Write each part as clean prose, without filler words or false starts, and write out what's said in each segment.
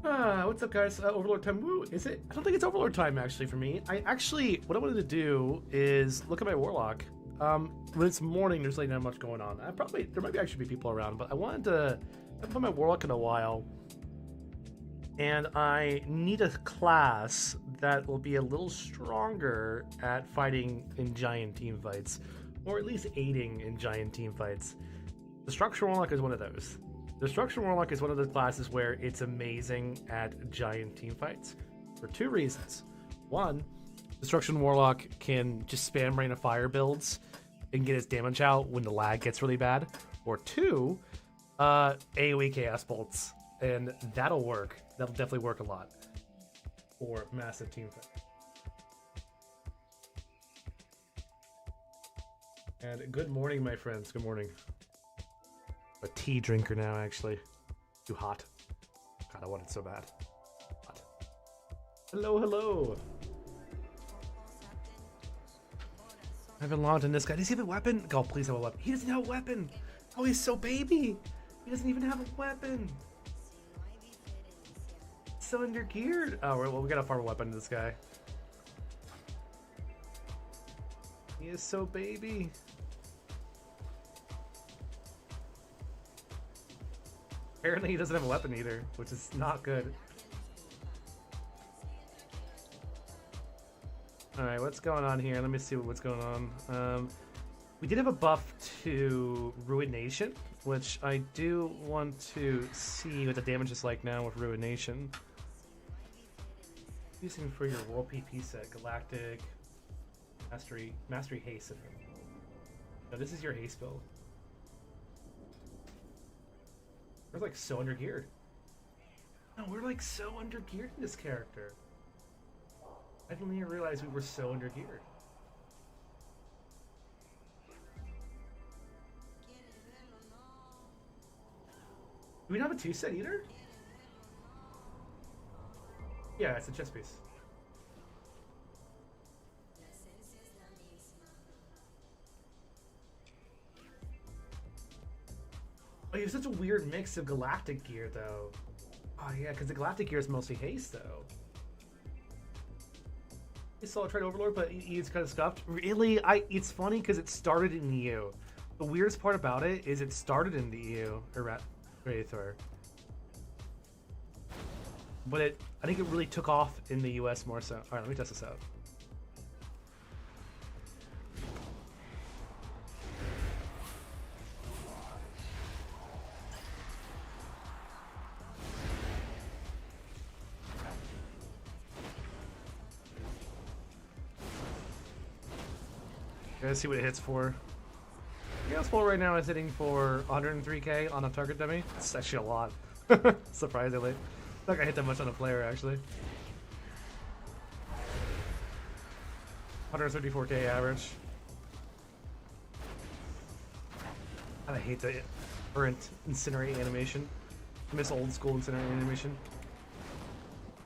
What's up, guys? Overlord time. Woo! Is it? I don't think it's Overlord time actually for me. What I wanted to do is look at my Warlock. When it's morning, there's like not much going on. There might actually be people around, but I wanted to. I haven't put my Warlock in a while, and I need a class that will be a little stronger at fighting in giant team fights, or at least aiding in giant team fights. The Structure Warlock is one of those. The Destruction Warlock is one of the classes where it's amazing at giant team fights for two reasons. One, Destruction Warlock can just spam Rain of Fire builds and get his damage out when the lag gets really bad. Or two, AoE Chaos Bolts, and that'll work. That'll definitely work a lot for massive team fights. And good morning, my friends. Good morning. A tea drinker now, actually. Too hot. God, I want it so bad. Hot. Hello, hello. I've been logged in this guy. Does he have a weapon? God, please have a weapon. He doesn't have a weapon. Oh, he's so baby. He doesn't even have a weapon. So undergeared. Oh, well, we gotta farm a weapon to this guy. He is so baby. Apparently he doesn't have a weapon either, which is not good. Alright, what's going on here? Let me see what's going on. We did have a buff to Ruination, which I do want to see what the damage is like now with Ruination. Using for your World PP set, Galactic, Mastery Haste. No, this is your Haste build. We're like so undergeared. No, we're like so undergeared in this character. I didn't even realize we were so undergeared. Do we not have a 2-set either? Yeah, it's a chest piece. Oh, you have such a weird mix of galactic gear, though. Oh, yeah, because the galactic gear is mostly haste, though. He saw a trade overlord, but he's kind of scuffed. Really? It's funny because it started in the EU. The weirdest part about it is it started in the EU, or Wraithor. But I think it really took off in the US more so. Alright, let me test this out. Let's see what it hits for. Chaos Bolt right now is hitting for 103k on a target dummy. It's actually a lot, surprisingly. Not gonna hit that much on a player, actually. 134k average. I hate the current incinerate animation. I miss old school incinerate animation.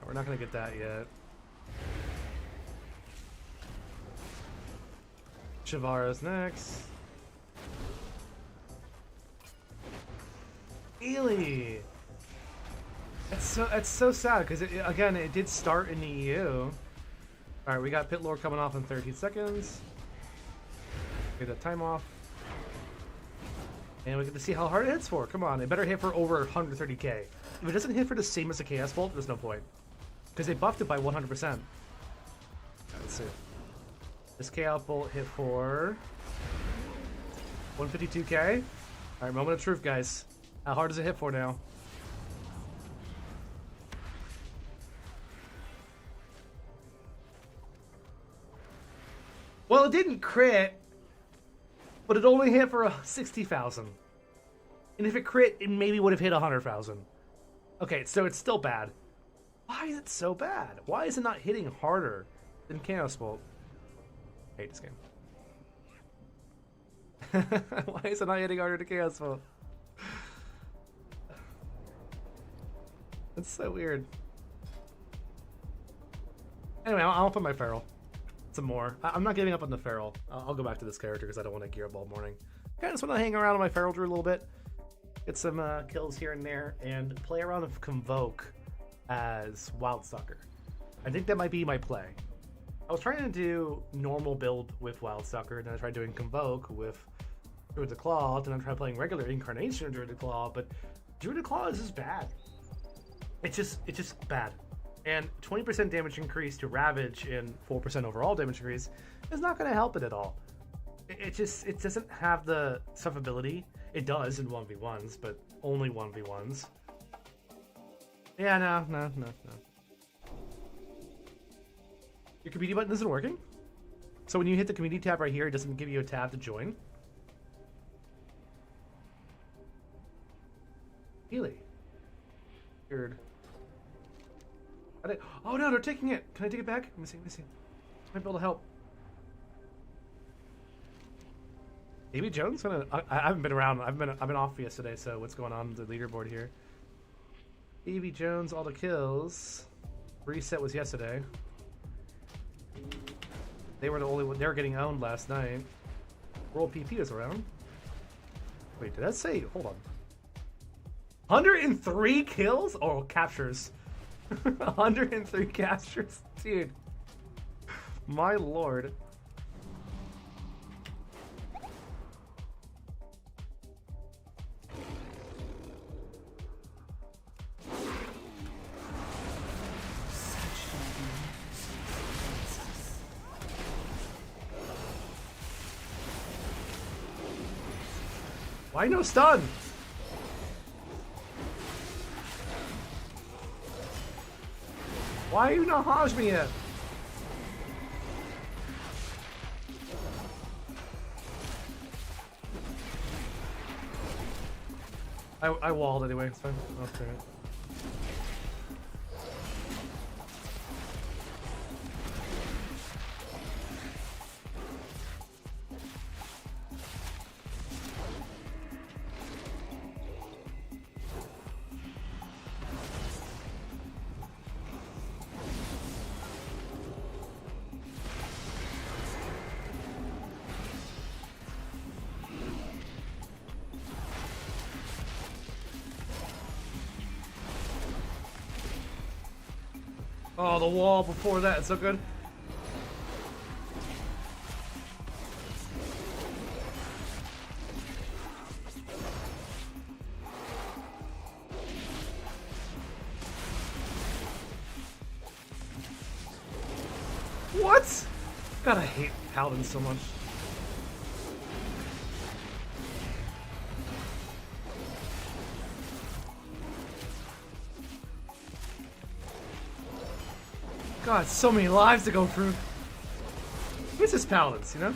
We're not gonna get that yet. Shavara's next. Really? That's so sad because again it did start in the EU. All right, we got Pit Lord coming off in 13 seconds. Get that time off, and we get to see how hard it hits for. Come on, it better hit for over 130k. If it doesn't hit for the same as the Chaos Bolt, there's no point because they buffed it by 100%. Let's see. This Chaos Bolt hit for 152k. Alright, moment of truth, guys. How hard does it hit for now? Well, it didn't crit, but it only hit for 60,000. And if it crit, it maybe would have hit 100,000. Okay, so it's still bad. Why is it so bad? Why is it not hitting harder than Chaos Bolt? I hate this game. Why is it not hitting harder to Chaos Bolt? That's so weird. Anyway, I'll put my Feral. Some more. I'm not giving up on the Feral. I'll go back to this character because I don't want to gear up all morning. I just want to hang around on my Feral Druid a little bit. Get some kills here and there and play around with Convoke as Wild Stalker. I think that might be my play. I was trying to do normal build with Wild Stalker, then I tried doing Convoke with Druid of Claw, then I tried playing regular Incarnation of Druid of Claw, but Druid of Claw is just bad. It's just bad. And 20% damage increase to Ravage and 4% overall damage increase is not going to help it at all. It doesn't have the survivability. It does in 1v1s, but only 1v1s. Yeah, no. Your community button isn't working? So when you hit the community tab right here, it doesn't give you a tab to join? Really? Weird. Oh no, they're taking it! Can I take it back? Let me see. I might be able to help. Davy Jones? I haven't been around. I've been off yesterday, so what's going on the leaderboard here? Davy Jones, all the kills. Reset was yesterday. They were the only one. They were getting owned last night. World PP was around. Wait, did that say? Hold on. 103 kills? Oh, captures. 103 captures, dude. My lord. Why no stun? Why are you not Hajj me yet? I walled anyway, it's fine. I'll clear it. Oh, the wall before that, it's so good. What? God, I hate Paladins so much. God, so many lives to go through. Who's this Paladins, you know?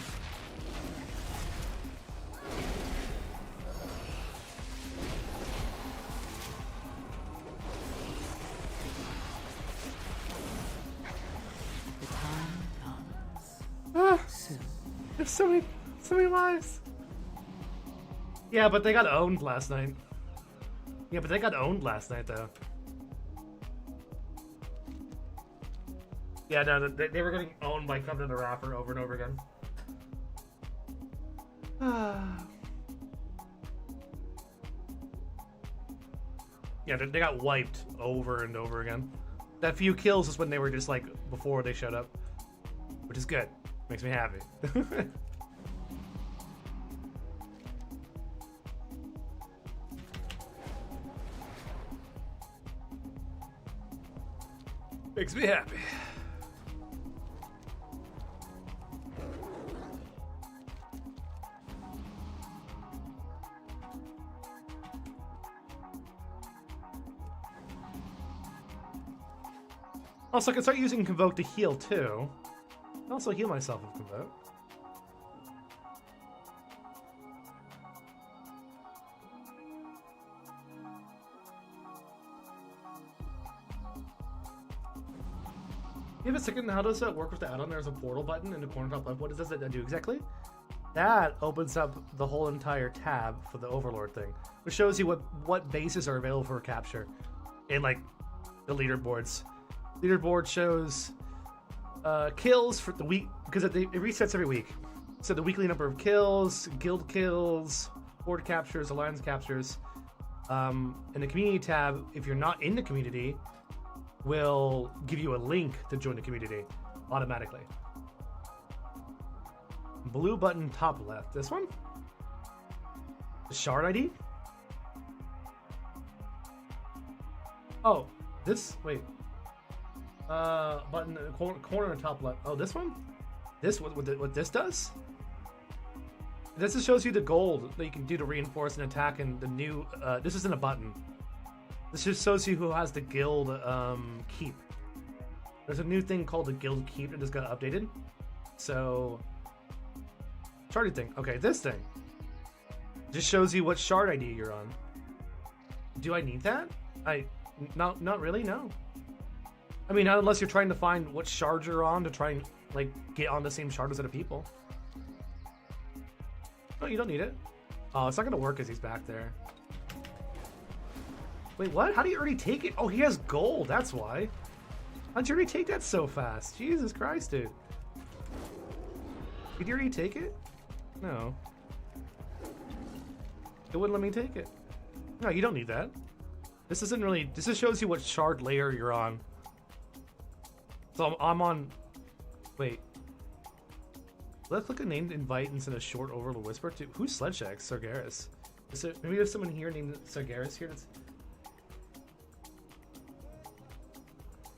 The time comes. There's so many lives. Yeah, but they got owned last night. Yeah, but they got owned last night, though. Yeah, no, they were getting owned by Covenant of the Rapper over and over again. Yeah, they got wiped over and over again. That few kills is when they were just like before they showed up, which is good. Makes me happy. Makes me happy. Also, I can start using Convoke to heal too. I can also heal myself with Convoke. Give a second, how does that work with the add-on? There's a portal button in the corner top left. What does that do exactly? That opens up the whole entire tab for the Overlord thing, which shows you what bases are available for capture in like the leaderboards. Leaderboard shows kills for the week because it resets every week. So the weekly number of kills, guild kills, horde captures, alliance captures. In the community tab, if you're not in the community, will give you a link to join the community automatically. Blue button top left. This one? Shard ID? Oh, this, wait. Button corner top left. Oh, this one? This, what this does? This just shows you the gold that you can do to reinforce an attack, and the new, this isn't a button. This just shows you who has the guild, keep. There's a new thing called the guild keep that just got updated. So, sharded thing. Okay, this thing just shows you what shard ID you're on. Do I need that? Not really, no. I mean, not unless you're trying to find what shard you're on to try and, like, get on the same shard as other people. No, you don't need it. Oh, it's not gonna work as he's back there. Wait, what? How do you already take it? Oh, he has gold, that's why. How'd you already take that so fast? Jesus Christ, dude. Did you already take it? No. It wouldn't let me take it. No, you don't need that. This isn't really... This just shows you what shard layer you're on. So I'm on... Wait. Let's click a named invite instead of short over the whisper to... Who's Sledgehack? Sargeras. Is there... Maybe there's someone here named Sargeras here that's...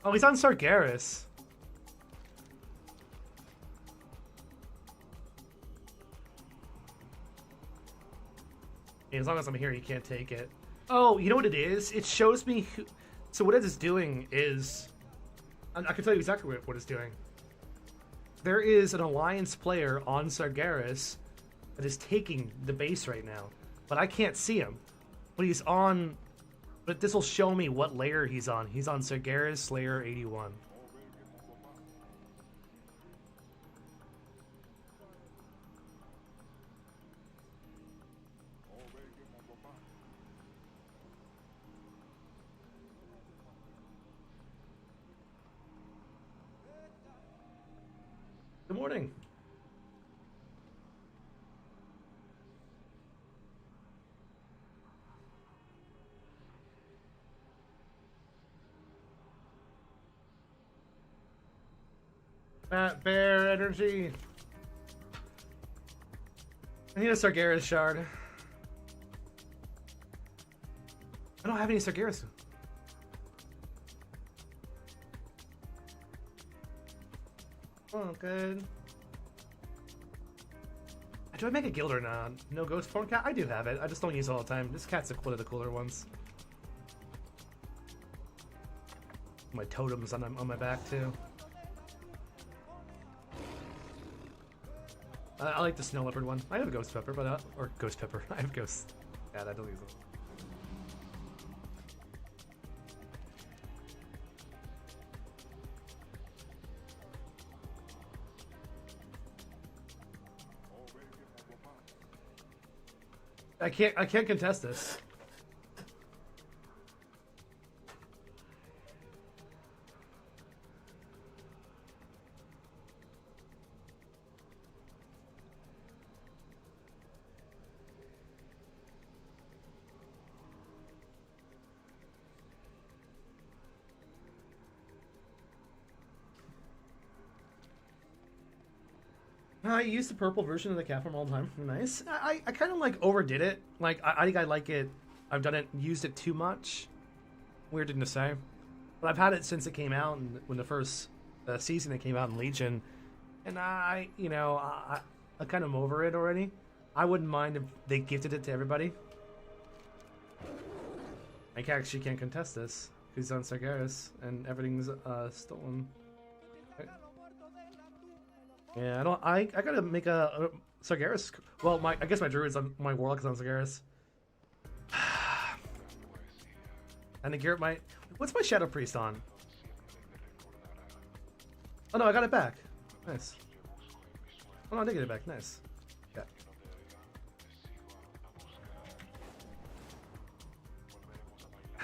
Oh, he's on Sargeras. As long as I'm here, you can't take it. Oh, you know what it is? It shows me who... So what it is doing is... I can tell you exactly what it's doing. There is an alliance player on Sargeras that is taking the base right now. But I can't see him. But he's on... But this will show me what layer he's on. He's on Sargeras layer 81. Good morning. Fat Bear Energy. I need a Sargeras shard. I don't have any Sargeras. Oh, good. Do I make a guild or not? No ghost form cat? I do have it. I just don't use it all the time. This cat's one of the cooler ones. My totem's on my back too. I like the snow leopard one. I have a ghost pepper, but or ghost pepper. I have ghost. Yeah, I don't use it. I can't contest this. I use the purple version of the cat form all the time. Nice. I kind of like overdid it. Like I think I like it. I've done it, used it too much. Weird thing to say, but I've had it since it came out, and when the first season it came out in Legion, and I kind of over it already. I wouldn't mind if they gifted it to everybody. I actually can't contest this. He's on Sargeras, and everything's stolen. Yeah, I gotta make a Sargeras. Well, I guess my Druid's on, my Warlock is on Sargeras. And the Garrett might. What's my Shadow Priest on? Oh no, I got it back. Nice. Oh no, I did get it back. Nice. Yeah.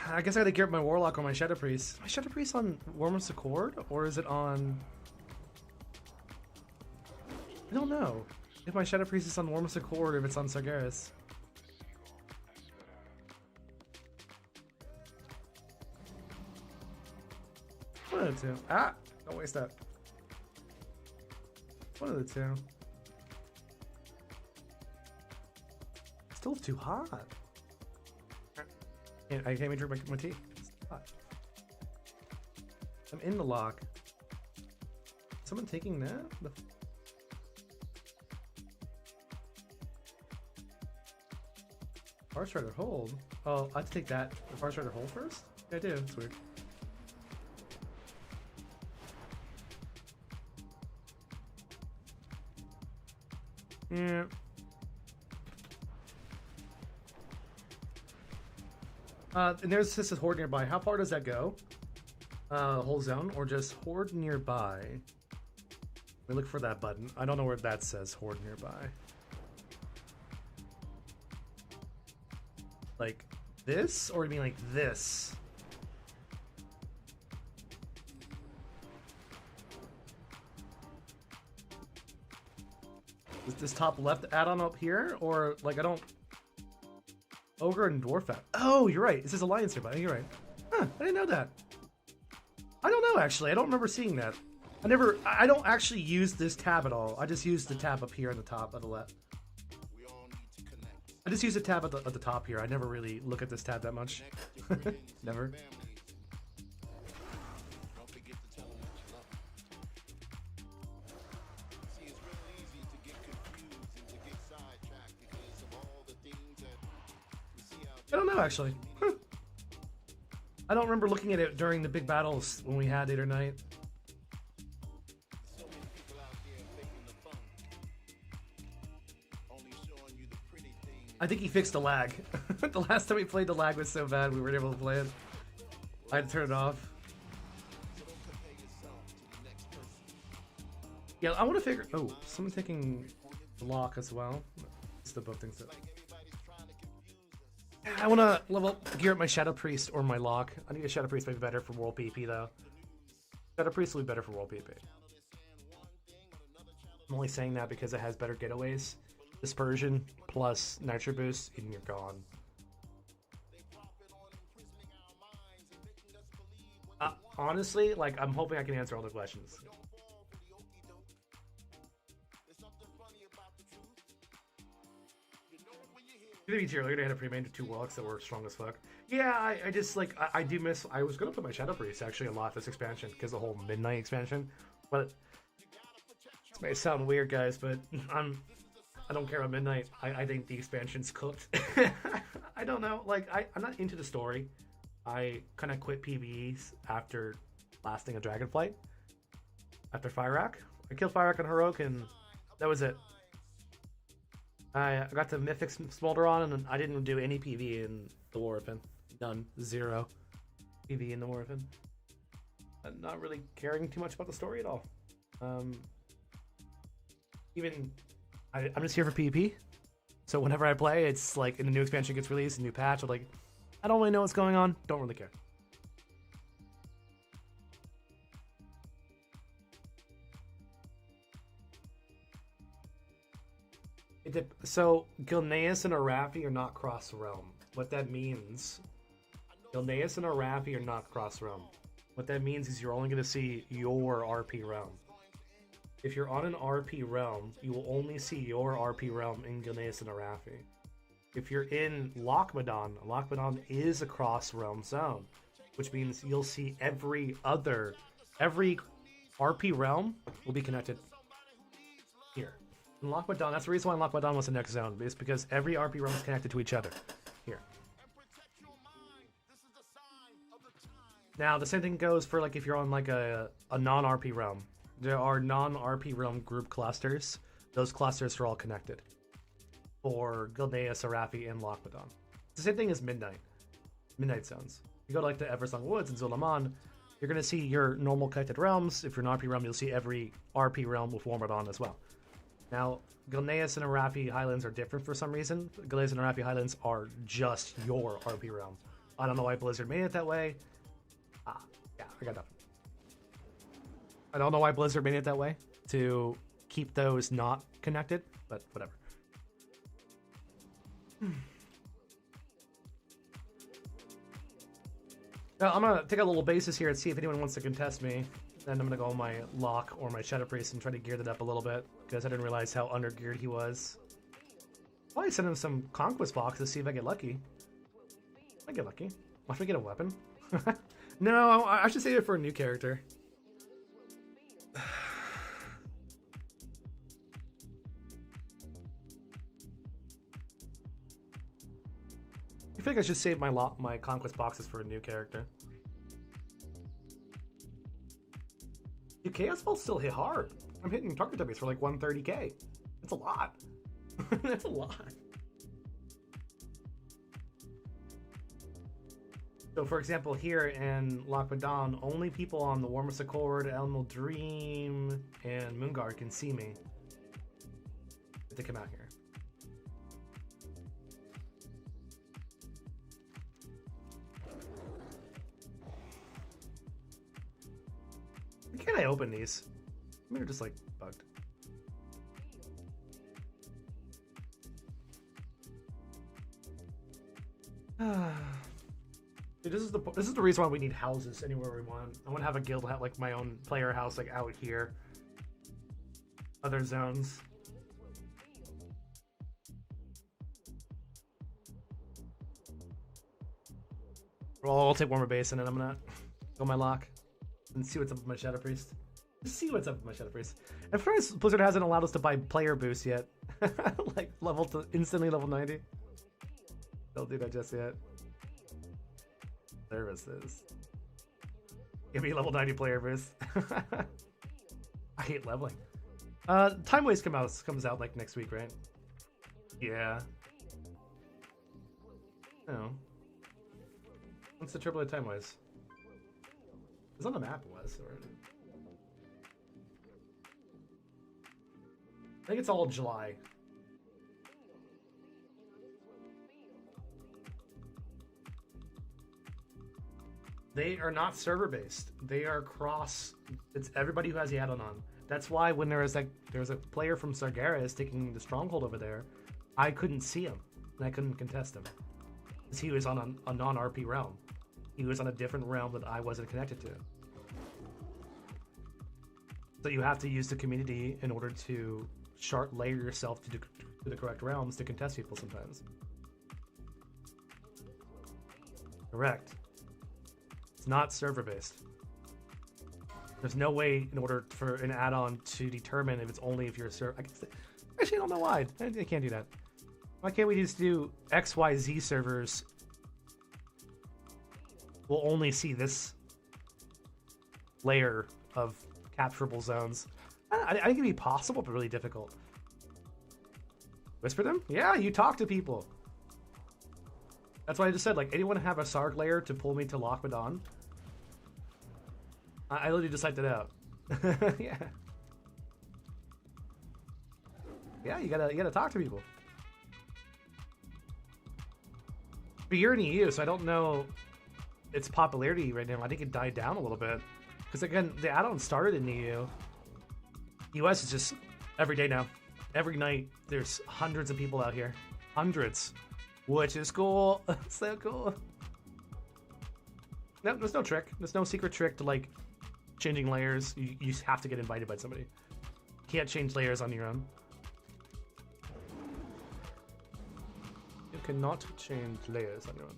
I guess I gotta gear up my Warlock or my Shadow Priest. My Shadow Priest on Warmest Accord, or is it on? I don't know if my Shadow Priest is on Warmest Accord or if it's on Sargeras. One of the two. Ah! Don't waste that. One of the two. Still too hot. I can't even drink my tea. It's hot. I'm in the lock. Someone taking that? Far Strider hold? Oh, I have to take that. The Far Strider hold first? Yeah, I do. It's weird. Yeah. And there's this horde nearby. How far does that go? Whole zone or just horde nearby? We look for that button. I don't know where that says horde nearby. Like this, or you mean like this? Is this top left add-on up here, or like I don't? Ogre and Dwarf add. Oh, you're right. It says Alliance nearby. You're right. Huh? I didn't know that. I don't know actually. I don't remember seeing that. I don't actually use this tab at all. I just use the tab up here at the top of the left. I just use the tab at the top here. I never really look at this tab that much. Never. I don't know actually. I don't remember looking at it during the big battles when we had it or night. I think he fixed the lag. The last time we played, the lag was so bad we weren't able to play it. I had to turn it off. Yeah, I want to figure. Oh, someone taking the lock as well. It's the both things that. I want to level up, gear up my Shadow Priest or my lock. I think a Shadow Priest might be better for World PP though. Shadow Priest will be better for World PP. I'm only saying that because it has better getaways. Dispersion plus Nitro Boost, and you're gone. Honestly, like, I'm hoping I can answer all the questions. To be true, I had a pre-main to 2 Warlocks that were strong as fuck. Yeah, I just, like, I do miss... I was going to put my Shadow Priest, actually, a lot this expansion, because the whole Midnight expansion. But this may sound weird, guys, but I don't care about Midnight. I think the expansion's cooked. I don't know. Like, I'm not into the story. I kind of quit PvEs after lasting a Dragonflight. After Fireark. I killed Fireark on Heroic, and that was it. I got to Mythic Smolderon, and I didn't do any PvE in the War Weapon. None. 0 PvE in the War Weapon. I'm not really caring too much about the story at all. I'm just here for PvP. So whenever I play, it's like in the new expansion gets released, a new patch, I'm like, I don't really know what's going on. Don't really care. So Gilneas and Arathi are not cross-realm. What that means... Gilneas and Arathi are not cross-realm. What that means is you're only going to see your RP realm. If you're on an RP realm, you will only see your RP realm in Gilneas and Arathi. If you're in Lochmadon is a cross-realm zone, which means you'll see every RP realm will be connected here. In Lochmadon, that's the reason why Lochmadon was the next zone, is because every RP realm is connected to each other. Here. Now, the same thing goes for like if you're on like a non-RP realm. There are non-RP realm group clusters. Those clusters are all connected. For Gilneas, Arathi, and Lochmadon. It's the same thing as Midnight zones. You go to like the Eversong Woods and Zulaman, you're going to see your normal connected realms. If you're an RP realm, you'll see every RP realm with Warmadon as well. Now, Gilneas and Arathi Highlands are different for some reason. Gilneas and Arathi Highlands are just your RP realm. I don't know why Blizzard made it that way. Yeah, I got nothing. I don't know why Blizzard made it that way, to keep those not connected, but whatever. Now, I'm gonna take a little basis here and see if anyone wants to contest me. Then I'm gonna go on my Lock or my Shadow Priest and try to gear that up a little bit, because I didn't realize how under-geared he was. Probably send him some Conquest boxes, see if I get lucky. I get lucky. Watch me get a weapon. No, I should save it for a new character. I think I should save my Conquest boxes for a new character. Your Chaos Bolts still hit hard. I'm hitting target W's for like 130k. That's a lot. That's a lot. So for example, here in Lockwood, only people on the Warmest Accord, Elmo Dream, and Moonguard can see me if they come out here. Why can't I open these? Maybe they're just like bugged. Dude, this is the reason why we need houses anywhere we want. I want to have a guild, like my own player house, like out here. Other zones. Well, I'll take Warmer Base and then I'm gonna go my Lock and see what's up with my Shadow Priest. Just see what's up with my Shadow Priest. And first, Blizzard hasn't allowed us to buy player boosts yet. Like instantly level 90. Don't do that just yet. Services. Give me a level 90 player boost. I hate leveling. Time Waste comes out like next week, right? Yeah. Oh. What's the triple Time Waste? It's on the map, it was. Or... I think it's all July. They are not server based. They are cross. It's everybody who has the add-on on. That's why when there was a player from Sargeras taking the stronghold over there, I couldn't see him and I couldn't contest him because he was on a non-RP realm. He was on a different realm that I wasn't connected to. So you have to use the community in order to shard layer yourself to the correct realms to contest people sometimes. Correct. It's not server based. There's no way in order for an add-on to determine if it's only if you're a server. Actually, I don't know why. I can't do that. Why can't we just do XYZ servers? We'll only see this layer of capturable zones. I think it'd be possible, but really difficult. Whisper them? Yeah, you talk to people. That's why I just said, like, anyone have a Sarg layer to pull me to Lockwood? I literally just typed it out. Yeah. Yeah, you gotta talk to people. But you're in EU, so I don't know its popularity right now. I think it died down a little bit. Because again, the add-on started in EU. US is just every day now. Every night, there's hundreds of people out here. Hundreds. Which is cool. So cool. No, there's no trick. There's no secret trick to like changing layers. You just have to get invited by somebody. You can't change layers on your own. You cannot change layers on your own.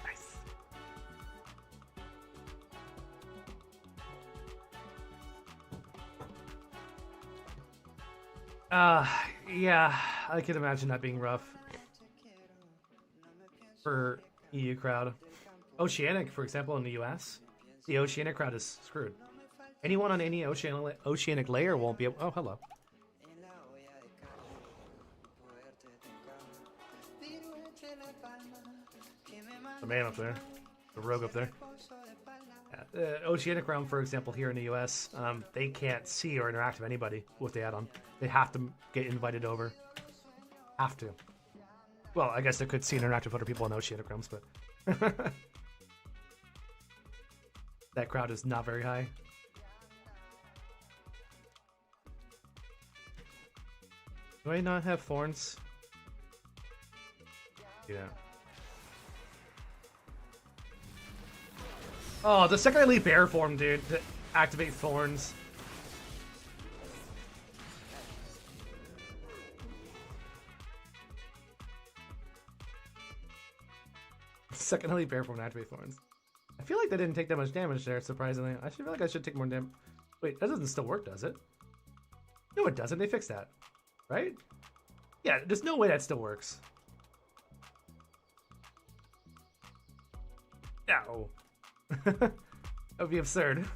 Nice. Yeah, I can imagine that being rough for EU crowd. Oceanic, for example, in the US, the Oceanic crowd is screwed. Anyone on any Oceanic layer won't be able... Oh, hello. The man up there. The rogue up there. Yeah, the Oceanic realm, for example, here in the US, they can't see or interact with anybody with the add-on. They have to get invited over. Have to. Well, I guess they could see and interact with other people in Oceanic realms, but... that crowd is not very high. Do I not have thorns? Yeah. Oh, the second I leave bear form, dude, to activate thorns. Second I leave bear form to activate thorns. I feel like they didn't take that much damage there, surprisingly. I feel like I should take more damage. Wait, that doesn't still work, does it? No, it doesn't. They fixed that. Right? Yeah, there's no way that still works. Ow. That would be absurd.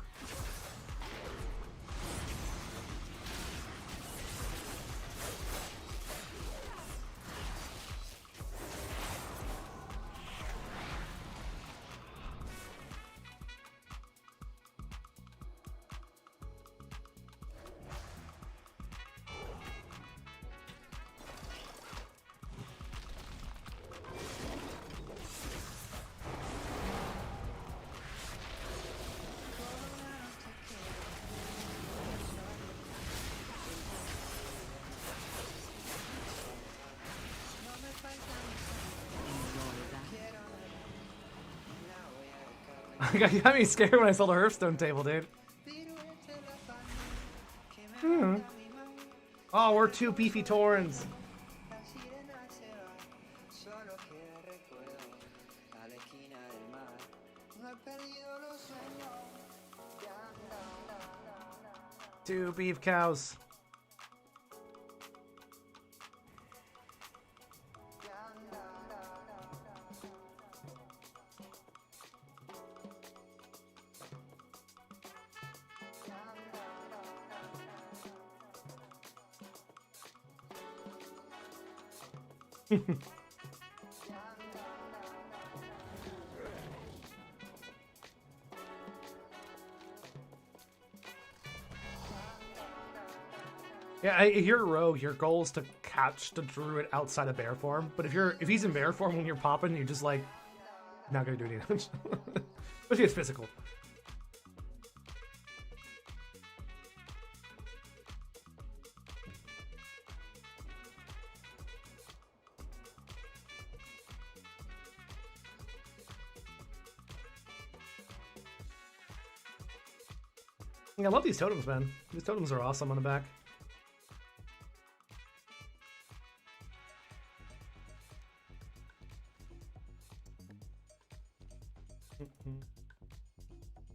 You got me scared when I saw the Hearthstone table, dude. Oh, we're two beefy Torrens. Two beef cows. Yeah, if you're a rogue, your goal is to catch the druid outside of bear form. But if he's in bear form when you're popping, you're just like not gonna do any damage. Especially if it's physical. I love these totems, man. These totems are awesome on the back.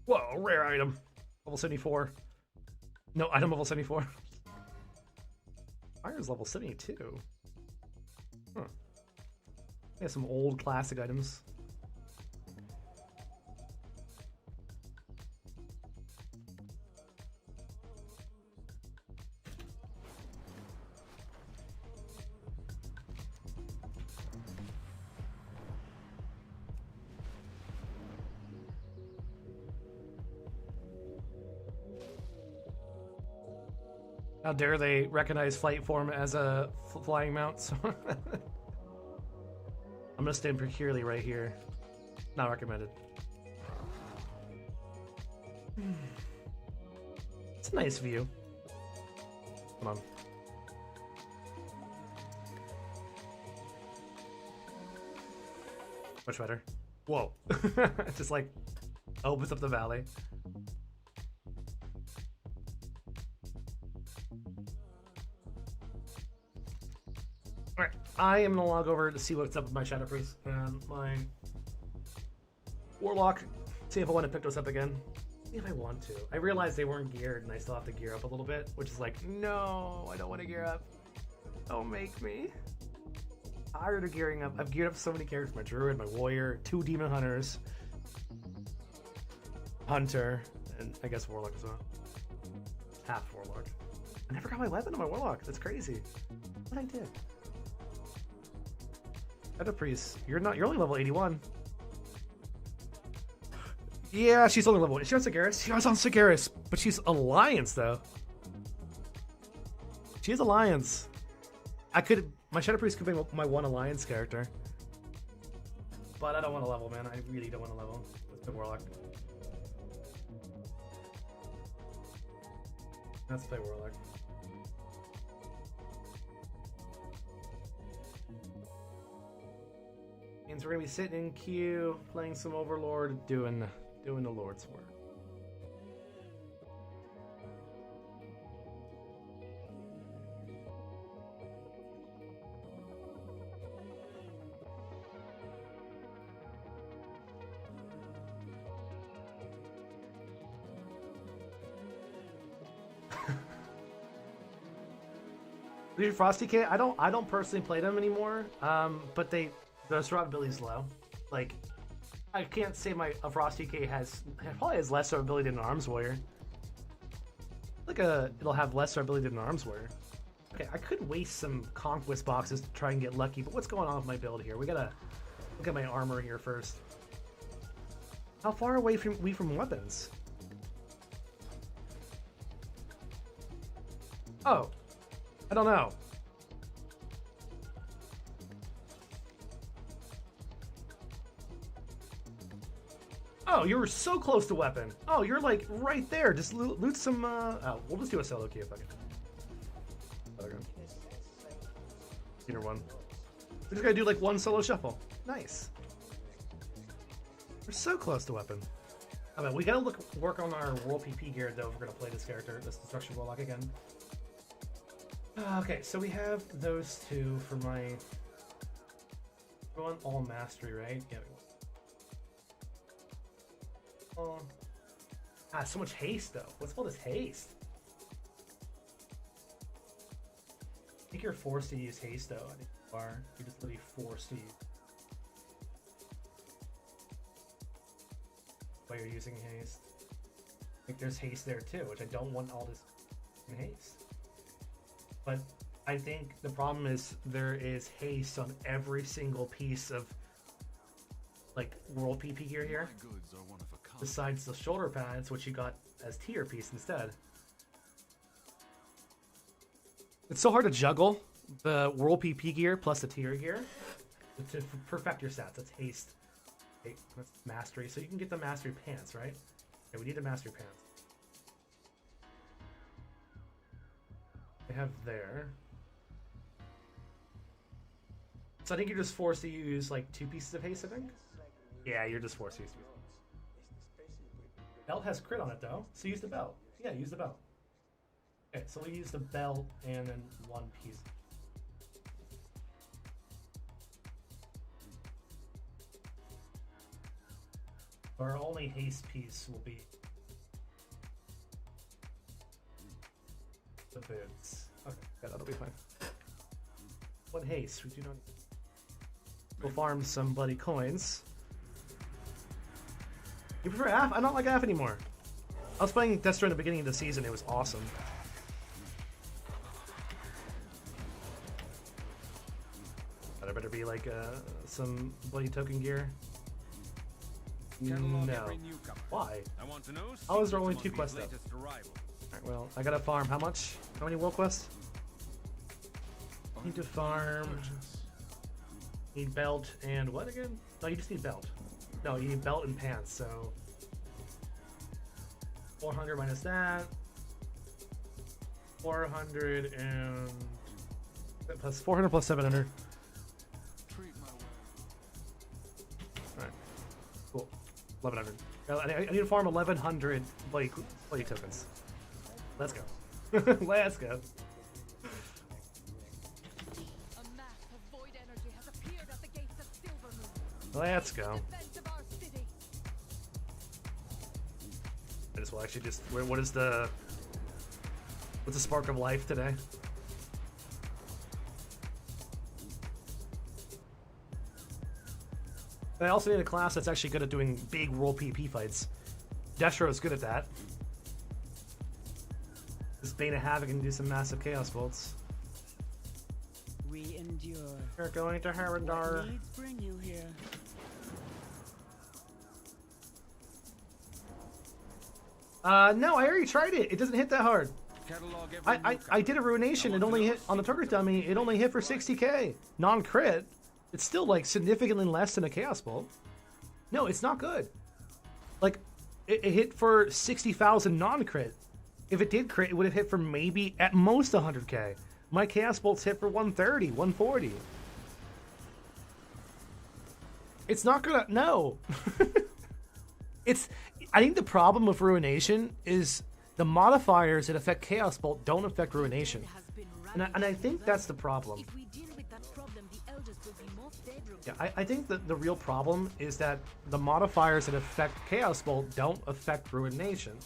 Whoa, rare item. Level 74. No, item level 74. Fire's level 72. Huh. They have some old classic items. How dare they recognize flight form as a flying mount? So I'm gonna stand precurely right here. Not recommended. It's a nice view. Come on. Much better. Whoa. It just like opens up the valley. Alright, I am gonna log over to see what's up with my Shadow Priest and my Warlock. See if I want to pick those up again. See if I want to. I realized they weren't geared and I still have to gear up a little bit, which is like, no, I don't want to gear up. Don't make me. Tired of gearing up. I've geared up so many characters. My Druid, my Warrior, 2 Demon Hunters, Hunter, and I guess Warlock as well. Half Warlock. I never got my weapon on my Warlock. That's crazy. What I did. Shadow Priest, you're only level 81. Yeah, she's only level 1. Is she on Sigaris? She was on Sigaris, but she's Alliance though. She is Alliance. My Shadow Priest could be my one Alliance character. But I don't want to level, man. I really don't want to level with the Warlock. Let's play Warlock. Means we're gonna be sitting in queue, playing some Overlord, doing Doing the Lord's work. Frosty K, I don't personally play them anymore. But their survivability is low. Like, I can't say a Frosty K probably has less survivability than an Arms Warrior. Like it'll have less survivability than an Arms Warrior. Okay, I could waste some Conquest boxes to try and get lucky, but what's going on with my build here? We gotta look at my armor here first. How far away from weapons? Oh, I don't know. Oh, you were so close to weapon. Oh, you're like right there. Just loot some. Oh, we'll just do a solo queue if I can. Battleground. Either one. We're just gonna do like one solo shuffle. Nice. We're so close to weapon. I mean, we gotta work on our World PP gear though if we're gonna play this character, this Destruction Warlock again. Okay, so we have those two for my. We want all mastery, right? Yeah. So much haste though. What's all this haste? I think you're forced to use haste though. I think you are. You're just literally forced to use. While you're using haste. I think there's haste there too, which I don't want all this in haste. But I think the problem is there is haste on every single piece of like World PP gear here. Besides the shoulder pads, which you got as tier piece instead. It's so hard to juggle the World PP gear plus the tier gear to perfect your stats. That's haste. Okay, that's mastery. So you can get the mastery pants, right? Okay, we need the mastery pants. We have there. So I think you're just forced to use like 2 pieces of haste, I think? Yeah, you're just forced to use. Belt has crit on it though, so use the belt. Yeah, use the belt. Okay, so we use the belt and then 1 piece. Our only haste piece will be the boots. Okay, yeah, that'll be fine. What haste? We do not. Go farm some bloody coins. You prefer AF? I don't like AF anymore. I was playing Destro in the beginning of the season. It was awesome. That better be like some bloody token gear. No. Why? I was there only 2 quests up. Alright, well, I gotta farm. How much? How many world quests? Need to farm. Need belt and what again? No, you just need belt. No, you need belt and pants, so 400 minus that. 400 and plus 400 plus 700. Alright. Cool. 1100. I need to farm 1100 bloody tokens. Let's go. Let's go. Let's go. I just will actually just. What's the spark of life today? I also need a class that's actually good at doing big World PP fights. Destro is good at that. This Bane of Havoc can do some massive chaos bolts. We endure. We're going to Harandar. What needs bring you here? No, I already tried it. It doesn't hit that hard. I did a Ruination. It only hit on the Turkish dummy. It only hit for 60k. Non-crit. It's still like significantly less than a Chaos Bolt. No, it's not good. Like, it hit for 60,000 non-crit. If it did crit, it would have hit for maybe at most 100k. My Chaos Bolts hit for 130, 140. It's not gonna. No. I think the problem with Ruination is the modifiers that affect Chaos Bolt don't affect Ruination. And I think that's the problem. If we deal with that problem, the elders will be more favorable. Yeah, I think that the real problem is that the modifiers that affect Chaos Bolt don't affect Ruination.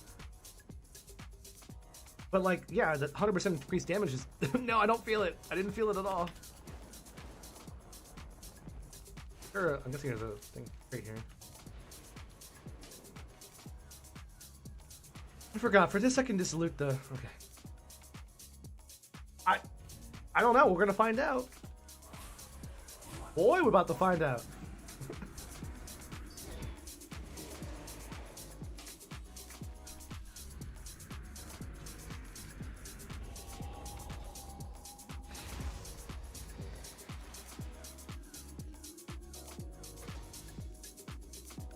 But like, yeah, the 100% increased damage is... no, I don't feel it. I didn't feel it at all. Sure, I'm guessing there's a thing right here. I forgot. For this, I can just loot the... Okay. I don't know. We're going to find out. Boy, we're about to find out.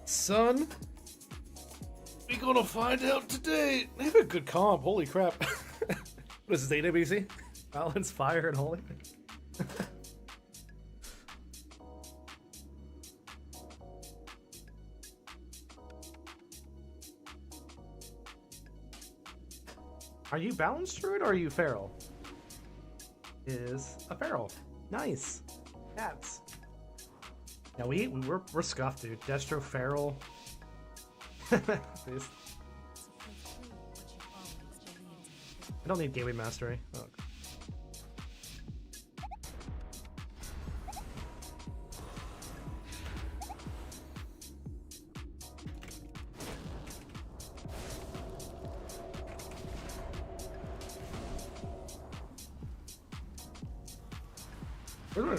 Son, we gonna find out today. They have a good comp. Holy crap. What is this, AWC? Balance, fire, and holy. Are you balanced druid or are you feral? Is a feral. Nice. Cats. Yeah, we're scuffed, dude. Destro feral. Please. I don't need gateway mastery. Oh. Where do I...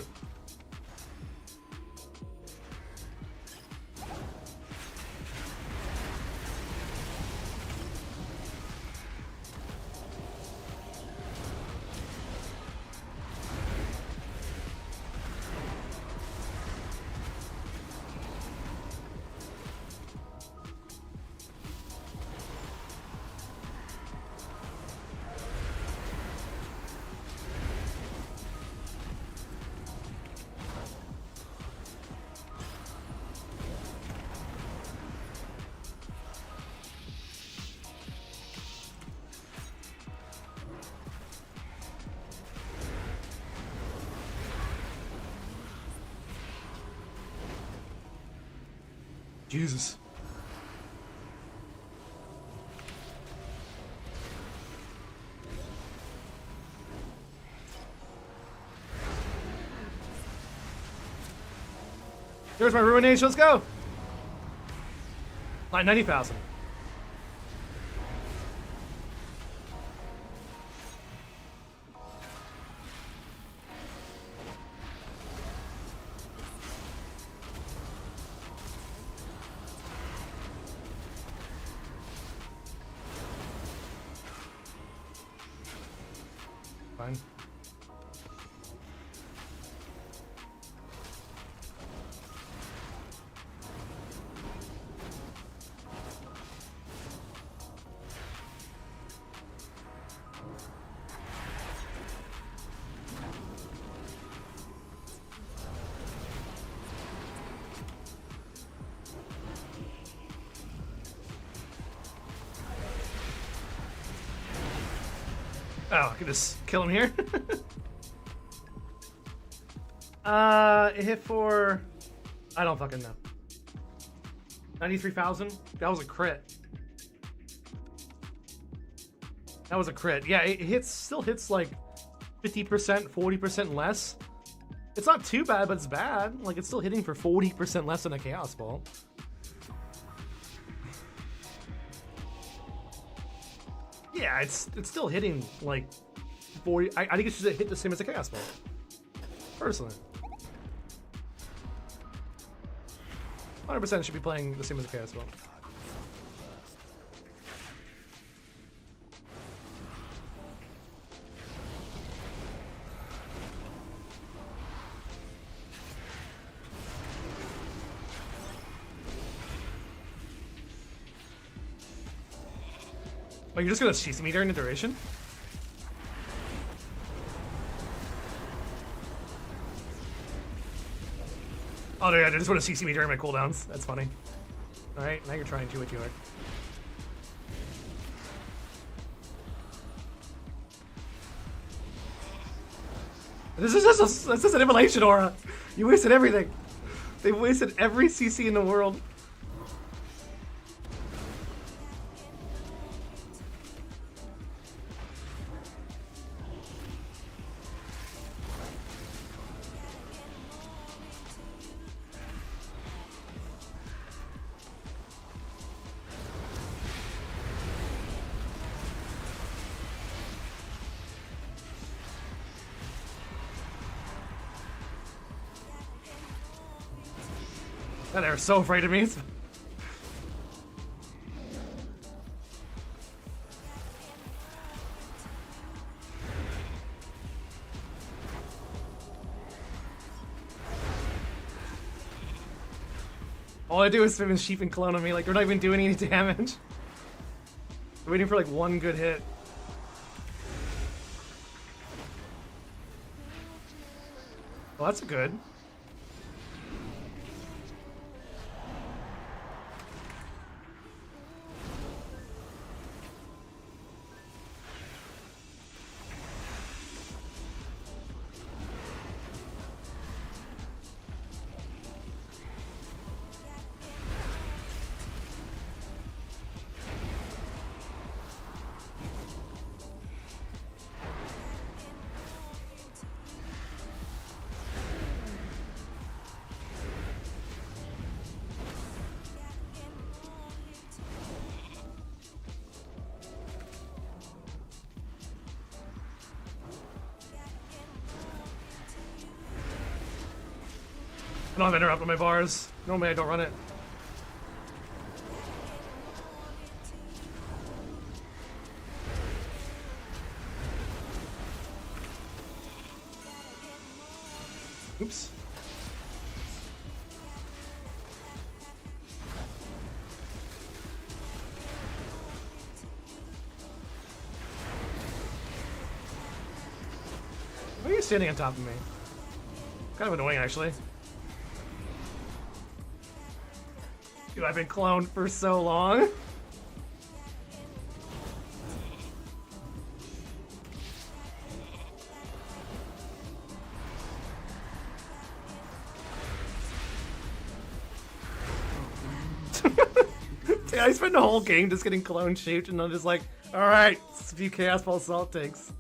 Jesus. There's my ruination. Let's go. Like 90,000. Fine. Oh, I can just kill him here. It hit for... I don't fucking know. 93,000? That was a crit. That was a crit. Yeah, it hits, still hits like 50%, 40% less. It's not too bad, but it's bad. Like, it's still hitting for 40% less than a Chaos Ball. Yeah, it's still hitting like 40. I think it should hit the same as a Chaos Ball. Personally. 100% should be playing the same as a Chaos Ball. Oh, you're just gonna CC me during the duration? Oh, yeah, they just want to CC me during my cooldowns. That's funny. Alright, now you're trying too much, you are. This is an immolation aura. You wasted everything. They've wasted every CC in the world. God, they're so afraid of me. All I do is spam sheep and clone on me, like we're not even doing any damage. We're waiting for like one good hit. Well, that's good. I don't have interrupt on my bars. Normally I don't run it. Oops. Why are you standing on top of me? Kind of annoying, actually. Dude, I've been cloned for so long. Dude, I spent the whole game just getting clone shaped, and I'm just like, alright, a few Chaos Ball Salt takes.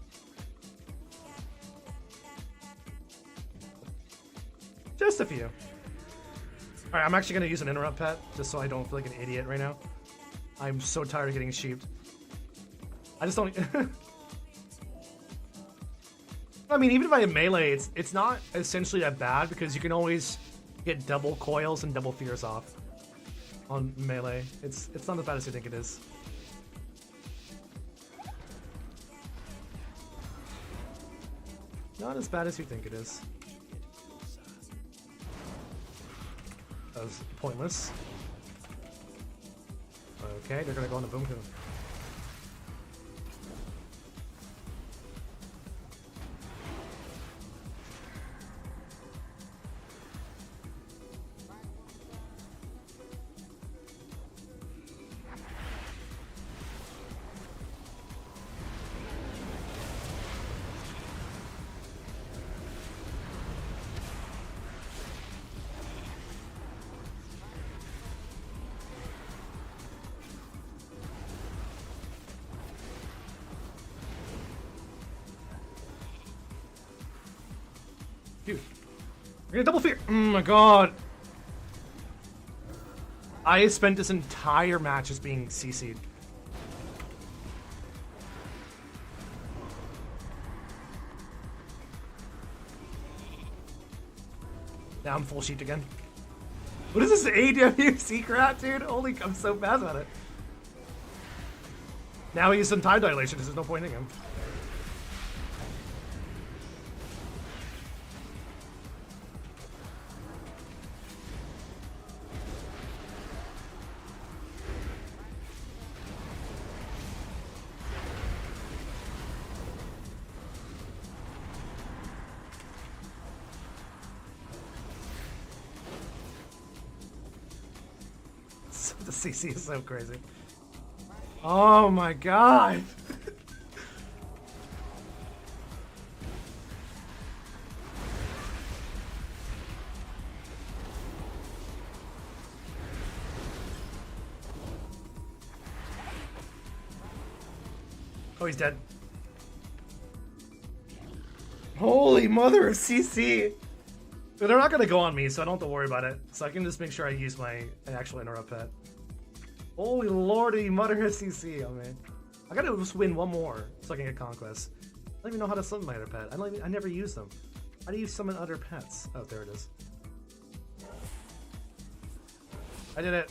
Just a few. Alright, I'm actually going to use an interrupt pet, just so I don't feel like an idiot right now. I'm so tired of getting sheeped. I just don't... I mean, even if I have melee, it's not essentially that bad, because you can always get double coils and double fears off on melee. It's not as bad as you think it is. Not as bad as you think it is. That was pointless. Okay, they're gonna go on the boom boom. Dude, we're gonna double fear. Oh my god. I spent this entire match just being CC'd. Now I'm full sheet again. What is this AWC crap, dude? Holy, I'm so bad at it. Now he's in time dilation, there's no point in him. The CC is so crazy. Oh my god! Oh, he's dead. Holy mother of CC! They're not gonna go on me, so I don't have to worry about it. So I can just make sure I use my actual interrupt pet. Holy lordy, mother of CC, oh man. I gotta just win one more so I can get conquest. I don't even know how to summon my other pet. I never use them. How do you summon other pets? Oh, there it is. I did it.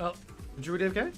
Oh, Druid AFK?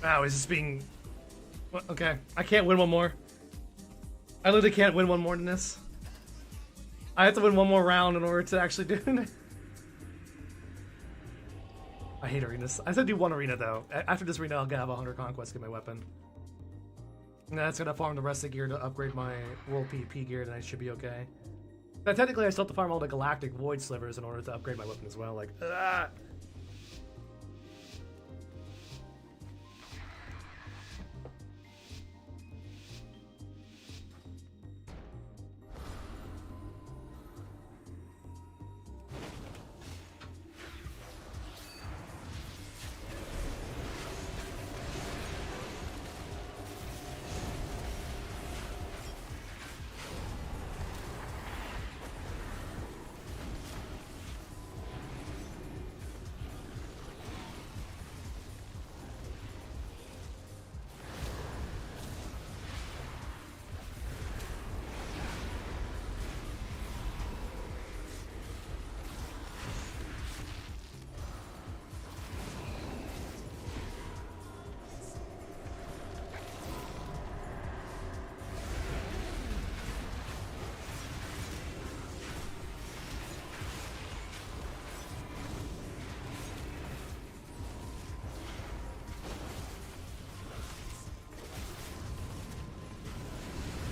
Wow, is this being... Okay, I can't win one more. I literally can't win one more than this. I have to win one more round in order to actually do it. I hate arenas. I said do one arena though. After this arena, I'll have 100 conquests, get my weapon. And that's gonna farm the rest of the gear to upgrade my world PvP gear, and I should be okay. But technically, I still have to farm all the galactic void slivers in order to upgrade my weapon as well. Like, ah!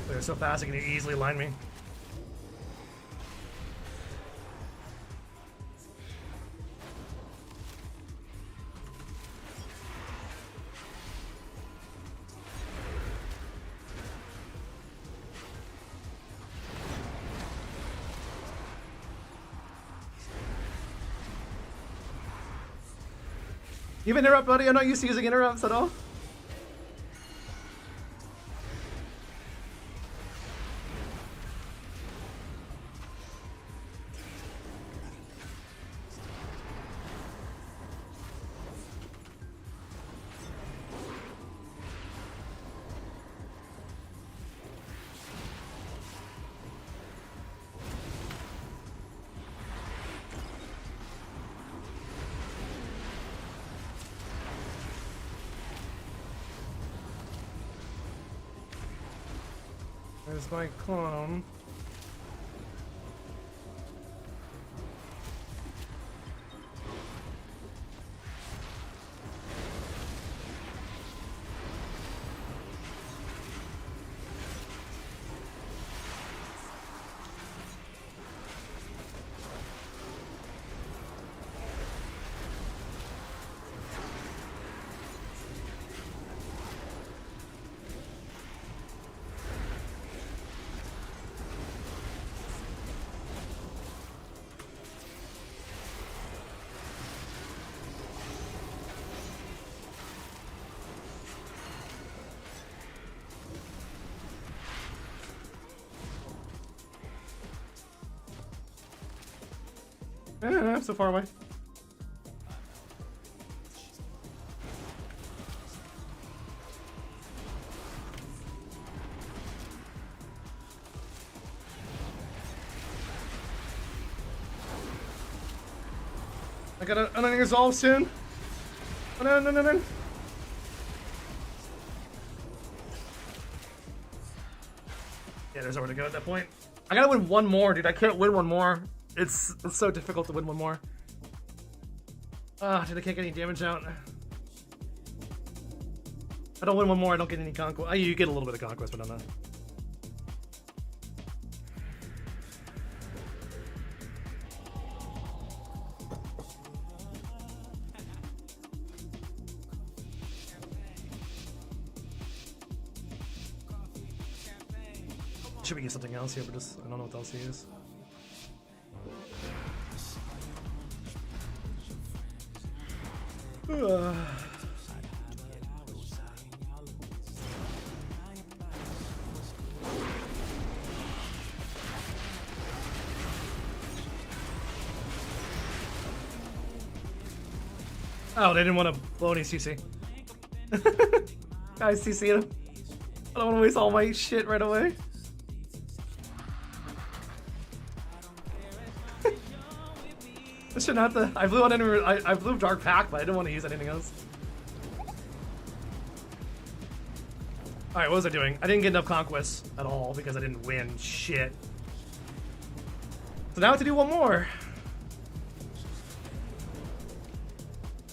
They're so fast, they can easily line me. You have an interrupt, buddy? I'm not used to using interrupts at all. There's my clone. I'm so far away. I gotta resolve soon. Oh, no, no, no, no. Yeah, there's nowhere to go at that point. I gotta win one more, dude. I can't win one more. It's so difficult to win one more. Dude, I can't get any damage out. I don't win one more, I don't get any conquest. You get a little bit of conquest, but I'm not. Should we get something else here, but just I don't know what else he is. Oh, they didn't want to blow any CC. Guys, CC him. I don't want to waste all my shit right away. I shouldn't have to. I blew on enemy. I blew Dark Pack, but I didn't want to use anything else. Alright, what was I doing? I didn't get enough conquests at all because I didn't win shit. So now I have to do one more.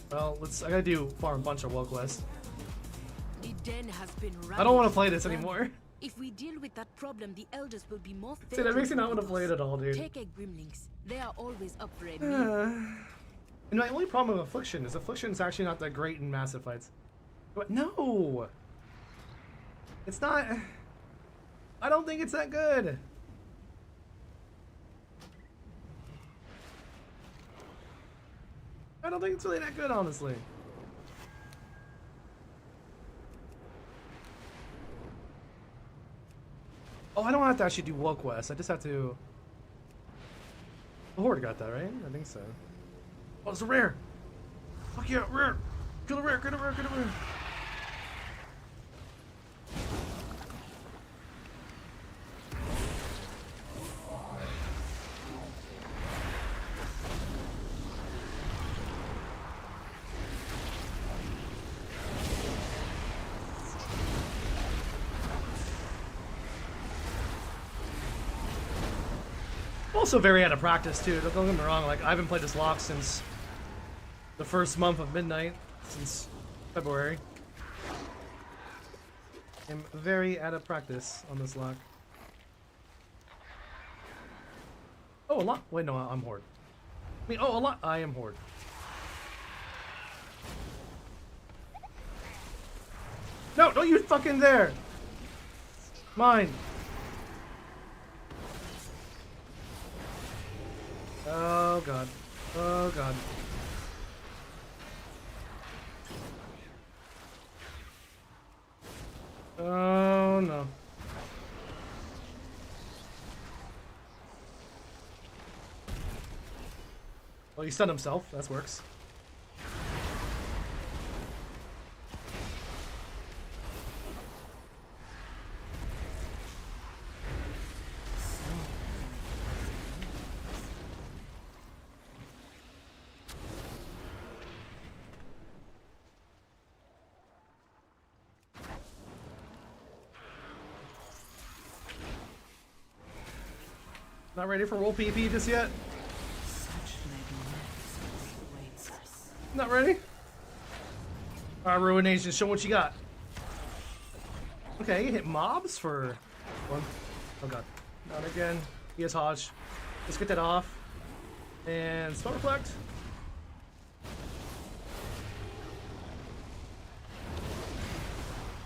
Well, I gotta do farm a bunch of world quests. The den has been I don't want to play this anymore. If we deal with that problem, the elders will be more See, that makes me not want to play it at all, dude. Take a Gremlings. They are always up for a meal. And my only problem with Affliction is Affliction's actually not that great in massive fights. But no! It's not... I don't think it's that good. I don't think it's really that good, honestly. Oh, I don't have to actually do world quests. I just have to... The Horde got that, right? I think so. Oh, it's a rare! Fuck yeah, rare! Kill the rare, get a rare, get a rare! Also very out of practice too, don't get me wrong, like I haven't played this lock since the first month of Midnight, since February. I'm very out of practice on this lock. Oh, a lot. Wait, no, I'm Horde. I mean, oh, a lot. I am Horde. No, don't you fucking there! Mine. Oh god. Oh god. Oh no. Well, he stunned himself. That works. Not ready for roll PP just yet? Not ready? Alright, Ruination, show what you got. Okay, you hit mobs for one. Oh god. Not again. He has Hodge. Let's get that off. And Spell Reflect.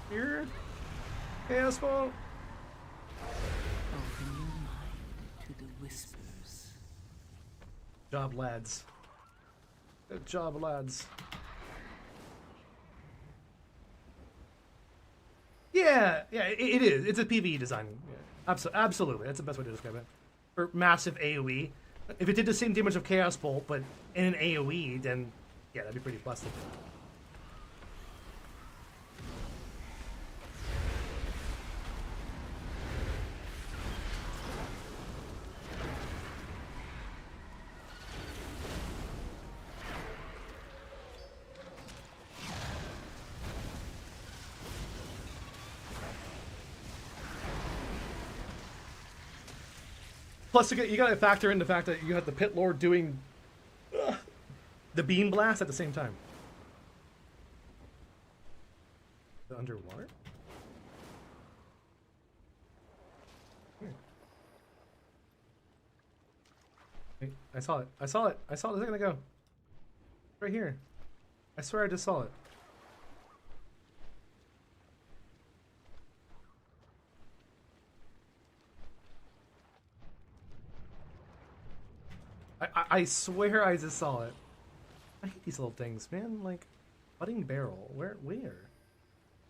Here. Chaos Ball. Job, lads. Good job, lads. Yeah, it is. It's a PvE design. Yeah, absolutely. That's the best way to describe it. For massive AoE. If it did the same damage of Chaos Bolt, but in an AoE, then yeah, that'd be pretty busted. Plus, you gotta factor in the fact that you have the Pit Lord doing the Beam Blast at the same time. The underwater? Here. Wait, I saw it. I saw it. I saw it a second ago. Right here. I swear I just saw it. I swear I just saw it. I hate these little things, man. Like, budding barrel. Where?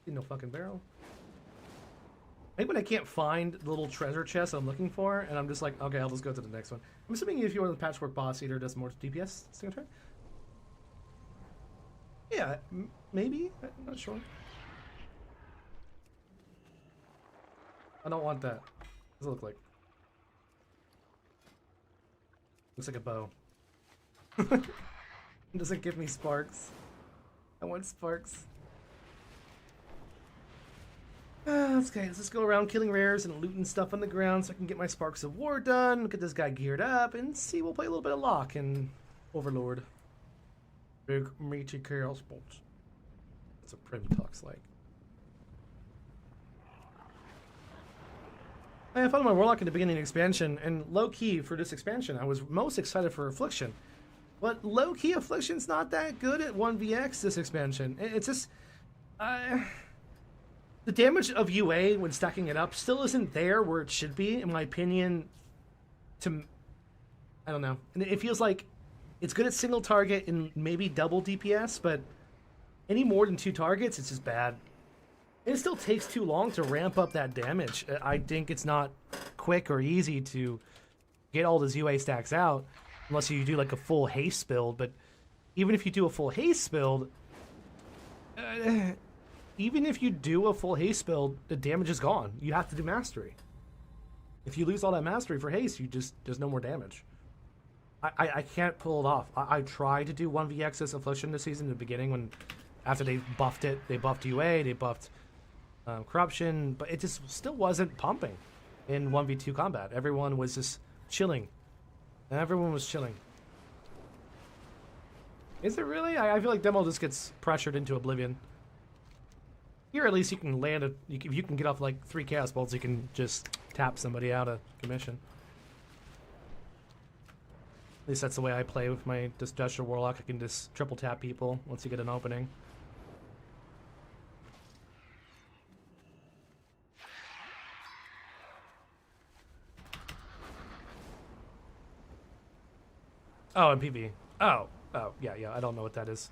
See no fucking barrel. I hate when I can't find the little treasure chest I'm looking for, and I'm just like, okay, I'll just go to the next one. I'm assuming if you are the Patchwork Boss Eater, does more DPS single turn? Yeah, maybe? I'm not sure. I don't want that. What does it look like? Looks like a bow. It doesn't give me sparks. I want sparks. Okay, let's just go around killing rares and looting stuff on the ground so I can get my Sparks of War done, get this guy geared up, and see, we'll play a little bit of Lock and Overlord. Big meaty chaos bolts. That's what Prim talks like. I found my Warlock in the beginning of the expansion, and low-key for this expansion, I was most excited for Affliction. But low-key Affliction's not that good at 1vx this expansion. It's just... the damage of UA when stacking it up still isn't there where it should be, in my opinion, I don't know. And it feels like it's good at single target and maybe double DPS, but any more than 2 targets, it's just bad. And it still takes too long to ramp up that damage. I think it's not quick or easy to get all those UA stacks out unless you do like a full haste build. But even if you do a full haste build, the damage is gone. You have to do mastery. If you lose all that mastery for haste, there's no more damage. I can't pull it off. I tried to do 1vx's Affliction this season in the beginning after they buffed it. They buffed UA, they buffed Corruption, but it just still wasn't pumping in 1v2 combat. Everyone was just chilling. And everyone was chilling. Is it really? I feel like Demo just gets pressured into oblivion. Here at least you can land if you can get off like 3 Chaos Bolts, you can just tap somebody out of commission. At least that's the way I play with my Distressor Warlock. I can just triple tap people once you get an opening. Oh, and PV. Oh, yeah, I don't know what that is.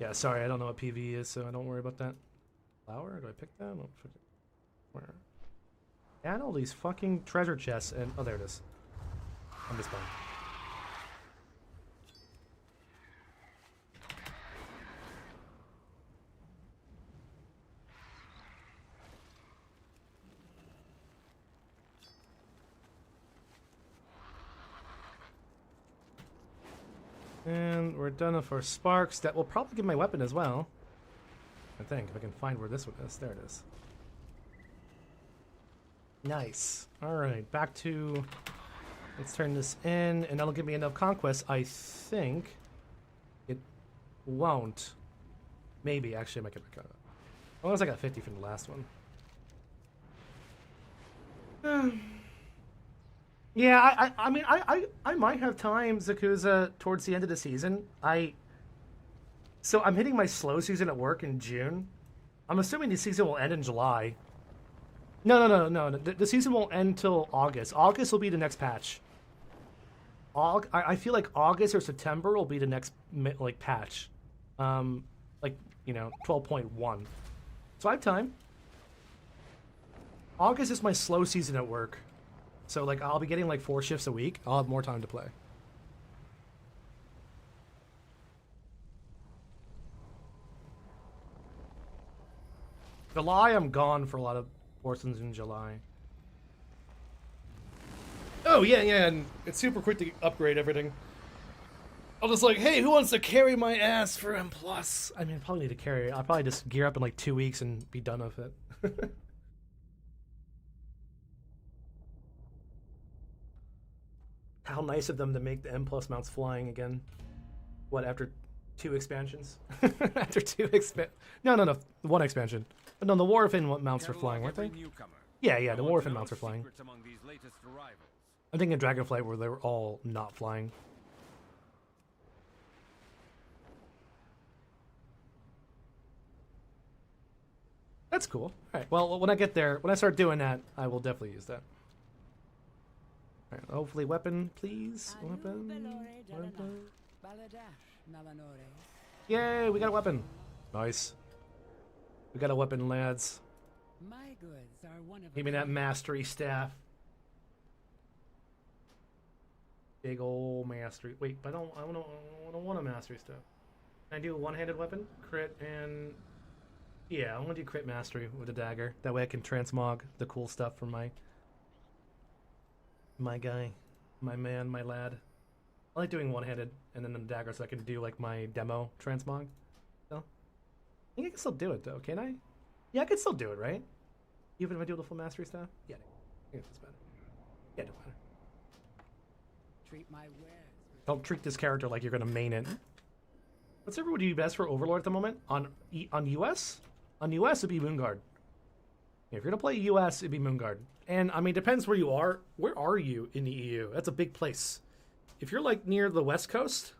Yeah, sorry, I don't know what PV is, so I don't worry about that. Flower? Do I pick that? Where? And all these fucking treasure chests, and oh, there it is. I'm just bummed. And we're done with our sparks. That will probably give my weapon as well. I think, if I can find where this one is. There it is. Nice. Alright, back to... Let's turn this in, and that'll give me enough conquest. I think it won't. Maybe, actually, I might get back out. Unless I got 50 from the last one. Yeah, I mean, I might have time, Zakuza, towards the end of the season. So I'm hitting my slow season at work in June. I'm assuming the season will end in July. No. The season won't end till August. August will be the next patch. I feel like August or September will be the next like patch. 12.1. So I have time. August is my slow season at work. So like I'll be getting like 4 shifts a week. I'll have more time to play. July, I'm gone for a lot of portions in July. Oh yeah, and it's super quick to upgrade everything. I'll just like, hey, who wants to carry my ass for M+? I mean, I probably need to carry it. I'll probably just gear up in like 2 weeks and be done with it. How nice of them to make the M+ mounts flying again. What, after 2 expansions? After 2 No, 1 expansion. But no, the Warfin mounts were flying, weren't they? Yeah, the Warfin mounts are flying. I'm thinking Dragonflight where they were all not flying. That's cool. Alright, well, when I get there, when I start doing that, I will definitely use that. Alright, hopefully weapon, please. Weapon. Yay, we got a weapon. Nice. We got a weapon, lads. My goods are one of Give me that mastery staff. Big ol' mastery. Wait, I don't want a mastery staff. Can I do a one-handed weapon? Crit and... Yeah, I want to do crit mastery with a dagger. That way I can transmog the cool stuff from my guy, my man, my lad. I like doing one-handed and then the dagger so I can do like my demo transmog. So, I think I can still do it though, can I? Yeah, I can still do it, right? Even if I do the full mastery stuff? Yeah, I think it's better. Yeah, it don't matter. treat my wares. Don't treat this character like you're gonna main it. What server would be best for Overlord at the moment? On US? On US, it'd be Moonguard. If you're gonna play US, it'd be Moonguard. And I mean, depends where you are. Where are you in the EU? That's a big place. If you're like near the West Coast,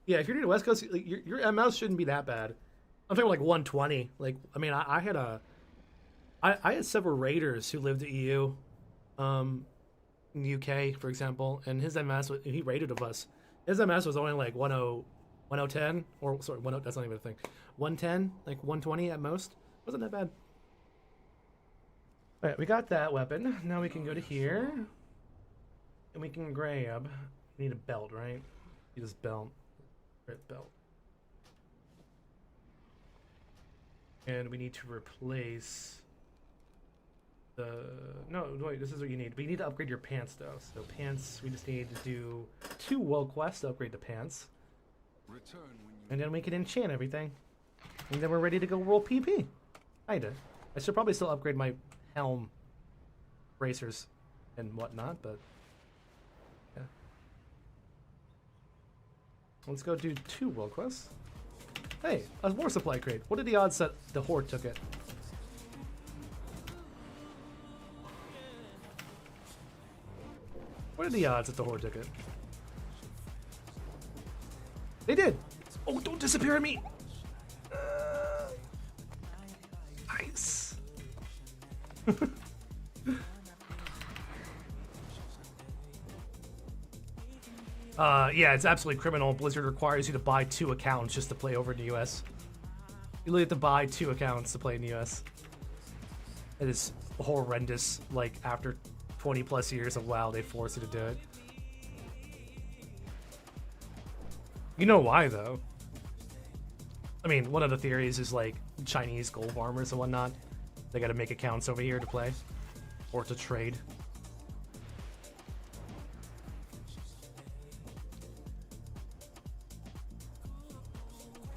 yeah, if you're near the West Coast, your MS shouldn't be that bad. I'm talking like 120. Like, I mean, I had several raiders who lived in the EU, in the UK, for example, and his MS, he raided of us. His MS was only like 1010, or sorry, that's not even a thing. 110, like 120 at most. Wasn't that bad. All right, we got that weapon. Now we can go to here, and we can grab. We need a belt, right? Need this belt, red belt, and we need to replace the. No, wait. This is what you need. But you need to upgrade your pants, though. So pants, we just need to do 2 world quests to upgrade the pants, and then we can enchant everything, and then we're ready to go roll PP. I should probably still upgrade my helm, bracers, and whatnot, but yeah. Let's go do 2 world quests. Hey, a war supply crate. What are the odds that the Horde took it? What are the odds that the Horde took it? They did! Oh, don't disappear on me! Nice. Yeah, it's absolutely criminal. Blizzard requires you to buy 2 accounts just to play over in the US. You literally have to buy 2 accounts to play in the US. It is horrendous. Like, after 20 plus years of WoW, they force you to do it. You know why, though? I mean, one of the theories is like Chinese gold farmers and whatnot. They gotta make accounts over here to play or to trade.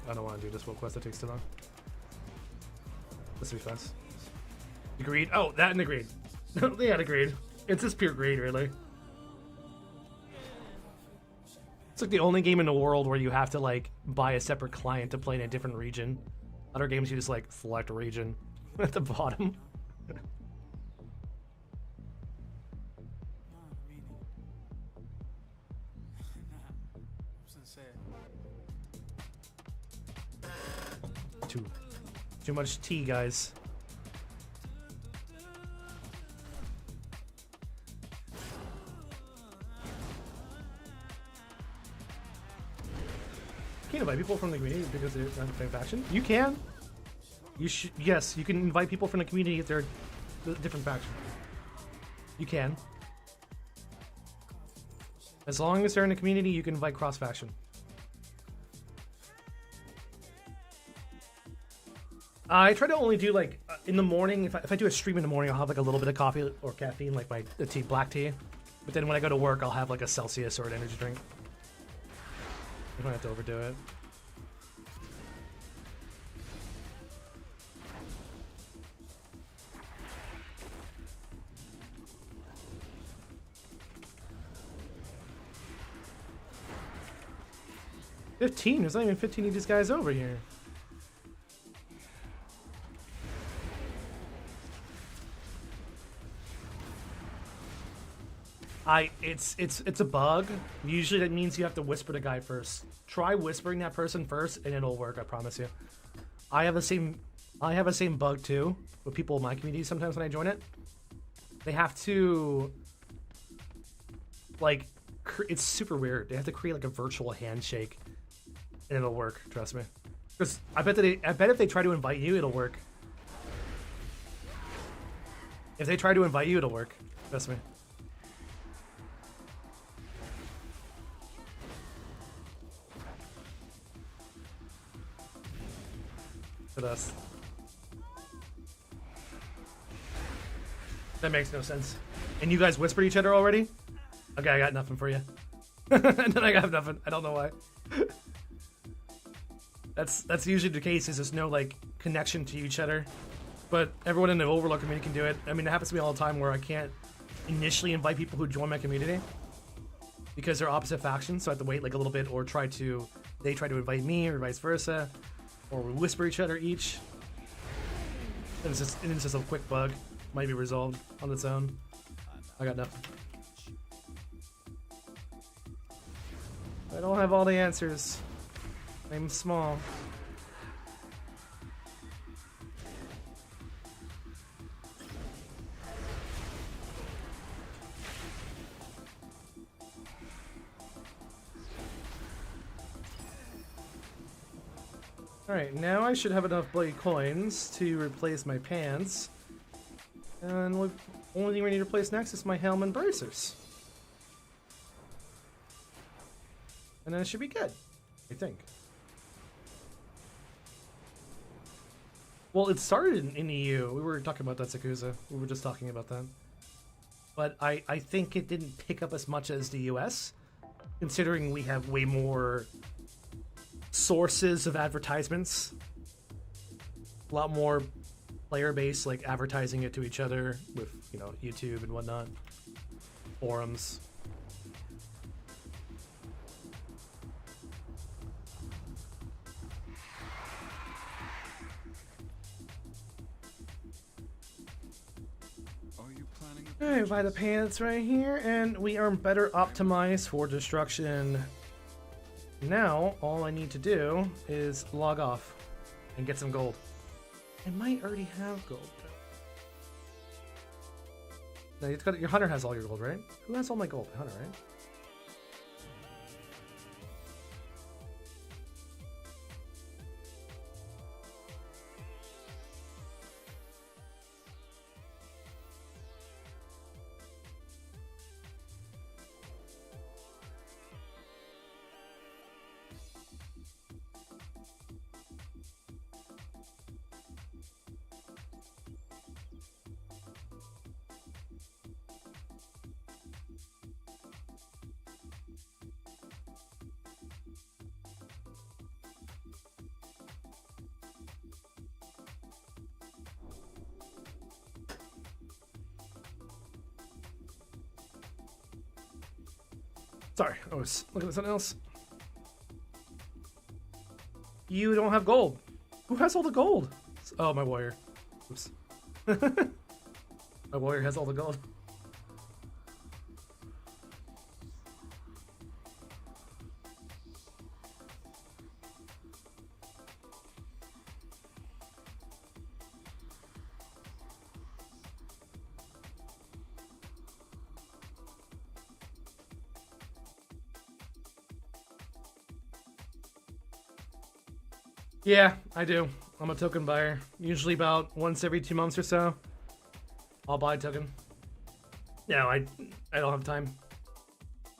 I don't want to do this world quest, that takes too long. This will be fast. Agreed. Oh, that and agreed. They had agreed. It's just pure greed, really. It's like the only game in the world where you have to like buy a separate client to play in a different region. Other games you just like select a region at the bottom. Too much tea, guys. Can't invite people from the community because they're not the same faction. You can. You should. Yes, you can invite people from the community if they're a different faction. You can. As long as they're in a community, you can invite cross-faction. I try to only do like in the morning. If I do a stream in the morning, I'll have like a little bit of coffee or caffeine, like the tea, black tea. But then when I go to work, I'll have like a Celsius or an energy drink. You don't have to overdo it. $15? There's not even 15 of these guys over here. It's a bug. Usually that means you have to whisper the guy first. Try whispering that person first and it'll work, I promise you. I have the same bug too with people in my community sometimes when I join it. They have to like it's super weird. They have to create like a virtual handshake and it'll work, trust me. Because I bet if they try to invite you, it'll work. If they try to invite you, it'll work. Trust me. For us. That makes no sense. And you guys whispered each other already? Okay, I got nothing for you. And then I got nothing. I don't know why. That's usually the case, is there's no like connection to each other. But everyone in the Overlord community can do it. I mean, it happens to me all the time where I can't initially invite people who join my community because they're opposite factions, so I have to wait like a little bit, or they try to invite me, or vice versa, or we whisper each other each. And it's just a quick bug. Might be resolved on its own. I got nothing. I don't have all the answers. I'm small. Alright, now I should have enough bloody coins to replace my pants. And the only thing we need to replace next is my helm and bracers. And then it should be good, I think. Well, it started in EU. We were talking about that, Sakuza. We were just talking about that. But I think it didn't pick up as much as the US, considering we have way more sources of advertisements. A lot more player base, like advertising it to each other with, you know, YouTube and whatnot. Forums. Alright, buy the pants right here, and we are better optimized for destruction. Now, all I need to do is log off and get some gold. I might already have gold, though. No, your hunter has all your gold, right? Who has all my gold? Hunter, right? Sorry, I was looking at something else. You don't have gold. Who has all the gold? Oh, my warrior. Oops. My warrior has all the gold. Yeah, I do. I'm a token buyer. Usually about once every 2 months or so, I'll buy a token. No, I don't have time.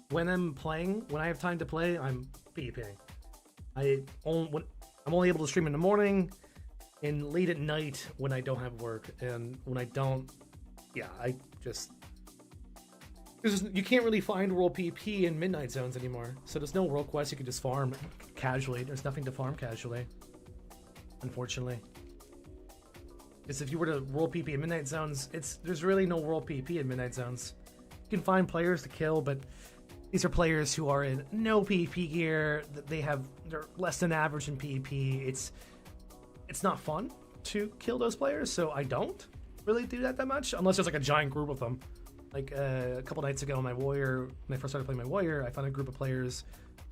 When I'm playing, when I have time to play, I'm PvPing. I'm only able to stream in the morning and late at night when I don't have work. And when I don't, yeah, I just... You can't really find world PvP in midnight zones anymore. So there's no world quest you can just farm casually. There's nothing to farm casually, unfortunately. Because if you were to world PvP in midnight zones, there's really no world PvP in midnight zones. You can find players to kill, but these are players who are in no PvP gear. They're less than average in PvP. It's not fun to kill those players, so I don't really do that much, unless there's like a giant group of them. Like a couple nights ago, my warrior, when I first started playing my warrior, I found a group of players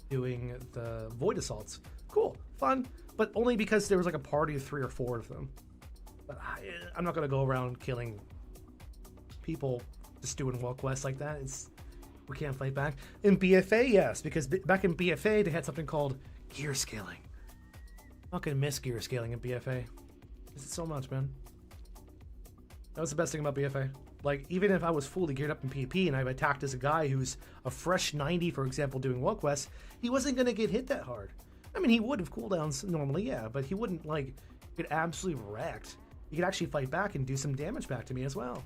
doing the void assaults. Cool, fun, but only because there was like a party of 3 or 4 of them. But I'm not gonna go around killing people just doing world quests like that. We can't fight back. In BFA, yes, because back in BFA they had something called gear scaling. I'm not gonna miss gear scaling in BFA. It's so much, man. That was the best thing about BFA. Like, even if I was fully geared up in PvP and I attacked as a guy who's a fresh 90, for example, doing world quests, he wasn't gonna get hit that hard. I mean, he would have cooldowns normally, yeah, but he wouldn't, like, get absolutely wrecked. He could actually fight back and do some damage back to me as well.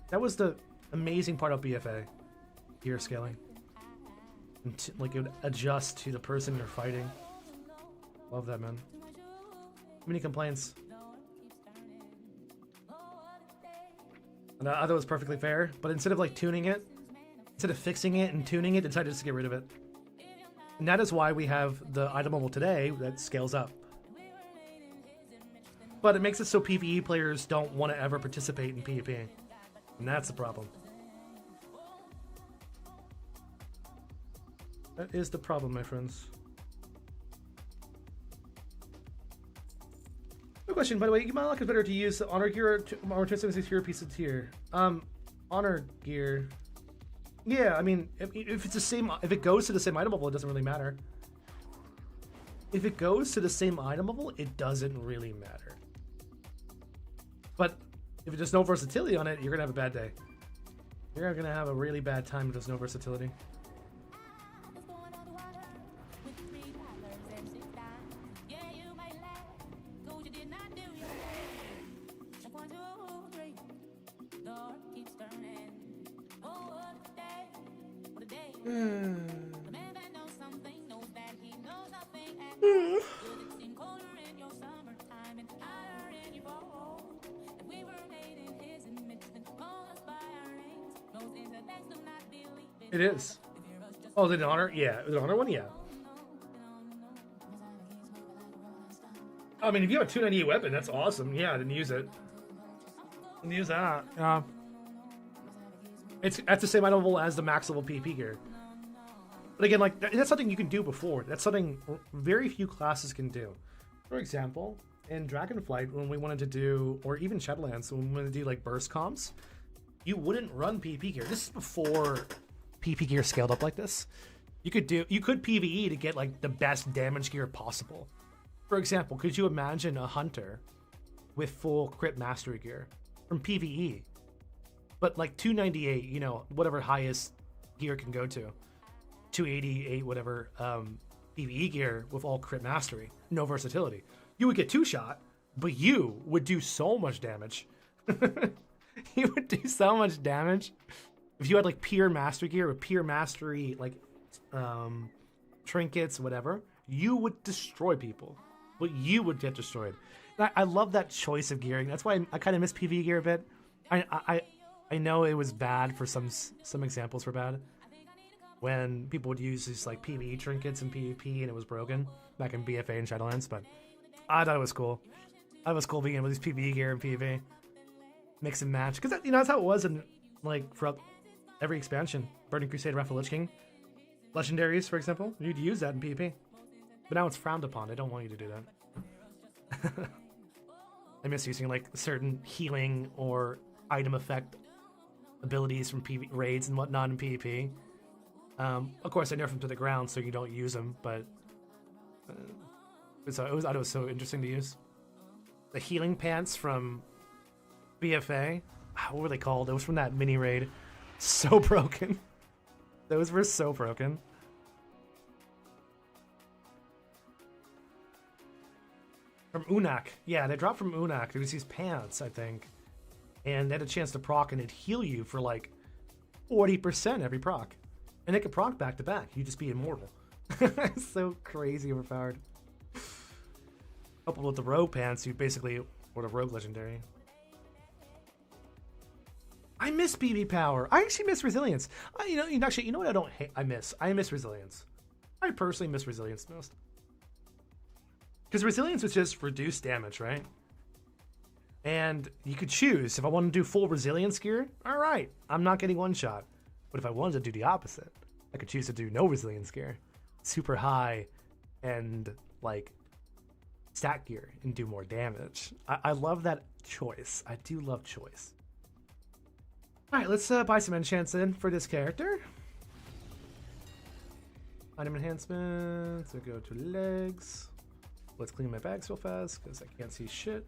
That was the amazing part of BFA. Gear scaling. And like, it would adjust to the person you're fighting. Love that, man. Many complaints. And I thought it was perfectly fair, but instead of like tuning it, instead of fixing it and tuning it, decided just to get rid of it. And that is why we have the itemable today that scales up. But it makes it so PvE players don't want to ever participate in PvP. And that's the problem. That is the problem, my friends. No question, by the way, my luck is better to use the honor gear or 276 hero piece of tier. Honor gear. Yeah, I mean, if it's the same, if it goes to the same item level, it doesn't really matter. If it goes to the same item level, it doesn't really matter. But if there's no versatility on it, you're gonna have a bad day. You're gonna have a really bad time if there's no versatility. It is. Oh, the honor? Yeah. The honor one? Yeah. I mean, if you have a 298 weapon, that's awesome. Yeah, I didn't use it. Didn't use that. That's the same item level as the max level PP gear. But again, like, that's something you can do before. That's something very few classes can do. For example, in Dragonflight, when we wanted to do, or even Shadowlands, when we wanted to do like burst comps, you wouldn't run PP gear. This is before PP gear scaled up like this. You could PvE to get like the best damage gear possible. For example, could you imagine a hunter with full crit mastery gear from PvE, but like 298, you know, whatever highest gear can go to, 288, whatever, PvE gear with all crit mastery, no versatility. You would get 2-shot, but you would do so much damage. You would do so much damage. If you had like pure mastery gear or pure mastery, like trinkets, whatever, you would destroy people. But you would get destroyed. I love that choice of gearing. That's why I kind of miss PvE gear a bit. I know it was bad for some examples were bad. When people would use these like PvE trinkets in PvP and it was broken back in BFA and Shadowlands, but I thought it was cool. I thought it was cool being able to use PvE gear in PvP. Mix and match. Because you know, that's how it was in like throughout every expansion. Burning Crusade, Wrath of Lich King. Legendaries, for example. You'd use that in PvP. But now it's frowned upon. I don't want you to do that. I miss using like certain healing or item effect abilities from raids and whatnot in PvP. Of course, I nerf them to the ground so you don't use them, but I thought it was so interesting to use. The healing pants from BFA, what were they called? It was from that mini raid. So broken. Those were so broken. From Unak. Yeah, they dropped from Unak. There was these pants, I think. And they had a chance to proc, and it'd heal you for like 40% every proc. And it could proc back to back. You'd just be immortal. So crazy overpowered. Coupled with the rogue pants, you basically were the rogue legendary. I miss BB power. I actually miss resilience. You know what I don't hate? I miss resilience. I personally miss resilience most. Because resilience is just reduced damage, right? And you could choose if I want to do full resilience gear. All right, I'm not getting one shot. But if I wanted to do the opposite, I could choose to do no resilience gear, super high, and like stat gear and do more damage. I love that choice. I do love choice. All right, let's buy some enchants in for this character. Item enhancements. We go to legs. Let's clean my bags real fast because I can't see shit.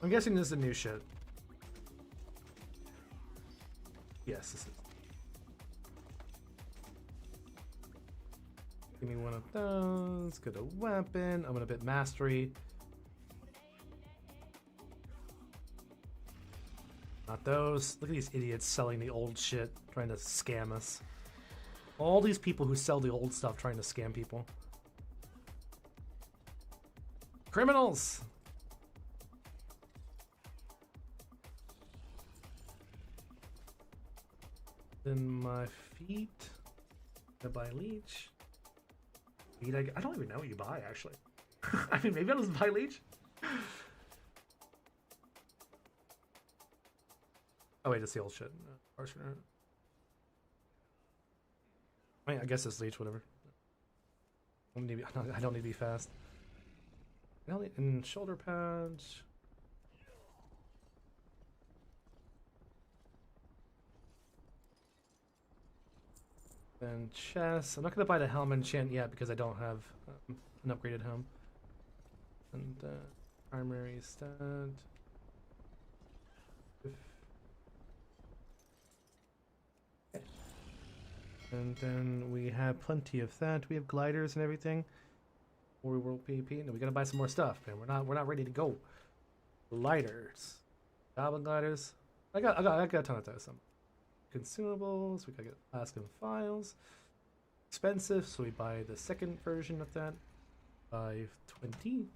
I'm guessing this is the new shit. Yes, this is. Give me one of those. Go to weapon. I'm gonna bit mastery. Not those. Look at these idiots selling the old shit, trying to scam us. All these people who sell the old stuff trying to scam people. Criminals! Then my feet. I buy leech. I don't even know what you buy, actually. I mean, maybe I'll just buy leech. Oh wait, that's the old shit. I mean, I guess it's leech, whatever. I don't need to be fast. And shoulder pads. Then chest. I'm not gonna buy the helm enchant yet because I don't have an upgraded helm. And primary stat. And then we have plenty of that. We have gliders and everything. Or world PvP. No, we gotta buy some more stuff, man. We're not ready to go. Gliders. Goblin gliders. I got a ton of those. Some consumables. We gotta get flask and files. Expensive, so we buy the second version of that. 520.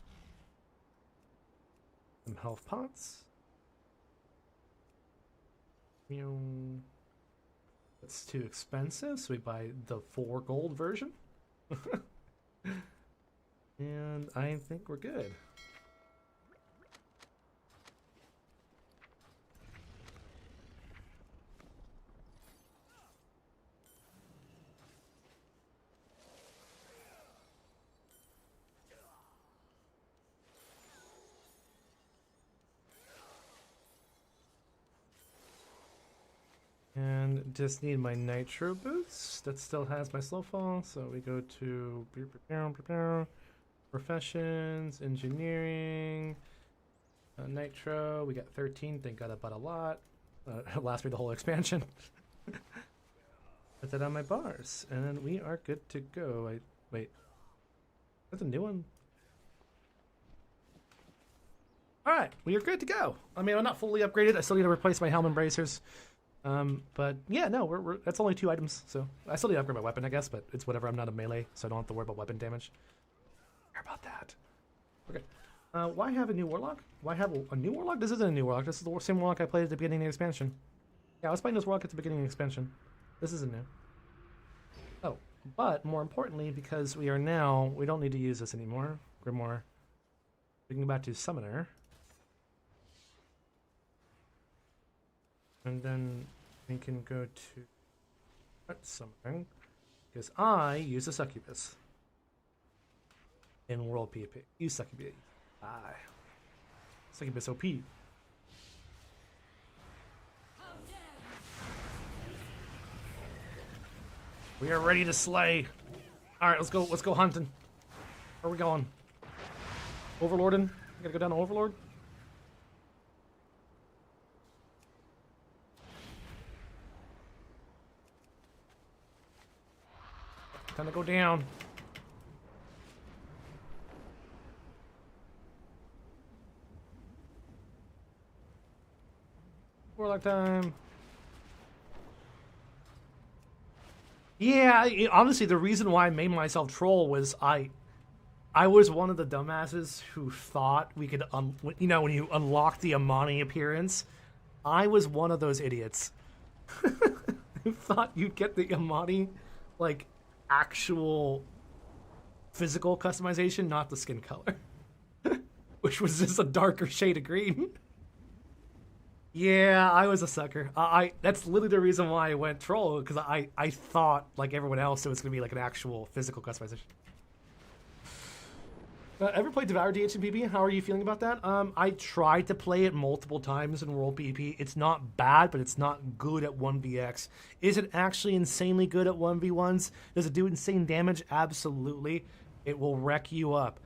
Some health pots. It's too expensive, so we buy the 4 gold version. And I think we're good. And just need my nitro boots. That still has my slow fall, so we go to professions, engineering, nitro. We got 13. Thank God I bought a lot. It lasts me the whole expansion. Put that on my bars, and then we are good to go. Wait, that's a new one. All right, we are good to go. I mean, I'm not fully upgraded. I still need to replace my helm and bracers. But yeah, no, that's only 2 items, so I still need to upgrade my weapon, I guess, but it's whatever. I'm not a melee, so I don't have to worry about weapon damage. Care about that. Okay. Why have a new warlock? Why have a new warlock? This isn't a new warlock. This is the same warlock I played at the beginning of the expansion. Yeah, I was playing this warlock at the beginning of the expansion. This isn't new. Oh, but more importantly, because we don't need to use this anymore. Grimoire. We can go back to Summoner. And then we can go to something, because I use a succubus in world PvP. Use succubus. Succubus OP. We are ready to slay. All right, let's go hunting. Where are we going? Overlording. I gotta go down to Overlord. Time to go down. Warlock time. Yeah, honestly, the reason why I made myself troll was I was one of the dumbasses who thought we could, when you unlock the Amani appearance, I was one of those idiots who thought you'd get the Amani, like, actual physical customization, not the skin color, which was just a darker shade of green. Yeah, I was a sucker. That's literally the reason why I went troll, because I thought, like everyone else, it was going to be like an actual physical customization. Ever played Devourer DHCPP? How are you feeling about that? I tried to play it multiple times in World PvP. It's not bad, but it's not good at 1vx. Is it actually insanely good at 1v1s? Does it do insane damage? Absolutely. It will wreck you up.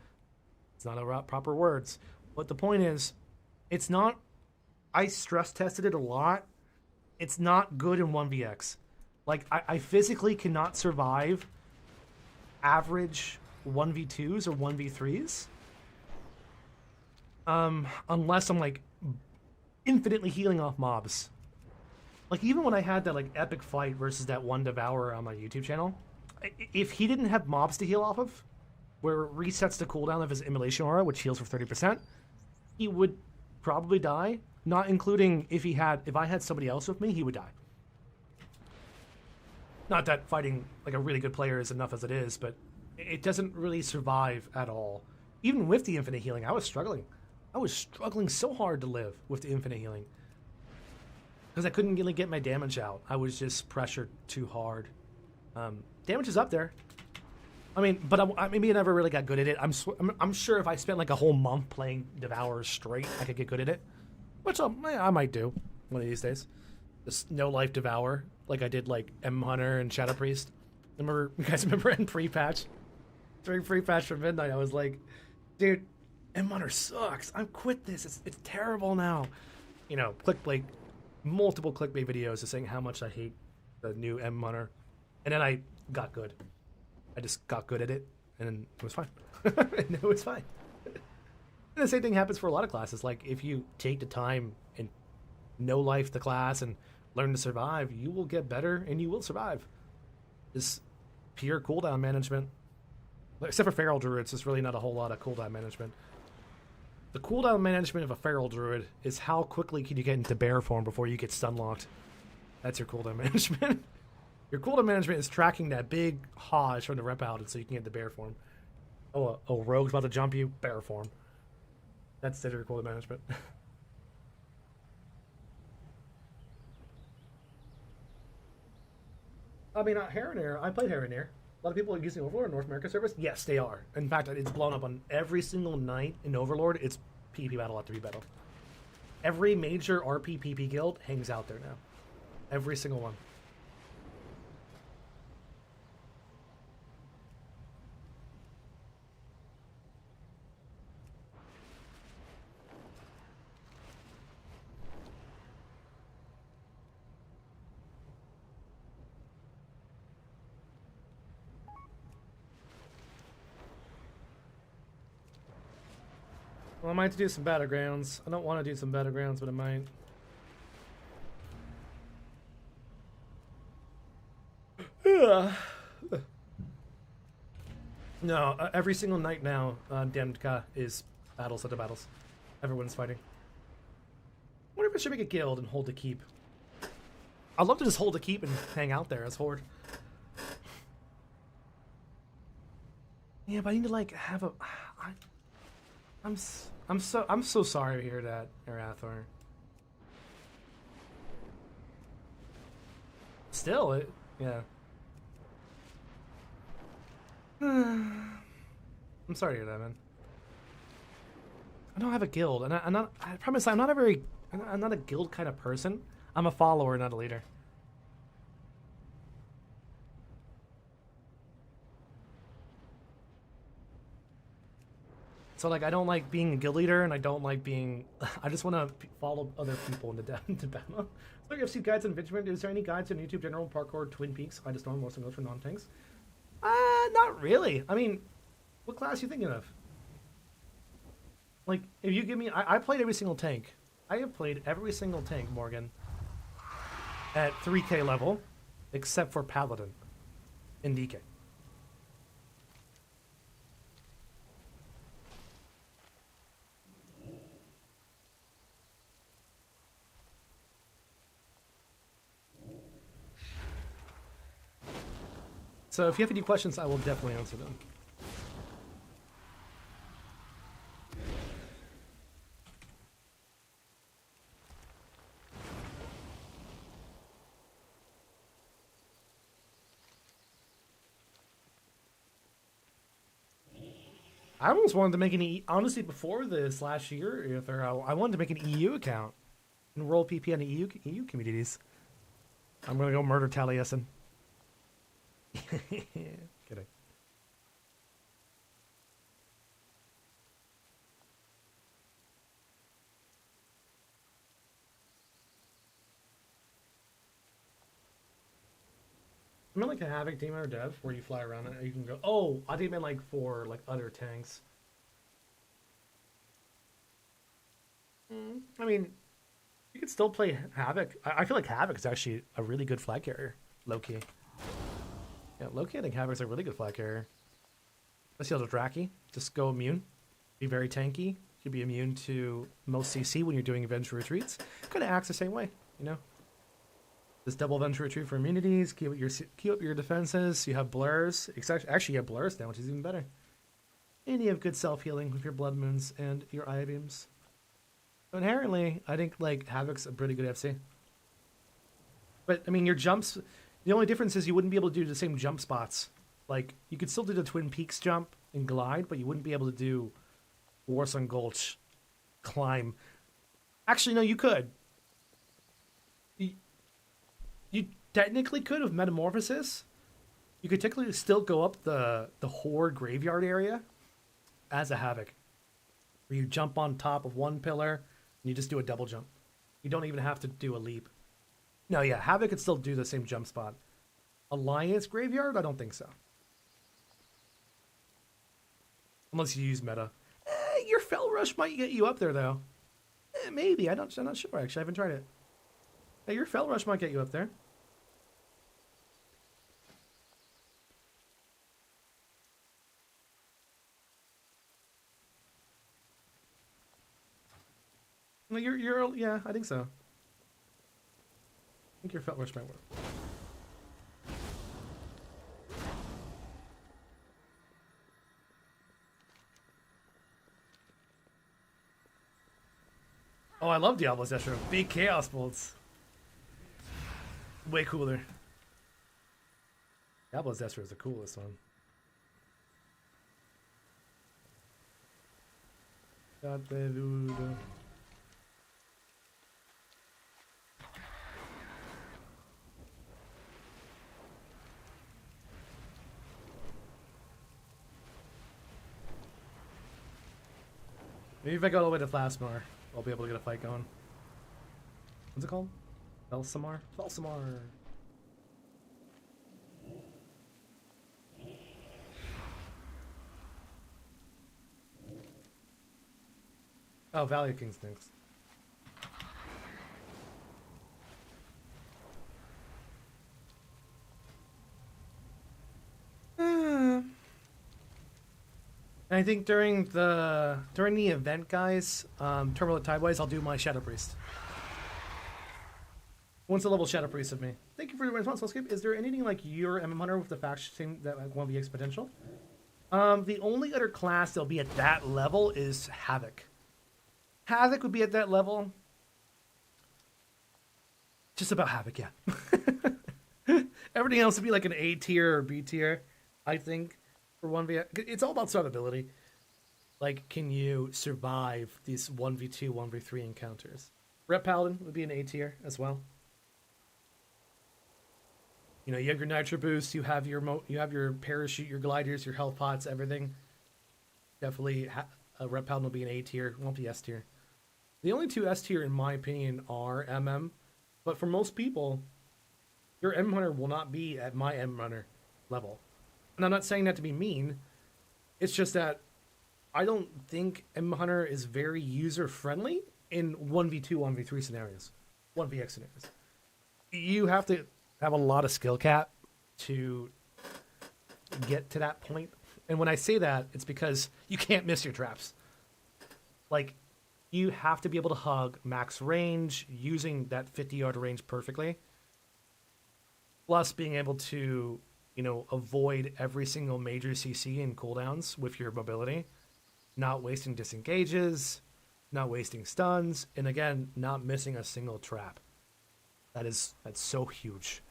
It's not a proper words. But the point is, it's not... I stress tested it a lot. It's not good in 1vx. Like, I physically cannot survive average 1v2s or 1v3s. Unless I'm, like, infinitely healing off mobs. Like, even when I had that, like, epic fight versus that one Devourer on my YouTube channel, if he didn't have mobs to heal off of, where it resets the cooldown of his Immolation Aura, which heals for 30%, he would probably die. Not including if I had somebody else with me, he would die. Not that fighting like a really good player is enough as it is, but it doesn't really survive at all. Even with the infinite healing, I was struggling. I was struggling so hard to live with the infinite healing. Because I couldn't really get my damage out. I was just pressured too hard. Damage is up there. I mean, but maybe I never really got good at it. I'm sure if I spent like a whole month playing Devourer straight, I could get good at it. Which I might do one of these days. This no-life Devourer, like I did like M Hunter and Shadow Priest. You guys remember in pre-patch? During pre-patch for Midnight, I was like, dude, M Hunter sucks. I quit this. It's terrible now. You know, multiple clickbait videos of saying how much I hate the new M Hunter. And then I got good. I just got good at it, and then it was fine. And it was fine. And the same thing happens for a lot of classes. Like, if you take the time and no-life the class and learn to survive, you will get better and you will survive. It's pure cooldown management. Except for Feral Druids, there's really not a whole lot of cooldown management. The cooldown management of a Feral Druid is how quickly can you get into bear form before you get stun-locked. That's your cooldown management. Your cooldown management is tracking that big Hodge from the rep out so you can get into bear form. Oh, Rogue's about to jump you, bear form. That's your cooldown management. I mean, Harronair, I played Harronair. A lot of people are using Overlord in North America service. Yes, they are. In fact, it's blown up on every single night in Overlord. It's PvP battle after PvP battle. Every major RP PvP guild hangs out there now. Every single one. Well, I might do some Battlegrounds. I don't want to do some Battlegrounds, but I might. No, every single night now, Damnedka is battles after battles. Everyone's fighting. I wonder if I should make a guild and hold the keep. I'd love to just hold the keep and hang out there as Horde. Yeah, but I need to like have a. I'm so sorry to hear that, Arathor. Still, yeah. I'm sorry to hear that, man. I don't have a guild, and I promise I'm not a guild kind of person. I'm a follower, not a leader. So like, I don't like being a guild leader, and I don't like being. I just want to follow other people into battle. So I've seen guides on Vigilant. Is there any guides on YouTube, general parkour, Twin Peaks? I just know most of those for non-tanks. Not really. I mean, what class are you thinking of? Like, if you give me, I played every single tank. I have played every single tank, Morgan, at 3K level, except for Paladin in DK. So if you have any questions, I will definitely answer them. I almost wanted to make honestly, before this last year, I wanted to make an EU account and roll PP on the EU communities. I'm gonna go murder Taliesin. Kidding. I mean, like a Havoc Demon or Dev, where you fly around and you can go. Oh, I think I meant like for like other tanks. I mean, you could still play Havoc. I feel like Havoc is actually a really good flag carrier, low key. Yeah, low key, I think Havoc's a really good flag carrier. Let's see how Draki. Just go immune. Be very tanky. You'll be immune to most CC when you're doing Avenger Retreats. Kind of acts the same way, you know? This double Avenger Retreat for immunities. Keep up your defenses. You have blurs. Actually, you have blurs now, which is even better. And you have good self-healing with your Blood Moons and your Eye Beams. So inherently, I think, like, Havoc's a pretty good FC. But, I mean, your jumps... The only difference is you wouldn't be able to do the same jump spots. Like, you could still do the Twin Peaks jump and glide, but you wouldn't be able to do Warsun Gulch climb. Actually, no, you could. You technically could with Metamorphosis. You could technically still go up the Horde graveyard area as a Havoc. Where you jump on top of one pillar and you just do a double jump. You don't even have to do a leap. No, yeah, Havoc could still do the same jump spot. Alliance Graveyard? I don't think so. Unless you use meta. Your Fell Rush might get you up there, though. Maybe. I'm not sure, actually. I haven't tried it. Hey, your Fell Rush might get you up there. Well, yeah, I think so. I think your Fell Rush might work. Oh, I love Diablo's Destro. Big Chaos Bolts. Way cooler. Diablo's Destro is the coolest one. Got the voodoo. Maybe if I go all the way to Plasmar, I'll be able to get a fight going. What's it called? Velsamar? Velsamar! Oh, Valley of Kings next. I think during the event, guys, Turbulent Tidewise, I'll do my Shadow Priest. Once a level Shadow Priest of me. Thank you for your response, Soullscape. Is there anything like your MM Hunter with the faction that like, won't be exponential? The only other class that'll be at that level is Havoc. Havoc would be at that level. Just about Havoc, yeah. Everything else would be like an A tier or B tier, I think. For 1v, it's all about survivability. Like, can you survive these 1v2, 1v3 encounters? Rep Paladin would be an A tier as well. You know, you have your Nitro Boost, you have your parachute, your gliders, your health pots, everything. Definitely A Rep Paladin will be an A tier, won't be S tier. The only two S tier, in my opinion, are MM. But for most people, your M Hunter will not be at my M Hunter level. And I'm not saying that to be mean. It's just that I don't think M Hunter is very user friendly in 1v2, 1v3 scenarios, 1vx scenarios. You have to have a lot of skill cap to get to that point. And when I say that, it's because you can't miss your traps. Like, you have to be able to hug max range using that 50-yard range perfectly. Plus being able to, you know, avoid every single major CC and cooldowns with your mobility. Not wasting disengages, not wasting stuns, and again, not missing a single trap. That's so huge.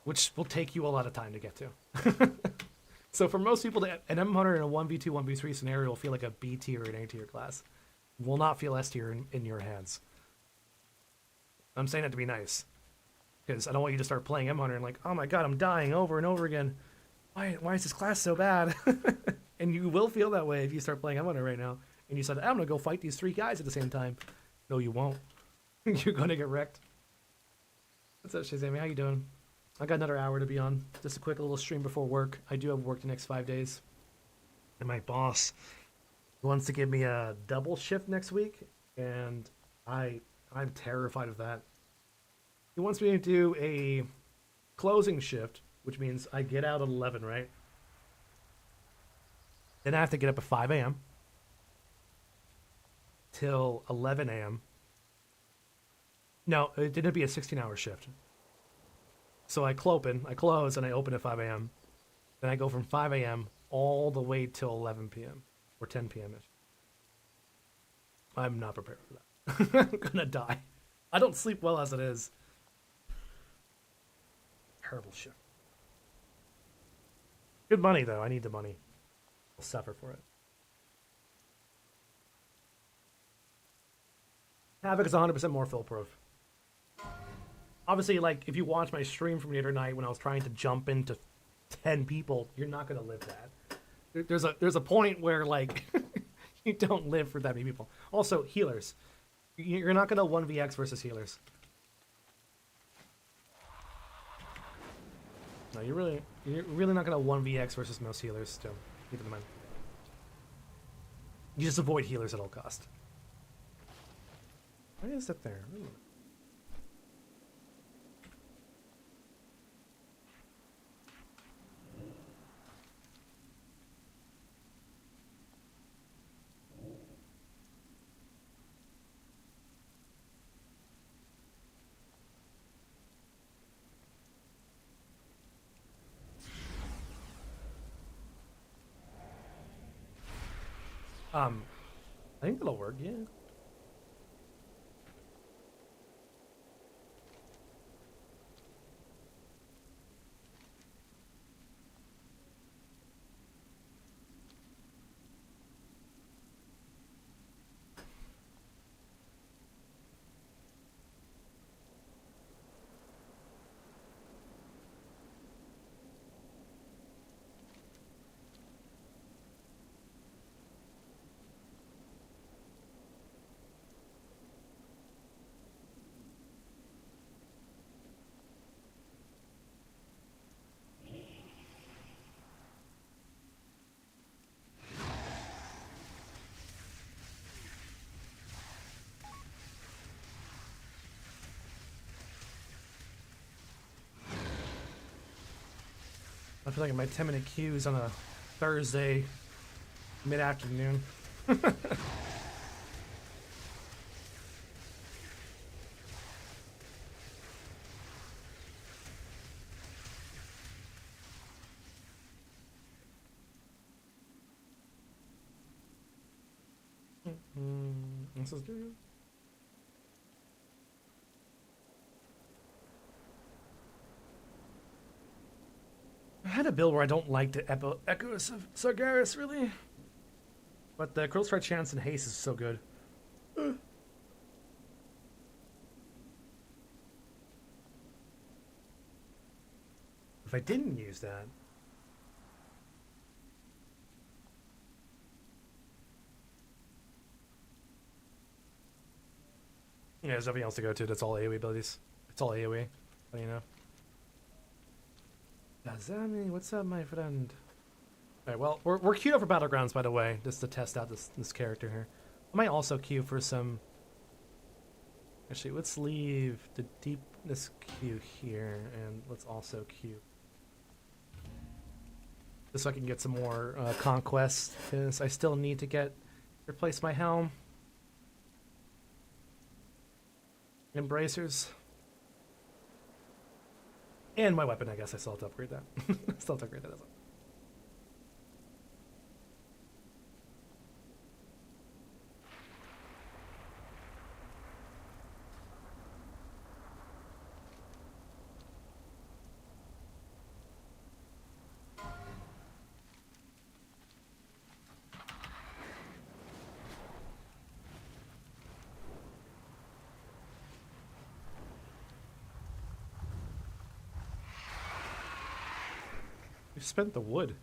Which will take you a lot of time to get to. So for most people, an M Hunter in a 1v2, 1v3 scenario will feel like a B tier or an A tier class. Will not feel S tier in your hands. I'm saying that to be nice. Because I don't want you to start playing M Hunter and like, oh my god, I'm dying over and over again. Why is this class so bad? And you will feel that way if you start playing M Hunter right now. And you said, I'm going to go fight these 3 guys at the same time. No, you won't. You're going to get wrecked. What's up, Shazami? How you doing? I got another hour to be on. Just a quick little stream before work. I do have work the next 5 days. And my boss wants to give me a double shift next week. And I'm terrified of that. He wants me to do a closing shift, which means I get out at 11, right? Then I have to get up at 5 a.m. till 11 a.m. No, it didn't be a 16-hour shift. So I close, and I open at 5 a.m. Then I go from 5 a.m. all the way till 11 p.m. or 10 p.m.-ish. I'm not prepared for that. I'm gonna die. I don't sleep well as it is. Terrible shift. Good money, though. I need the money. I'll suffer for it. Havoc is 100% more foolproof. Obviously, like, if you watch my stream from the other night when I was trying to jump into 10 people, you're not going to live that. There's a point where, like, you don't live for that many people. Also, healers. You're not going to 1vx versus healers. No, you're really not going to 1vx versus most healers still. Keep it in mind. You just avoid healers at all cost. Why is that there? Ooh. I think that'll work, yeah. I feel like my 10-minute queues on a Thursday mid-afternoon. This is good. I had a build where I don't like the Echo of Sargeras, really. But the Curl Strike Chance and Haste is so good. If I didn't use that... Yeah, there's nothing else to go to. That's all AoE abilities. It's all AoE. What do you know? Yazami, what's up, my friend? Alright, well, we're queued up for Battlegrounds, by the way, just to test out this character here. I might also queue for some... Actually, let's leave the deepness queue here, and let's also queue. Just so I can get some more conquest, because I still need to replace my helm. Embracers. And my weapon, I guess I still have to upgrade that. Still have to upgrade that as well. We spent the wood.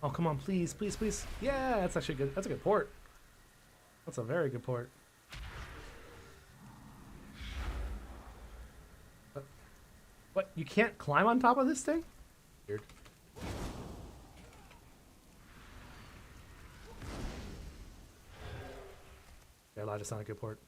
Oh, come on, please, please, please. Yeah, that's actually good. That's a good port. That's a very good port. What? You can't climb on top of this thing? Weird. Yeah, that just sounded like a good port.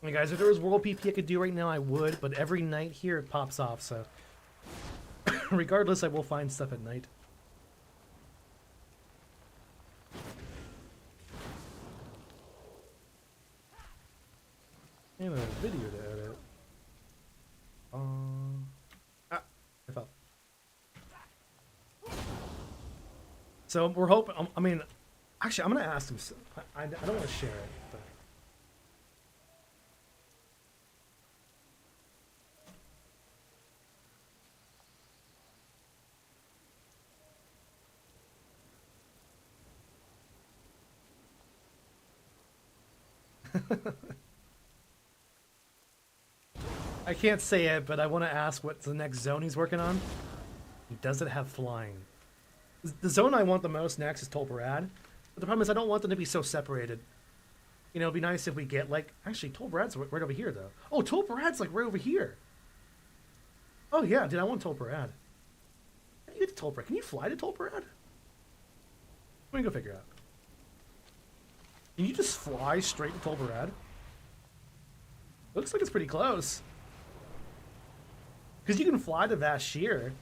Hey guys, if there was world PP I could do right now, I would, but every night here it pops off, so regardless, I will find stuff at night. And a video to edit. I fell. So we're hoping. I mean, actually, I'm gonna ask him. I don't want to share it. But. I can't say it, but I want to ask what's the next zone he's working on. Does it have flying? The zone I want the most next is Tolbarad. But the problem is I don't want them to be so separated. You know, it'd be nice if we get, like... Actually, Tolbarad's right over here, though. Oh, Tolbarad's, like, right over here. Oh, yeah, dude, I want Tolbarad. How do you get to Tolbarad? Can you fly to Tolbarad? Let me go figure out. Can you just fly straight to Tolbarad? Looks like it's pretty close. Because you can fly to Vashir.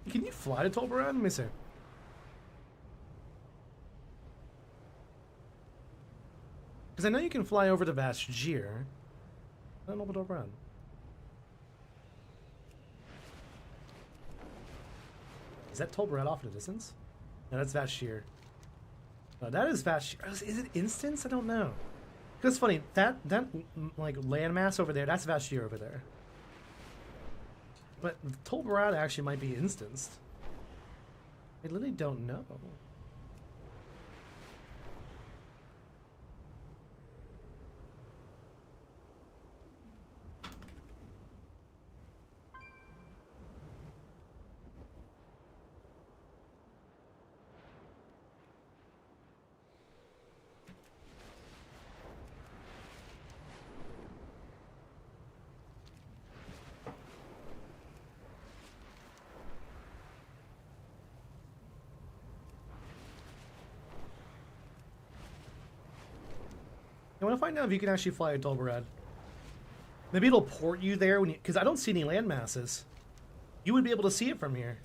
Can you fly to Tolbarad? Let me see. Because I know you can fly over to Vashjir. I don't know about Tolbarad. Is that Tolbarad off in the distance? No, that's Vashjir. No, that is Vashjir. Is it instance? I don't know. Because it's funny, that like landmass over there, that's Vashjir over there. But Tolbarad actually might be instanced. I literally don't know. I want to find out if you can actually fly a Tolbarad. Maybe it'll port you there when you... Because I don't see any land masses. You would be able to see it from here.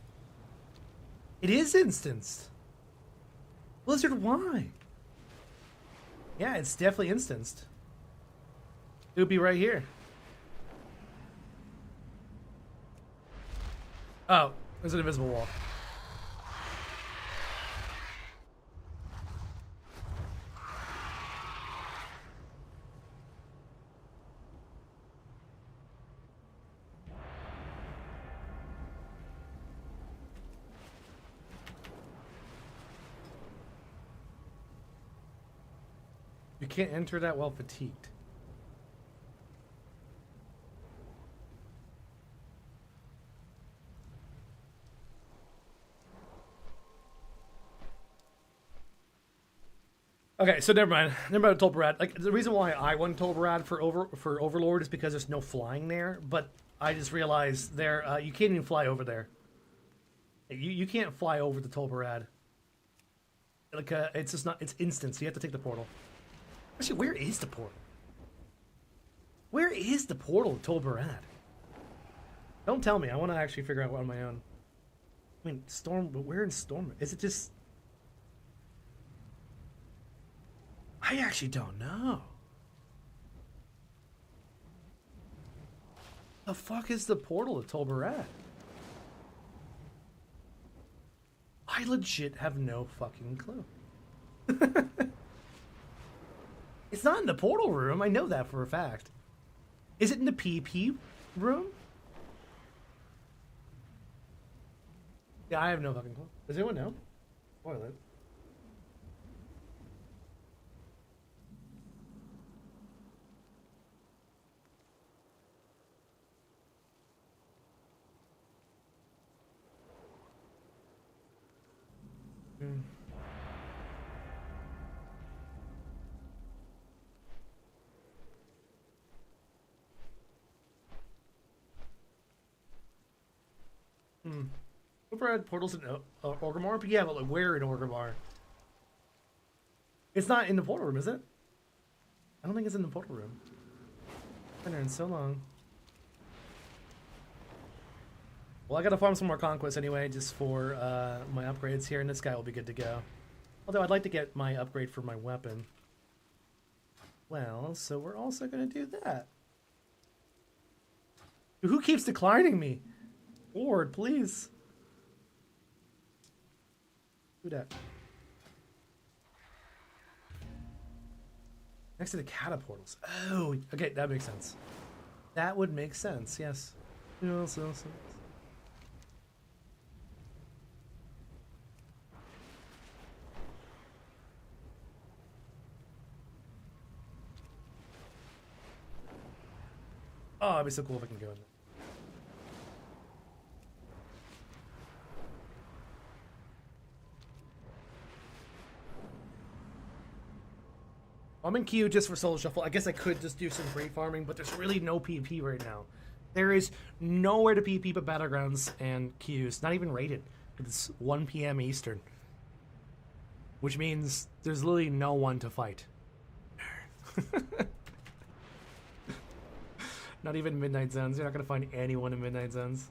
It is instanced. Blizzard, why? Yeah, it's definitely instanced. It would be right here. Oh, there's an invisible wall. You can't enter that while fatigued. Okay, so never mind. Never mind Tolbarad. Like the reason why I won Tolbarad for Overlord is because there's no flying there. But I just realized there you can't even fly over there. You can't fly over the Tolbarad. Like it's just not. It's instant. So you have to take the portal. Actually, where is the portal? Where is the portal to Tolbarad? Don't tell me. I want to actually figure out on my own. I mean, Storm. But where in Storm? Is it just? I actually don't know. The fuck is the portal to Tolbarad? I legit have no fucking clue. It's not in the portal room. I know that for a fact. Is it in the PP room? Yeah, I have no fucking clue. Does anyone know? Spoil it. Overhead portals in Orgrimmar? But yeah, but like where in Orgrimmar? It's not in the portal room, is it? I don't think it's in the portal room. Been there in so long. Well, I gotta farm some more conquests anyway, just for my upgrades here, and this guy will be good to go. Although I'd like to get my upgrade for my weapon. Well, so we're also gonna do that. Who keeps declining me? Lord, please. Do that. Next to the catapults. Oh, okay, that makes sense. That would make sense, yes. Yes. Oh, it'd be so cool if I can go in there. I'm in queue just for Soul Shuffle. I guess I could just do some great farming, but there's really no PvP right now. There is nowhere to PvP but Battlegrounds and queues. Not even rated. It's 1 p.m. Eastern. Which means there's literally no one to fight. Not even Midnight Zones. You're not going to find anyone in Midnight Zones.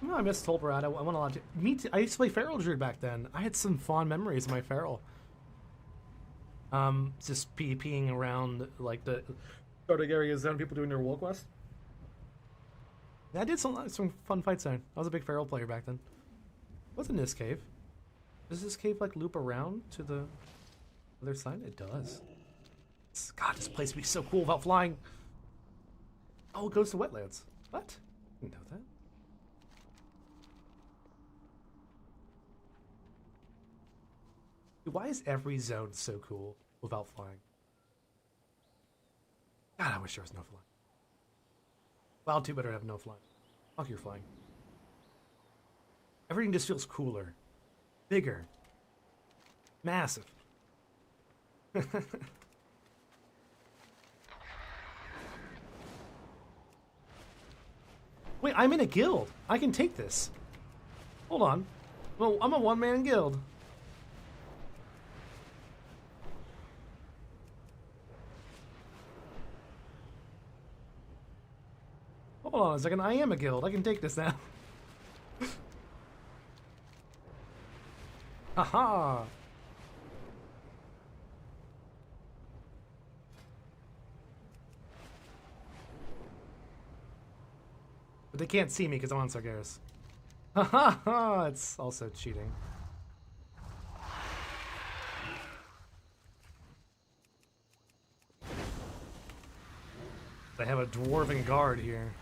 No, I miss Tolbarad. I want a lot to... Me too. I used to play Feral Druid back then. I had some fond memories of my Feral. Just PvPing around, like, the starting areas down, people doing their wall quest. I did some fun fights there. I was a big Feral player back then. What's in this cave? Does this cave, like, loop around to the other side? It does. God, this place would be so cool without flying. Oh, it goes to wetlands. What? I didn't know that. Dude, why is every zone so cool without flying? God, I wish there was no flying. Wild 2 better have no flying. Fuck your flying. Everything just feels cooler. Bigger. Massive. Wait, I'm in a guild. I can take this. Hold on. Well, I'm a one-man guild. Hold on a second. I am a guild. I can take this now. Haha! But they can't see me because I'm on Sargeras. Haha! It's also cheating. They have a dwarven guard here.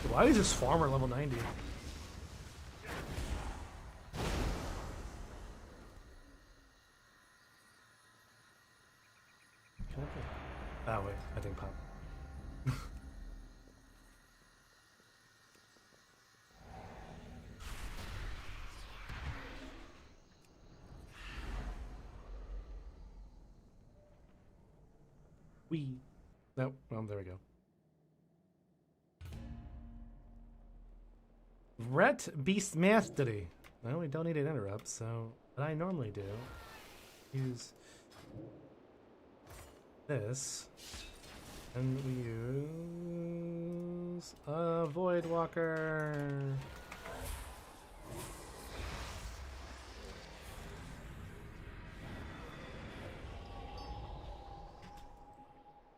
Why is this farmer level 90? Can I play? Oh wait, I think pop. Wee. Nope. Well, there we go. Ret Beast Mastery. Well, we don't need an interrupt, so what I normally do use this, and we use a Void Walker.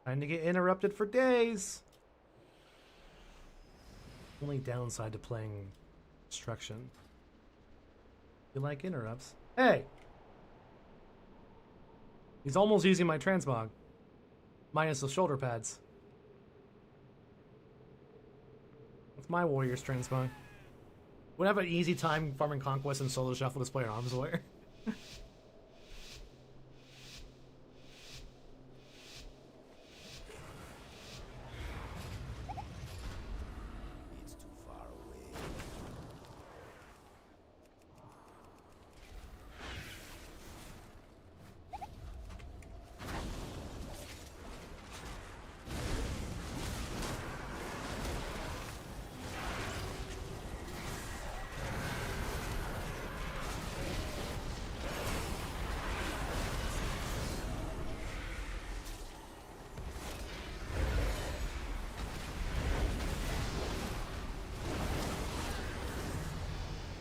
Trying to get interrupted for days. Only downside to playing Destruction. You like interrupts? Hey! He's almost using my transmog. Minus the shoulder pads. That's my warrior's transmog. Would have an easy time farming Conquest and solo shuffle this player Arms Warrior.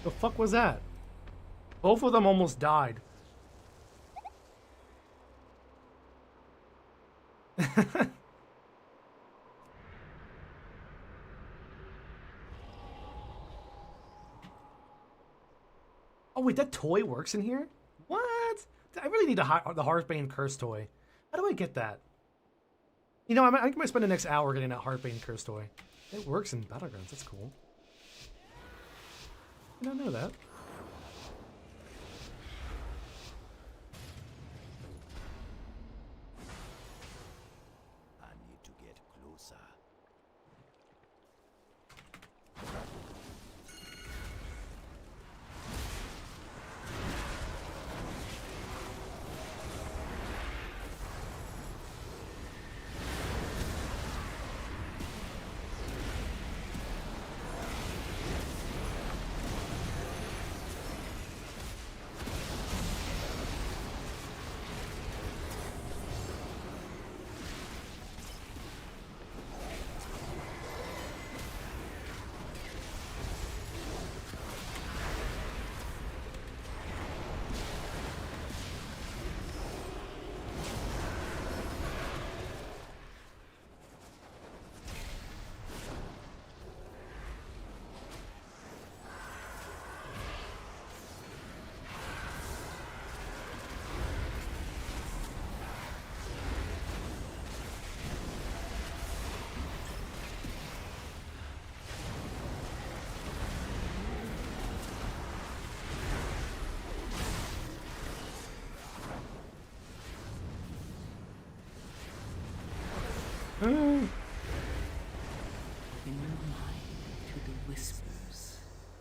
The fuck was that? Both of them almost died. Oh wait, that toy works in here? What? I really need the Heartbane Curse toy. How do I get that? You know, I might spend the next hour getting that Heartbane Curse toy. It works in Battlegrounds, that's cool. I don't know that. I need to get closer.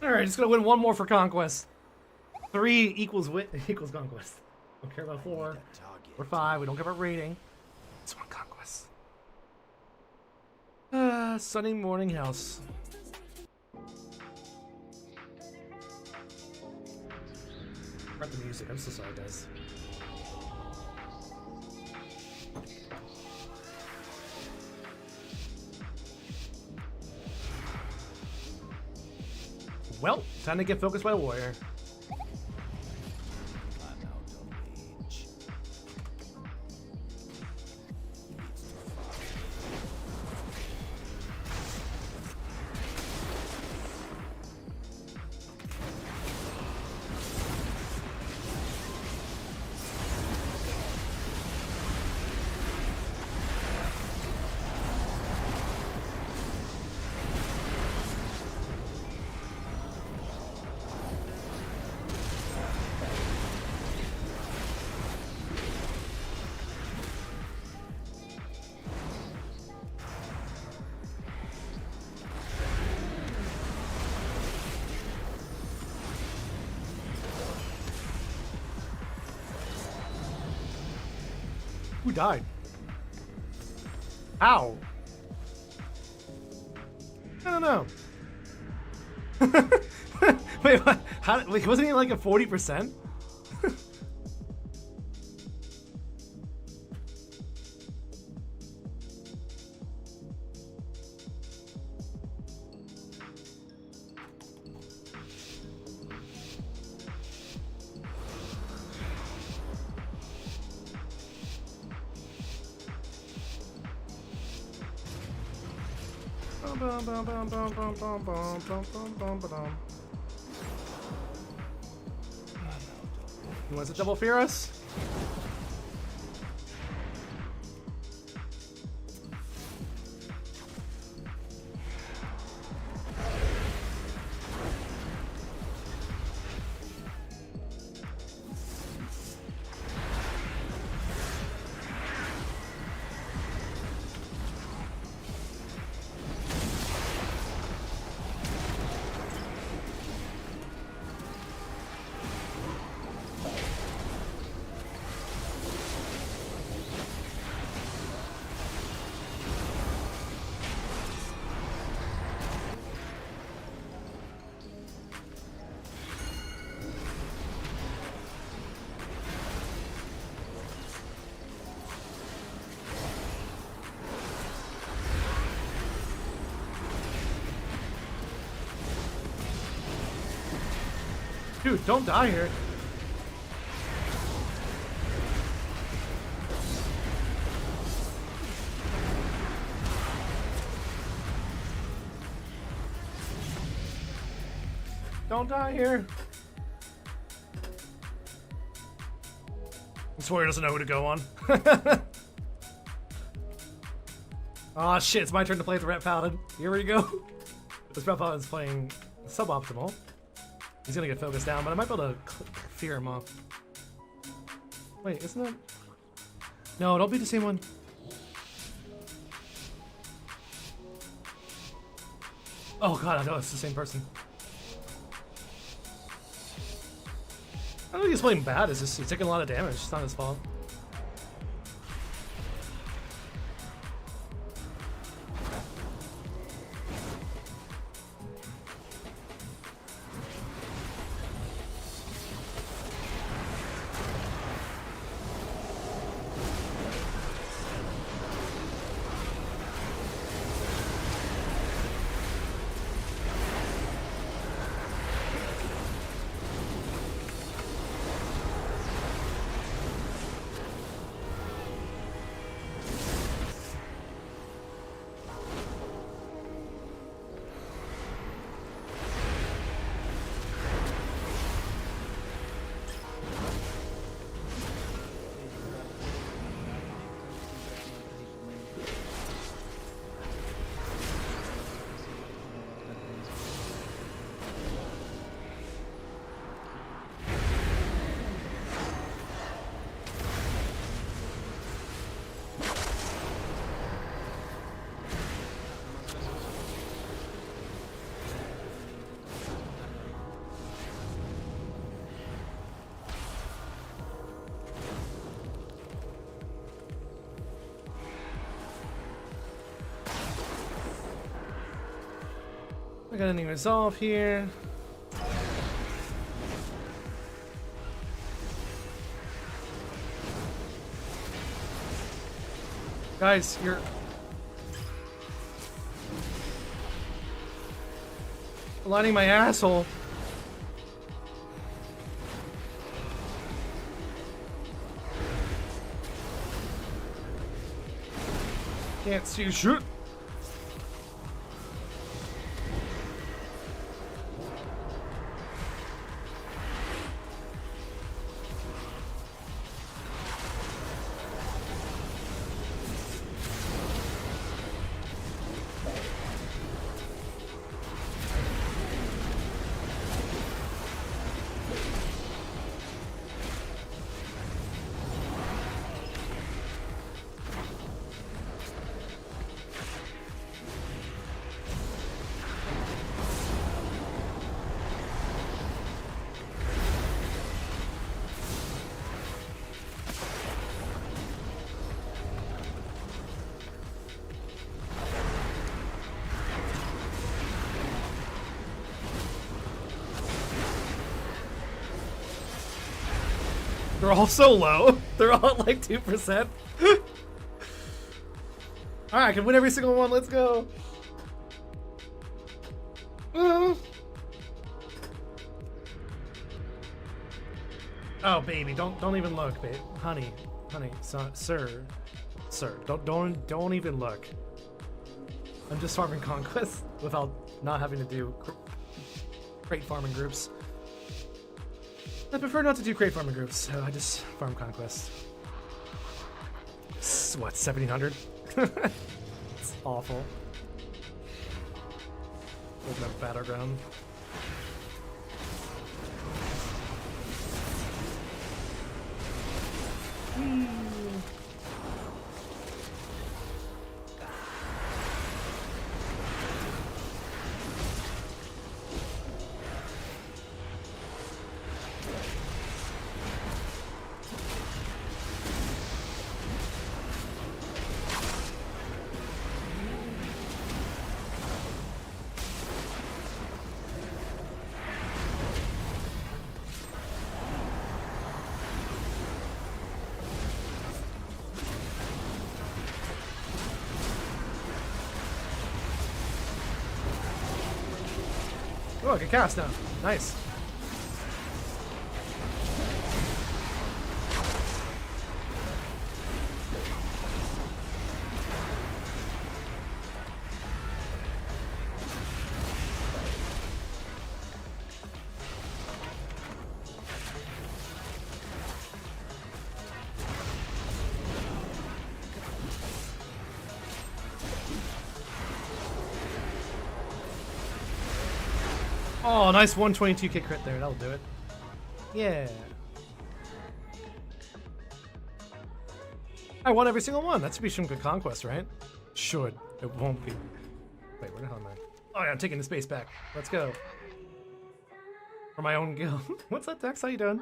Alright, just gonna win one more for Conquest. 3 equals Conquest. Don't care about 4 or 5. We don't care about rating. It's one Conquest. Sunny Morning House. Forgot the music. I'm so sorry, guys. Well, time to get focused by Warrior. Who died? How? I don't know. Wait, what? How? Wait, wasn't he like a 40%? He wants to double fear us? Dude, don't die here. Don't die here. This warrior doesn't know who to go on. Aw, shit, it's my turn to play the Ret Paladin. Here we go. This Ret Paladin's playing suboptimal. He's gonna get focused down, but I might be able to fear him off. Wait, isn't that... No, don't be the same one. Oh god, I know it's the same person. I don't think he's playing bad, it's just he's taking a lot of damage. It's not his fault. I got any resolve here. Guys, you're aligning my asshole. Can't see shit. They're all so low. They're all at like 2%. Alright, I can win every single one. Let's go. Oh, baby, don't even look, babe. Honey, sir, don't even look. I'm just farming conquest without not having to do crate farming groups. I prefer not to do crate farming groups, so I just farm conquest. What, 1700? It's awful. Open up Battleground. Oh, I can cast now. Nice. Oh, nice 122k crit there. That'll do it. Yeah. I won every single one. That should be some good conquest, right? Should. It won't be. Wait, where the hell am I? Oh yeah, I'm taking the space back. Let's go. For my own guild. What's up, Dex? How you doing?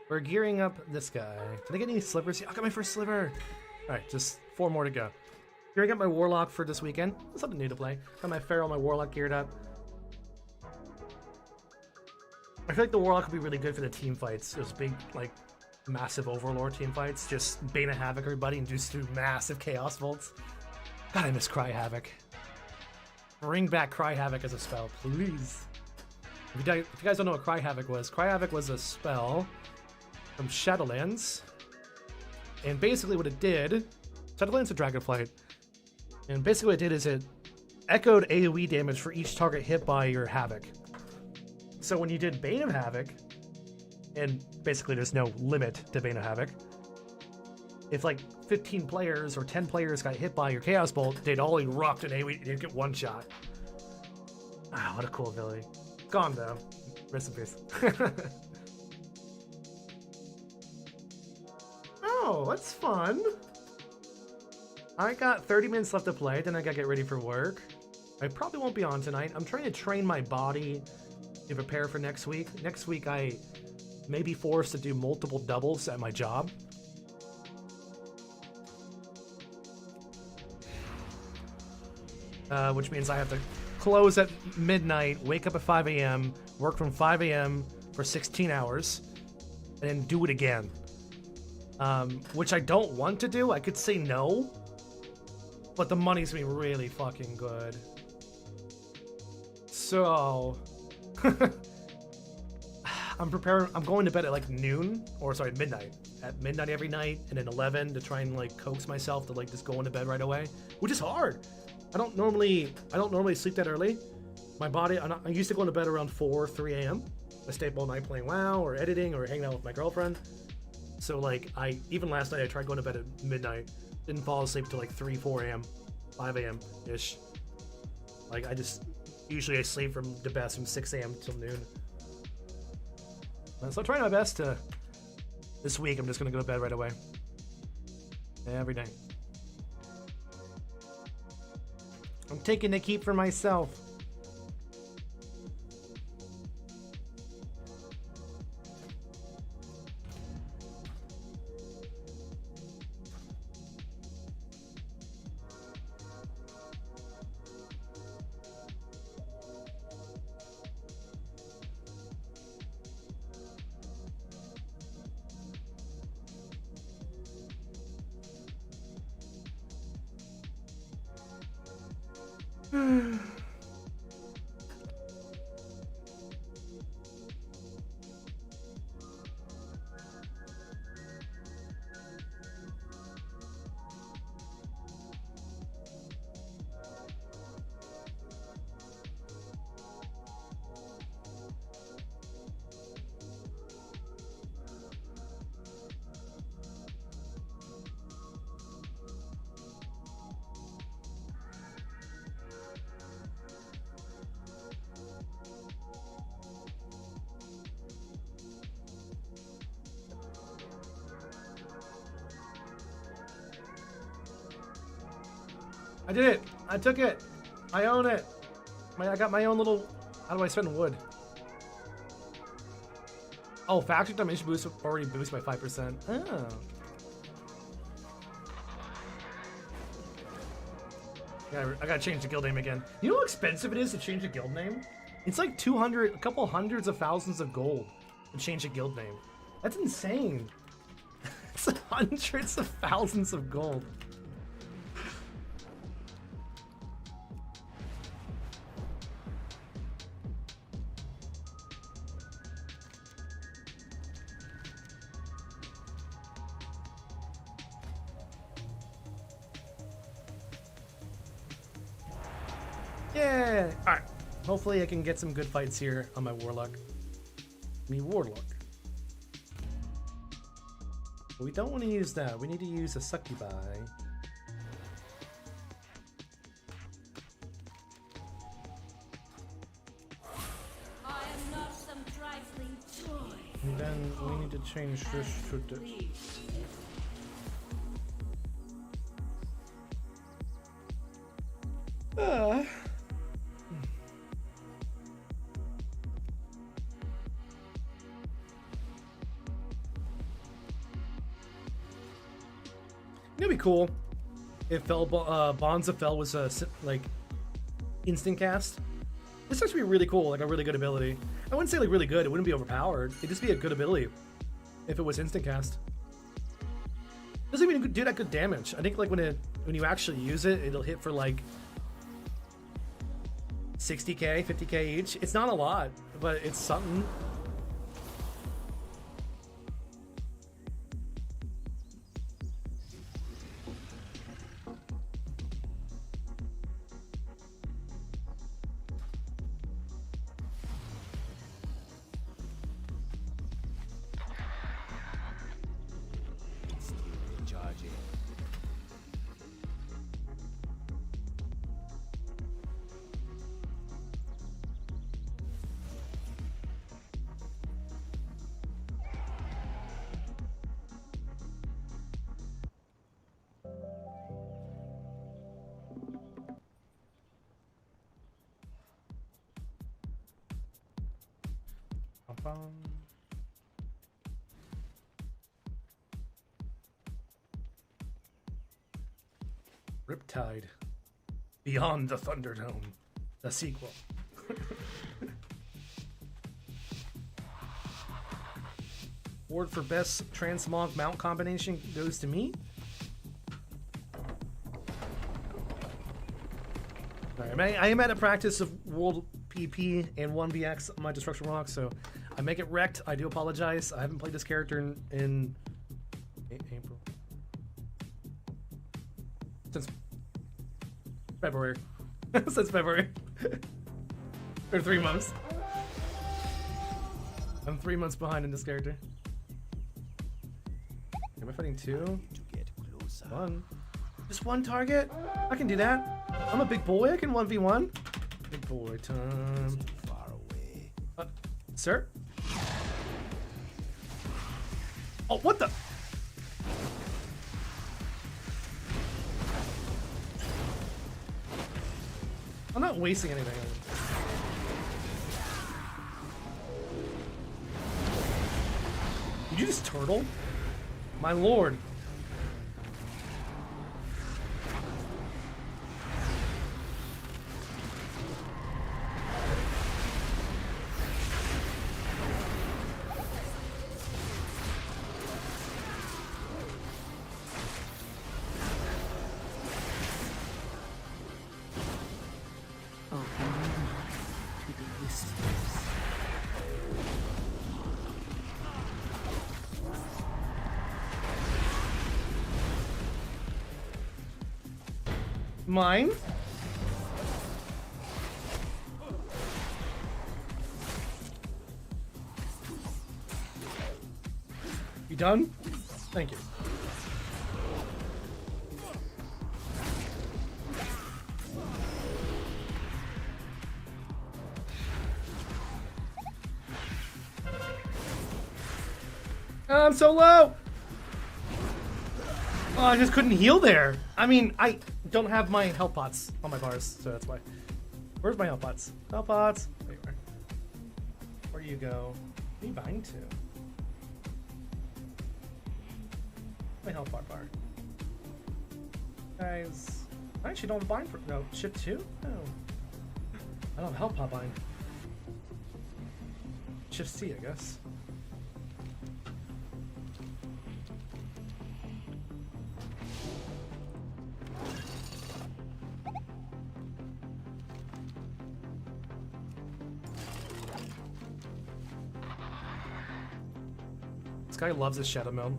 We're gearing up this guy. Did I get any slivers? I got my first sliver. Alright, just 4 more to go. Gearing up my Warlock for this weekend. That's something new to play. Got my Feral, my Warlock geared up. I feel like the Warlock would be really good for the team fights. Those big, like, massive Overlord team fights. Just Bane of Havoc everybody and just do massive Chaos Bolts. God, I miss Cry Havoc. Bring back Cry Havoc as a spell, please. If you guys don't know what Cry Havoc was a spell from Shadowlands. And basically what it did... Shadowlands or Dragonflight. And basically what it did is it echoed AoE damage for each target hit by your Havoc. So when you did Bane of Havoc, and basically there's no limit to Bane of Havoc, if like 15 players or 10 players got hit by your Chaos Bolt, they'd all erupt and AoE, they'd get one shot. Ah, what a cool ability. Gone though. Rest in peace. Oh, that's fun. I got 30 minutes left to play, then I gotta get ready for work. I probably won't be on tonight. I'm trying to train my body to prepare for next week. Next week I may be forced to do multiple doubles at my job. Which means I have to close at midnight, wake up at 5 a.m., work from 5 a.m. for 16 hours, and then do it again. Which I don't want to do. I could say no. But the money's gonna be really fucking good. So I'm preparing. I'm going to bed at like noon, or sorry, midnight. At midnight every night, and then 11 to try and like coax myself to like just go into bed right away, which is hard. I don't normally sleep that early. My body. I used to go into bed around 3 a.m. I stay up all night playing WoW or editing or hanging out with my girlfriend. So like even last night I tried going to bed at midnight. Didn't fall asleep till like 4 a.m., 5 a.m. ish. Like usually I sleep from the best from 6 a.m. till noon. So I'm trying my best to, this week I'm just gonna go to bed right away. Every day. I'm taking the keep for myself. I did it. I took it. I own it. I got my own little... How do I spend wood? Oh, factory dimension boost already boosted by 5%. Oh. Yeah, I gotta change the guild name again. You know how expensive it is to change a guild name? It's like 200, a couple hundreds of thousands of gold to change a guild name. That's insane. It's hundreds of thousands of gold. Yeah. All right. Hopefully I can get some good fights here on my warlock. Warlock. But we don't want to use that. We need to use a succubi. I am not some trifling toy. And then we need to change this to the... It'd be cool if Bonds of Fel was a like instant cast. This actually be really cool, like a really good ability. I wouldn't say like really good. It wouldn't be overpowered. It'd just be a good ability if it was instant cast. Doesn't even do that good damage. I think like when you actually use it, it'll hit for like 60k, 50k each. It's not a lot, but it's something. Riptide. Beyond the Thunderdome. The sequel. Award for best transmog mount combination goes to me. Alright, I am at a practice of World PP and 1VX on my Destruction Rock, so I make it wrecked. I do apologize. I haven't played this character in April. Since February. Since February. Or 3 months. I'm 3 months behind in this character. Am I fighting two? To get closer. One. Just one target? I can do that. I'm a big boy. I can 1v1. Big boy time. Too far away. Sir? Oh, what the? I'm not wasting anything. Did you just turtle? My lord. Mine. You done? Thank you. I'm so low. Oh, I just couldn't heal there. I mean, I don't have my health pots on my bars, so that's why. Where's my health pots? Health pots. There you are. Where do you go? Where are you buying to? My health pot bar. Guys, I actually don't have a bind for. No, shift 2? No. I don't have health pot bind. Shift C, I guess. This guy loves his shadow mode.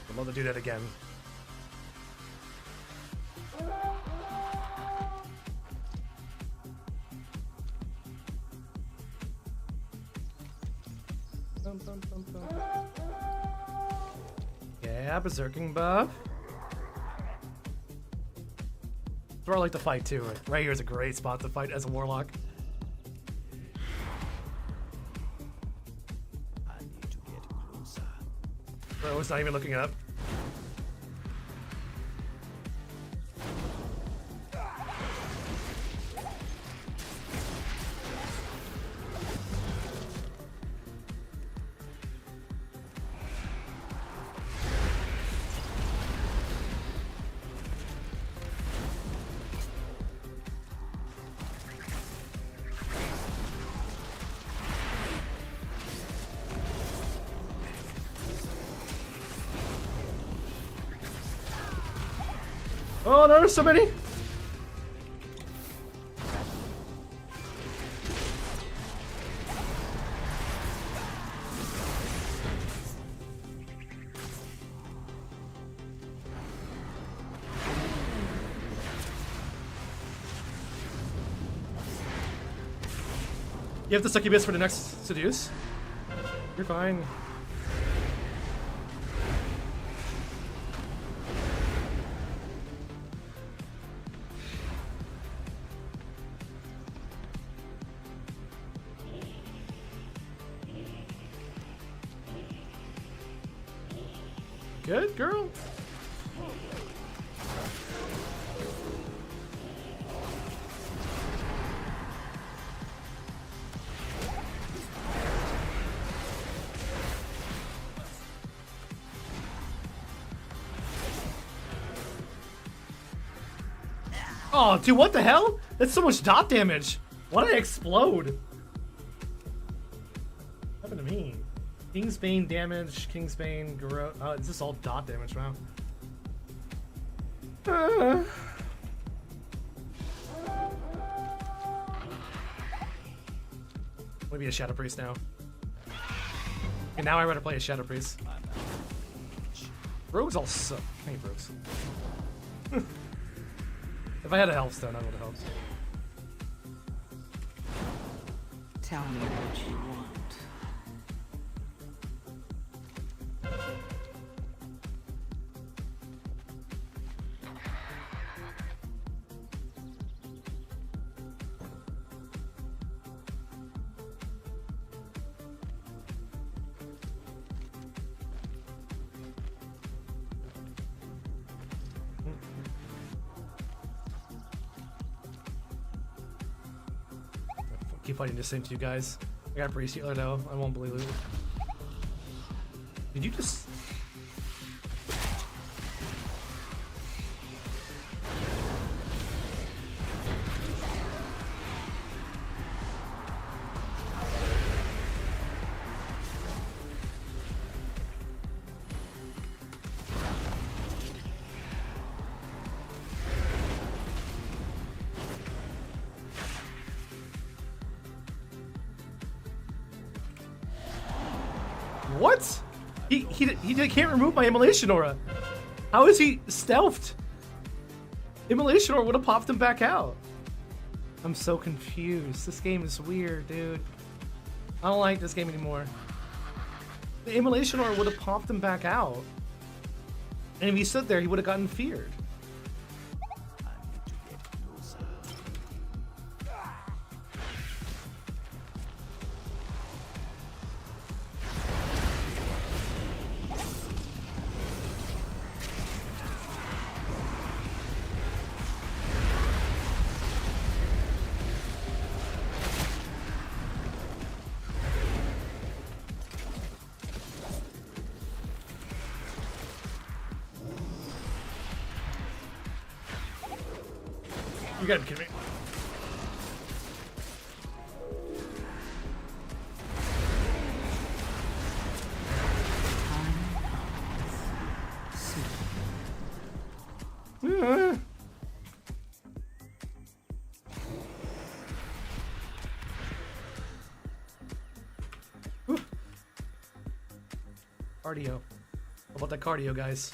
I'd love to do that again. Yeah, berserking buff. That's where I like to fight too. Right here is a great spot to fight as a warlock. I need to get closer. Bro, it's not even looking up. Oh, there's so many. You have the succubus for the next seduce. You're fine. Good girl. Oh, dude, what the hell? That's so much dot damage. Why did I explode? What happened to me? Kingsbane damage, Kingsbane, oh, it's just all dot damage, wow. I'm gonna be a Shadow Priest now. And now I'd rather play a Shadow Priest. Rogues all suck. I hate rogues. If I had a Healthstone, I would have helped. Tell me what you want. keep fighting this thing to you guys. I got a brace healer though. I won't believe it. Did you just... What? He can't remove my immolation aura. How is he stealthed? Immolation aura would have popped him back out. I'm so confused. This game is weird, dude. I don't like this game anymore. The immolation aura would have popped him back out. And if he stood there, he would have gotten feared. I need to get closer. You gotta be kidding me. Cardio. How about that cardio, guys?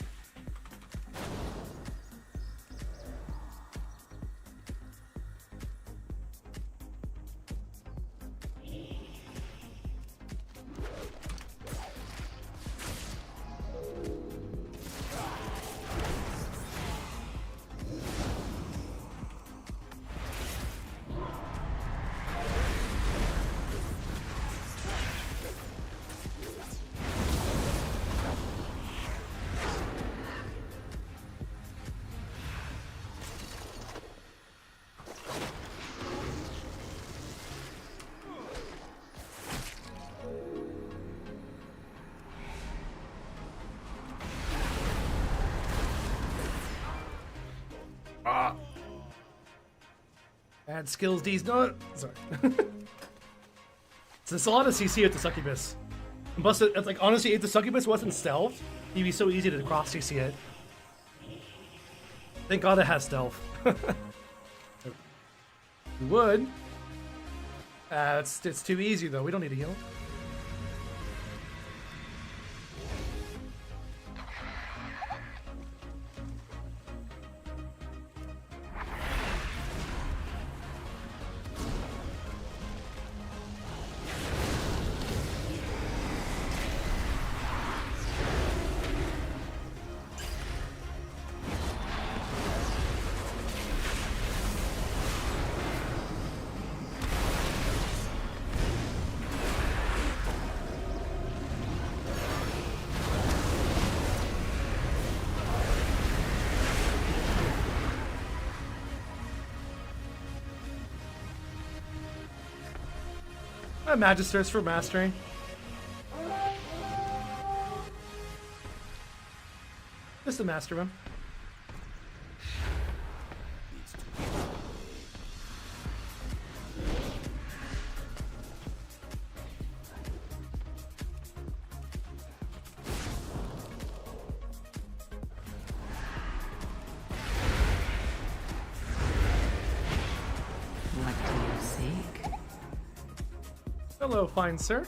Bad skills, D's not. Sorry. So it's a lot of CC with the succubus. Plus, it's like honestly, if the succubus wasn't stealth, it'd be so easy to cross CC it. Thank God it has stealth. You would. It's too easy though. We don't need to heal. Magisters for mastering. Just a master him. What do you seek? Hello, fine sir.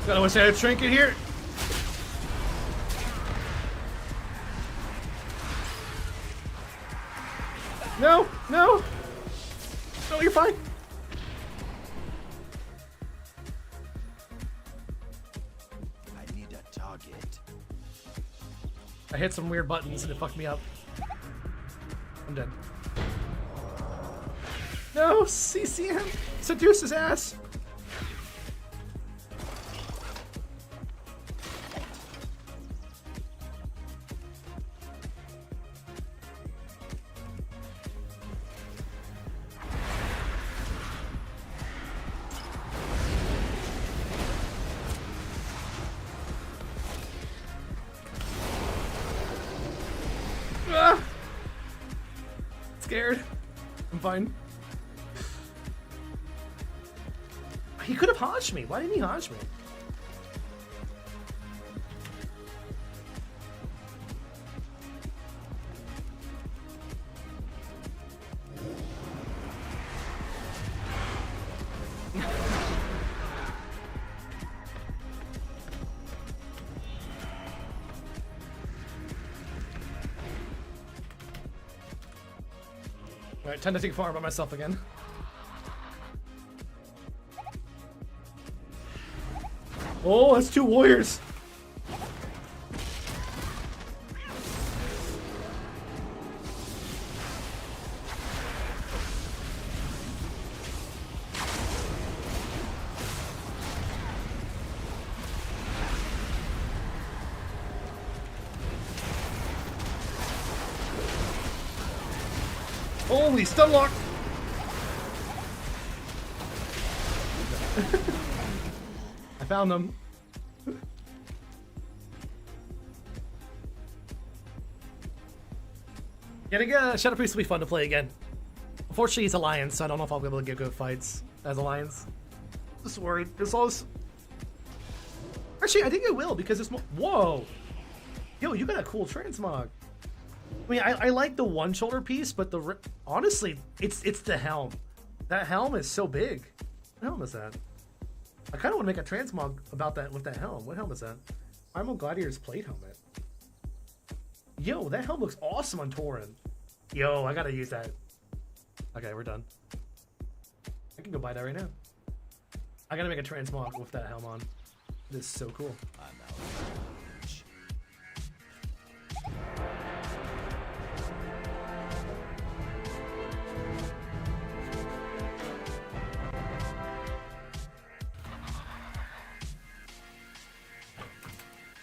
Gotta wish I had a trinket here. No, no. No, you're fine. I need a target. I hit some weird buttons and it fucked me up. I'm dead. No, CCM! Seduce his ass! scared. I'm fine. He could have hodged me. Why didn't he hodge me? Alright, time to take farm by myself again. Oh, that's 2 warriors. Holy stun lock! I found them. Getting a Shadow Priest will be fun to play again. Unfortunately, he's Alliance, so I don't know if I'll be able to get good fights as Alliance. Just worried. There's always... Actually, I think I will because it's more... Whoa! Yo, you got a cool transmog. I mean, I like the one shoulder piece, but the honestly, it's the helm. That helm is so big. What helm is that? I kind of want to make a transmog about that with that helm. What helm is that? Primal Gladiator's plate helmet. Yo, that helm looks awesome on Tauren. Yo, I gotta use that. Okay, we're done. I can go buy that right now. I gotta make a transmog with that helm on. This is so cool. I'm out.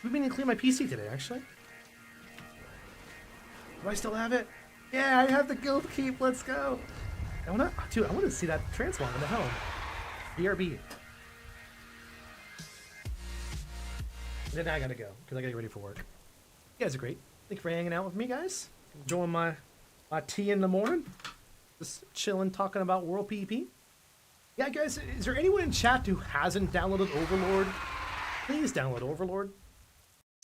We've been to clean my PC today, actually. Do I still have it? Yeah, I have the guild keep. Let's go. I want to see that transmog in the helm. BRB. And then I gotta go because I gotta get ready for work. You guys are great. Thank you for hanging out with me, guys. Enjoying my tea in the morning. Just chilling, talking about World PvP. Yeah, guys, is there anyone in chat who hasn't downloaded Overlord? Please download Overlord.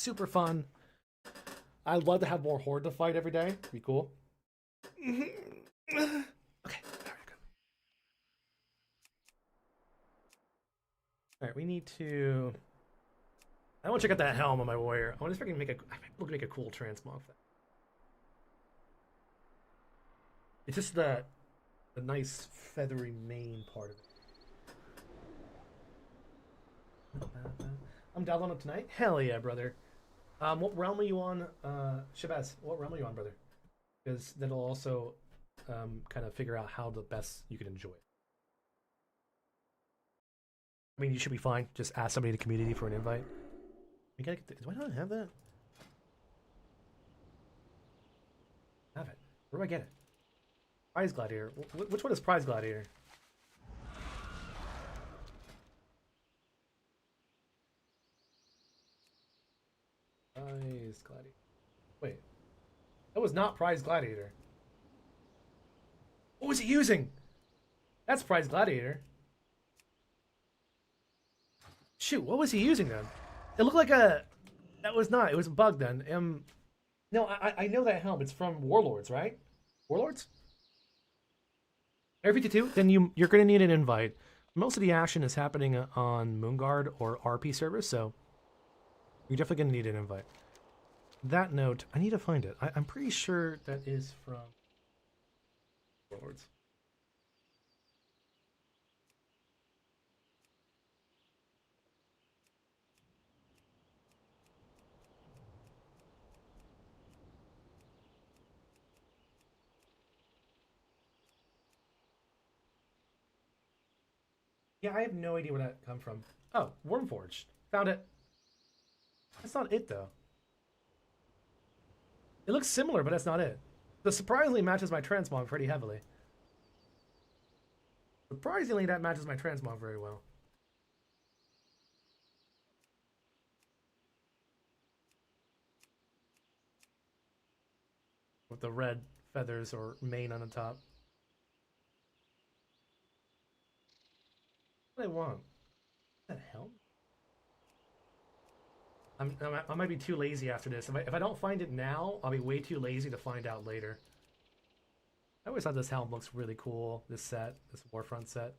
Super fun. I'd love to have more Horde to fight every day. It'd be cool. Okay, alright, good. Alright, we need to... I want to check out that helm on my warrior. I want to see if I can make a cool transmog thing. It's just the nice feathery mane part of it. I'm downloading tonight. Hell yeah, brother. What realm are you on, Shabazz? What realm are you on, brother? Because that'll also kind of figure out how the best you can enjoy it. I mean, you should be fine. Just ask somebody in the community for an invite. We gotta get do I not have that? Have it. Where do I get it? Prize Gladiator. Which one is Prize Gladiator? Prize Gladiator. Wait. That was not Prize Gladiator. What was he using? That's Prize Gladiator. Shoot, what was he using then? It looked like a... That was not. It was a bug then. No, I know that helm. It's from Warlords, right? Warlords? Air 52? Then you're going to need an invite. Most of the action is happening on Moonguard or RP servers, so you're definitely going to need an invite. That note, I need to find it. I'm pretty sure that is from Warlords. Yeah, I have no idea where that come from. Oh, Wormforged. Found it. That's not it, though. It looks similar, but that's not it. The surprisingly matches my transmog pretty heavily. Surprisingly, that matches my transmog very well. With the red feathers or mane on the top. What do I want? What the hell? I might be too lazy after this. If I don't find it now, I'll be way too lazy to find out later. I always thought this helm looks really cool. This set, this Warfront set.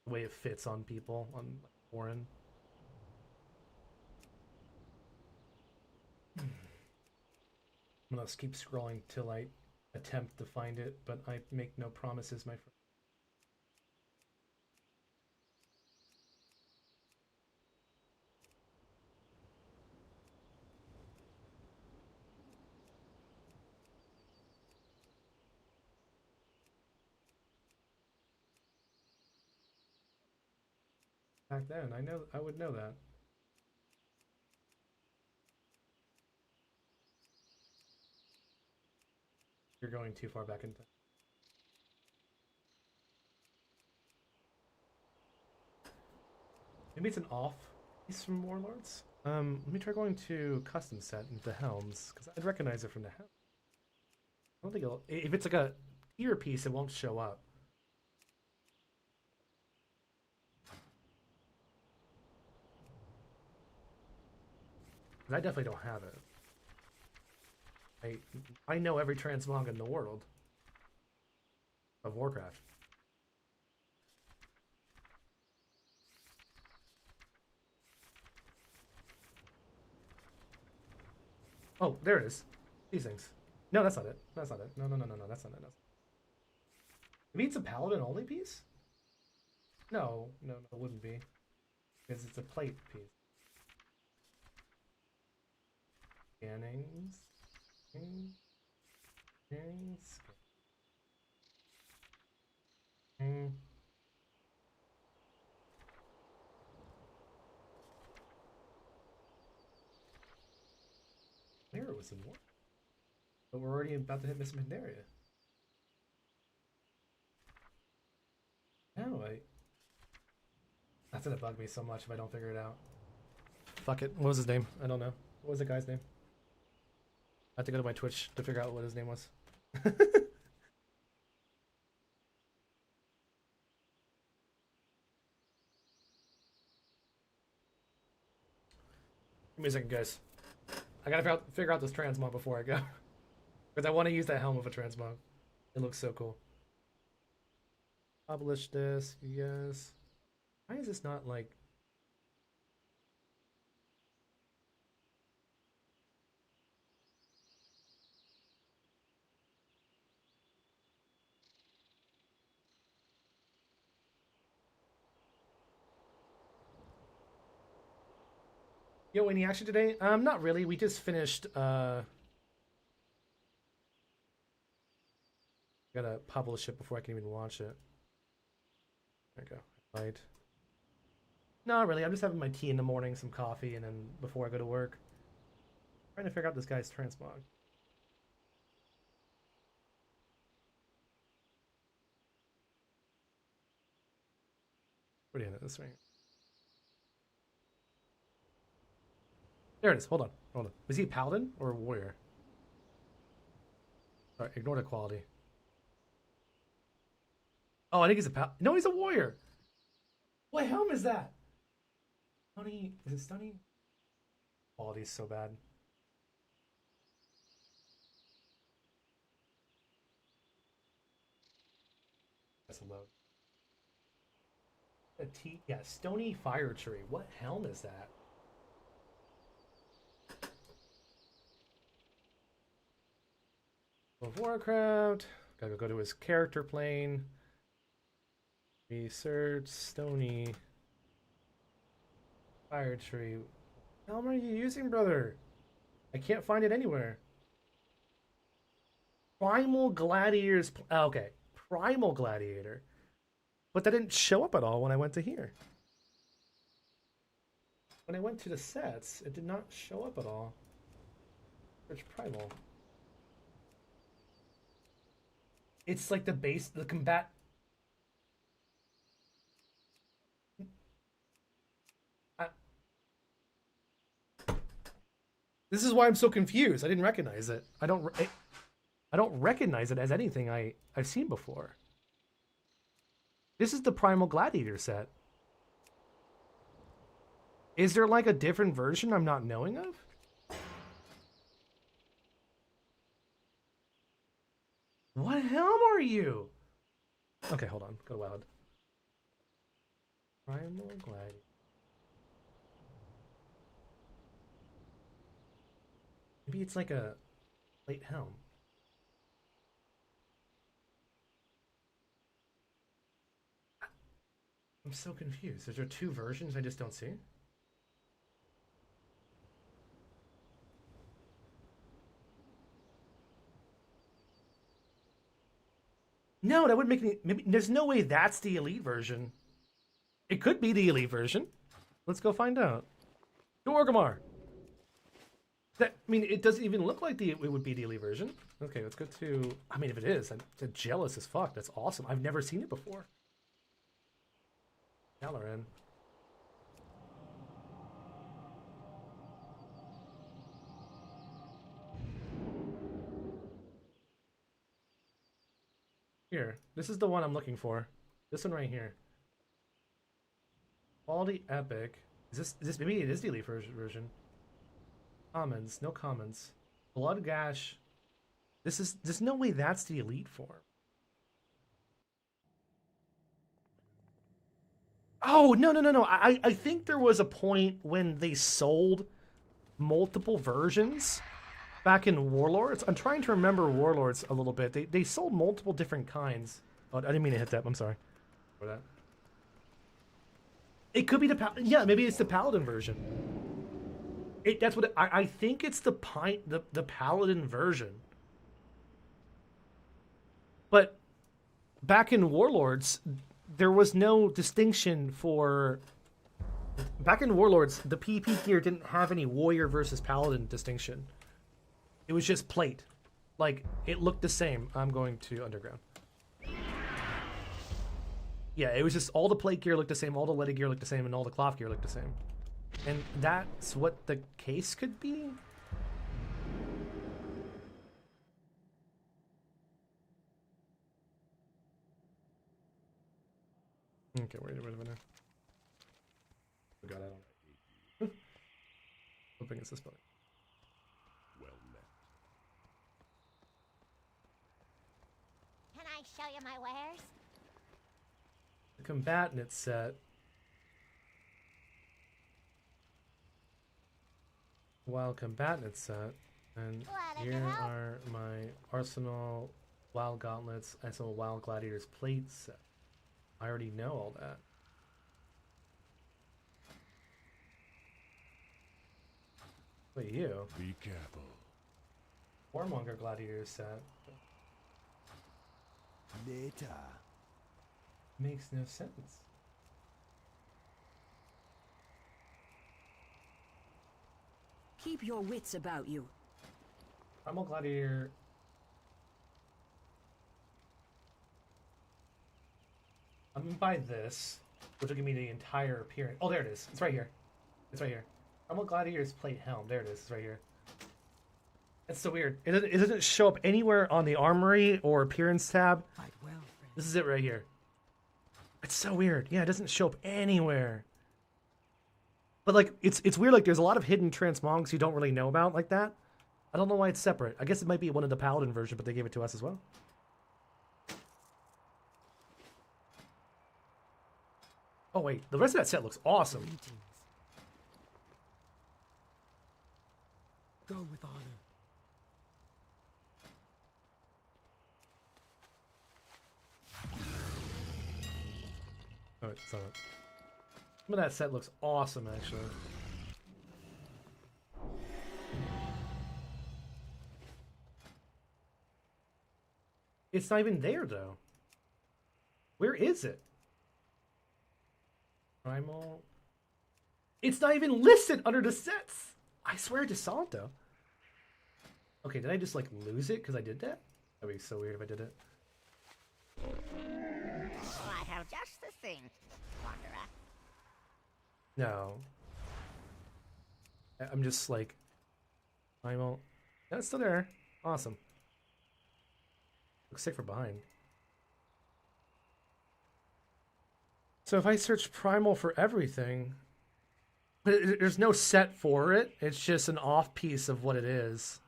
The way it fits on people, on Warren. I'm gonna keep scrolling till I attempt to find it, but I make no promises, my friend. Back then, I would know that. You're going too far back in time. Maybe it's an off piece from Warlords. Let me try going to custom set into helms because I'd recognize it from the helm. I don't think it'll. If it's like a tier piece, it won't show up. I definitely don't have it. I know every transmog in the world of Warcraft. Oh, there it is. These things. No, that's not it. That's not it. No, that's not it. That's not it. Maybe it's a paladin only piece? No, it wouldn't be. Because it's a plate piece. Scannings. There it was in war. But we're already about to hit Miss Pandaria. No, that's gonna bug me so much if I don't figure it out. Fuck it. What was his name? I don't know. What was the guy's name? I have to go to my Twitch to figure out what his name was. Give me a second, guys. I gotta figure out this transmog before I go. Because I want to use that helm of a transmog. It looks so cool. Publish this, you guys. Why is this not like... Yo, any action today? Not really. We just finished, gotta publish it before I can even launch it. There we go. Right. Not really. I'm just having my tea in the morning, some coffee, and then before I go to work. Trying to figure out this guy's transmog. Where do you have it? This way. There it is. Hold on. Was he a paladin or a warrior? Sorry, ignore the quality. Oh, I think he's a paladin. No, he's a warrior. What helm is that? Stunning. Is it stunning? Quality's so bad. That's a load. Yeah, Stony Fire Tree. What helm is that? Of Warcraft. Gotta go to his character plane. Research Stony Fire Tree. What helm are you using, brother? I can't find it anywhere. Primal Gladiator's. Okay, Primal Gladiator. But that didn't show up at all when I went to here. When I went to the sets, it did not show up at all. Search Primal. It's like the base, the combat. This is why I'm so confused. I didn't recognize it. I don't recognize it as anything I've seen before. This is the Primal Gladiator set. Is there like a different version I'm not knowing of? What helm are you? Okay, hold on. Go wild. Primal Gladiator. Maybe it's like a plate helm. I'm so confused. Is there two versions I just don't see? No, that wouldn't make any... Maybe, there's no way that's the elite version. It could be the elite version. Let's go find out. Go Orgrimmar. That, I mean, it doesn't even look like it would be the elite version. Okay, let's go to... I mean, if it is, I'm jealous as fuck. That's awesome. I've never seen it before. Dalaran. Here, this is the one I'm looking for. This one right here. Quality epic. Is this maybe it is the elite version? Commons, no commons. Blood gash. There's no way that's the elite form. Oh, no. I think there was a point when they sold multiple versions back in Warlords. I'm trying to remember Warlords a little bit. They sold multiple different kinds. Oh, I didn't mean to hit that. I'm sorry for that. It could be yeah, maybe it's the Paladin version. That's what I think it's the Paladin version. But back in Warlords, there was no distinction for... Back in Warlords, the PvP gear didn't have any Warrior versus Paladin distinction. It was just plate. Like, it looked the same. I'm going to Underground. Yeah, it was just all the plate gear looked the same, all the leaded gear looked the same, and all the cloth gear looked the same. And that's what the case could be? Okay, wait a minute. Forgot I don't. Hoping it's this button. Well met. Can I show you my wares? The combatant set. Wild combatant set. And here are my Arsenal Wild Gauntlets and some Wild Gladiators plate set. I already know all that. Wait, you? Be careful. Warmonger Gladiator set. Later. Makes no sense. Keep your wits about you. Primal Gladiator. I'm gonna buy this, which will give me the entire appearance. Oh, there it is. It's right here. It's right here. Primal Gladiator's plate helm. There it is. It's right here. That's so weird. It doesn't show up anywhere on the armory or appearance tab. Fight well, friend. This is it right here. It's so weird. Yeah, it doesn't show up anywhere. But like, it's weird. Like, there's a lot of hidden transmogs you don't really know about like that. I don't know why it's separate. I guess it might be one of the Paladin version, but they gave it to us as well. Oh wait, the rest of that set looks awesome. Greetings. Go with honor. Oh, it's not. Some of that set looks awesome, actually. It's not even there, though. Where is it? Primal. It's not even listed under the sets. I swear I just saw it, though. Okay, did I just, like, lose it because I did that? That'd be so weird if I did it. Oh, I have just the thing, Wanderer. No. I'm just, like... Primal. Yeah, it's still there. Awesome. Looks safe from behind. So if I search Primal for everything, but there's no set for it. It's just an off piece of what it is.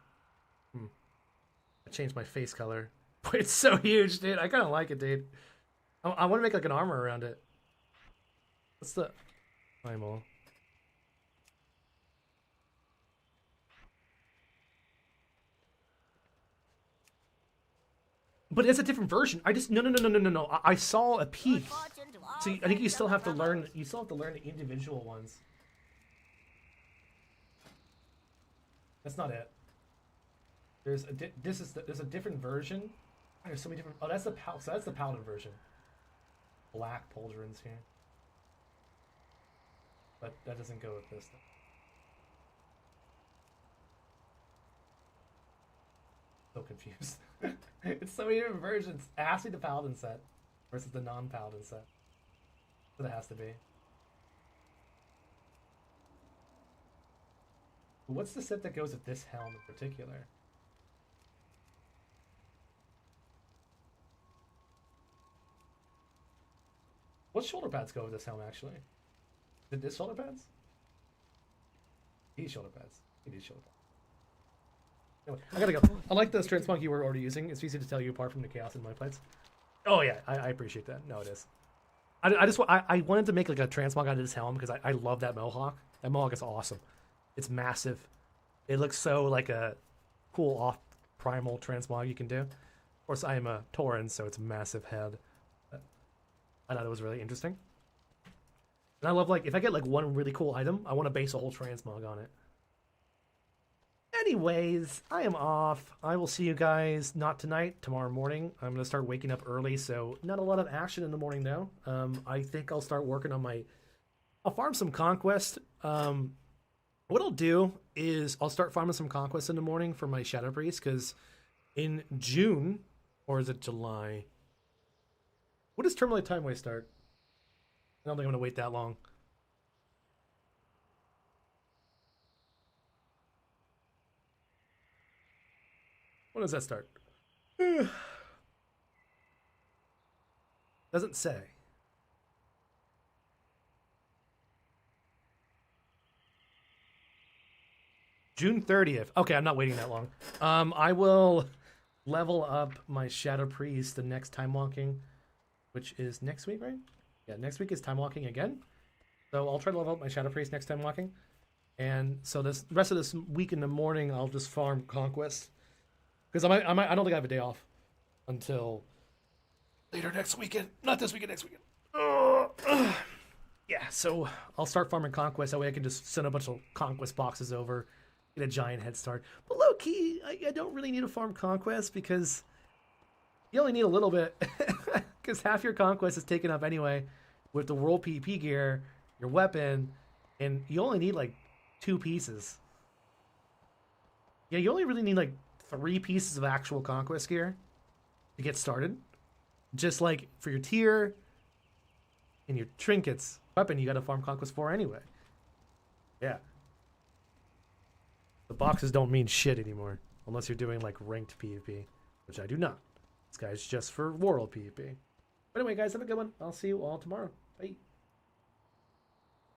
I changed my face color. It's so huge, dude. I kind of like it, dude. I want to make like an armor around it. What's the Primal? But it's a different version. I just no. I saw a peek. So I think you still have to learn. You still have to learn the individual ones. That's not it. There's a different version. There's so many different. Oh, that's the paladin version. Black pauldrons here. But that doesn't go with this. So confused. It's so many different versions. It has to be the paladin set versus the non-paladin set. That it has to be. What's the set that goes with this helm in particular? What shoulder pads go with this helm actually? Did this shoulder pads? These shoulder pads. These shoulder pads. Anyway, I gotta go. I like the transmog you were already using. It's easy to tell you apart from the chaos in my plates. Oh yeah, I appreciate that. No, it is. I wanted to make like a transmog out of this helm because I love that mohawk. That mohawk is awesome. It's massive. It looks so like a cool off primal transmog you can do. Of course, I am a Tauren, so it's a massive head. I thought it was really interesting. And I love like if I get like one really cool item, I want to base a whole transmog on it. Anyways, I am off. I will see you guys not tonight, tomorrow morning. I'm going to start waking up early, so not a lot of action in the morning now. I think I'll start working on I'll farm some Conquest. What I'll do is I'll start farming some Conquest in the morning for my Shadow Priest, because in June, or is it July? What does Terminate Time Waste start? I don't think I'm going to wait that long. When does that start? Doesn't say. June 30th. Okay, I'm not waiting that long. I will level up my Shadow Priest the next time walking, which is next week, right? Yeah, next week is time walking again. So I'll try to level up my Shadow Priest next time walking. And so this rest of this week in the morning, I'll just farm Conquest. Because I don't think I have a day off until later next weekend. Not this weekend, next weekend. Yeah, so I'll start farming Conquest. That way I can just send a bunch of Conquest boxes over, get a giant head start. But low key, I don't really need to farm Conquest because you only need a little bit. Because half your Conquest is taken up anyway with the World PvP gear, your weapon, and you only need like 2 pieces. Yeah, you only really need like 3 pieces of actual Conquest gear to get started. Just like for your tier and your trinkets, weapon you gotta farm Conquest for anyway. Yeah. The boxes don't mean shit anymore. Unless you're doing like ranked PvP, which I do not. This guy's just for World PvP. But anyway, guys, have a good one. I'll see you all tomorrow. Bye.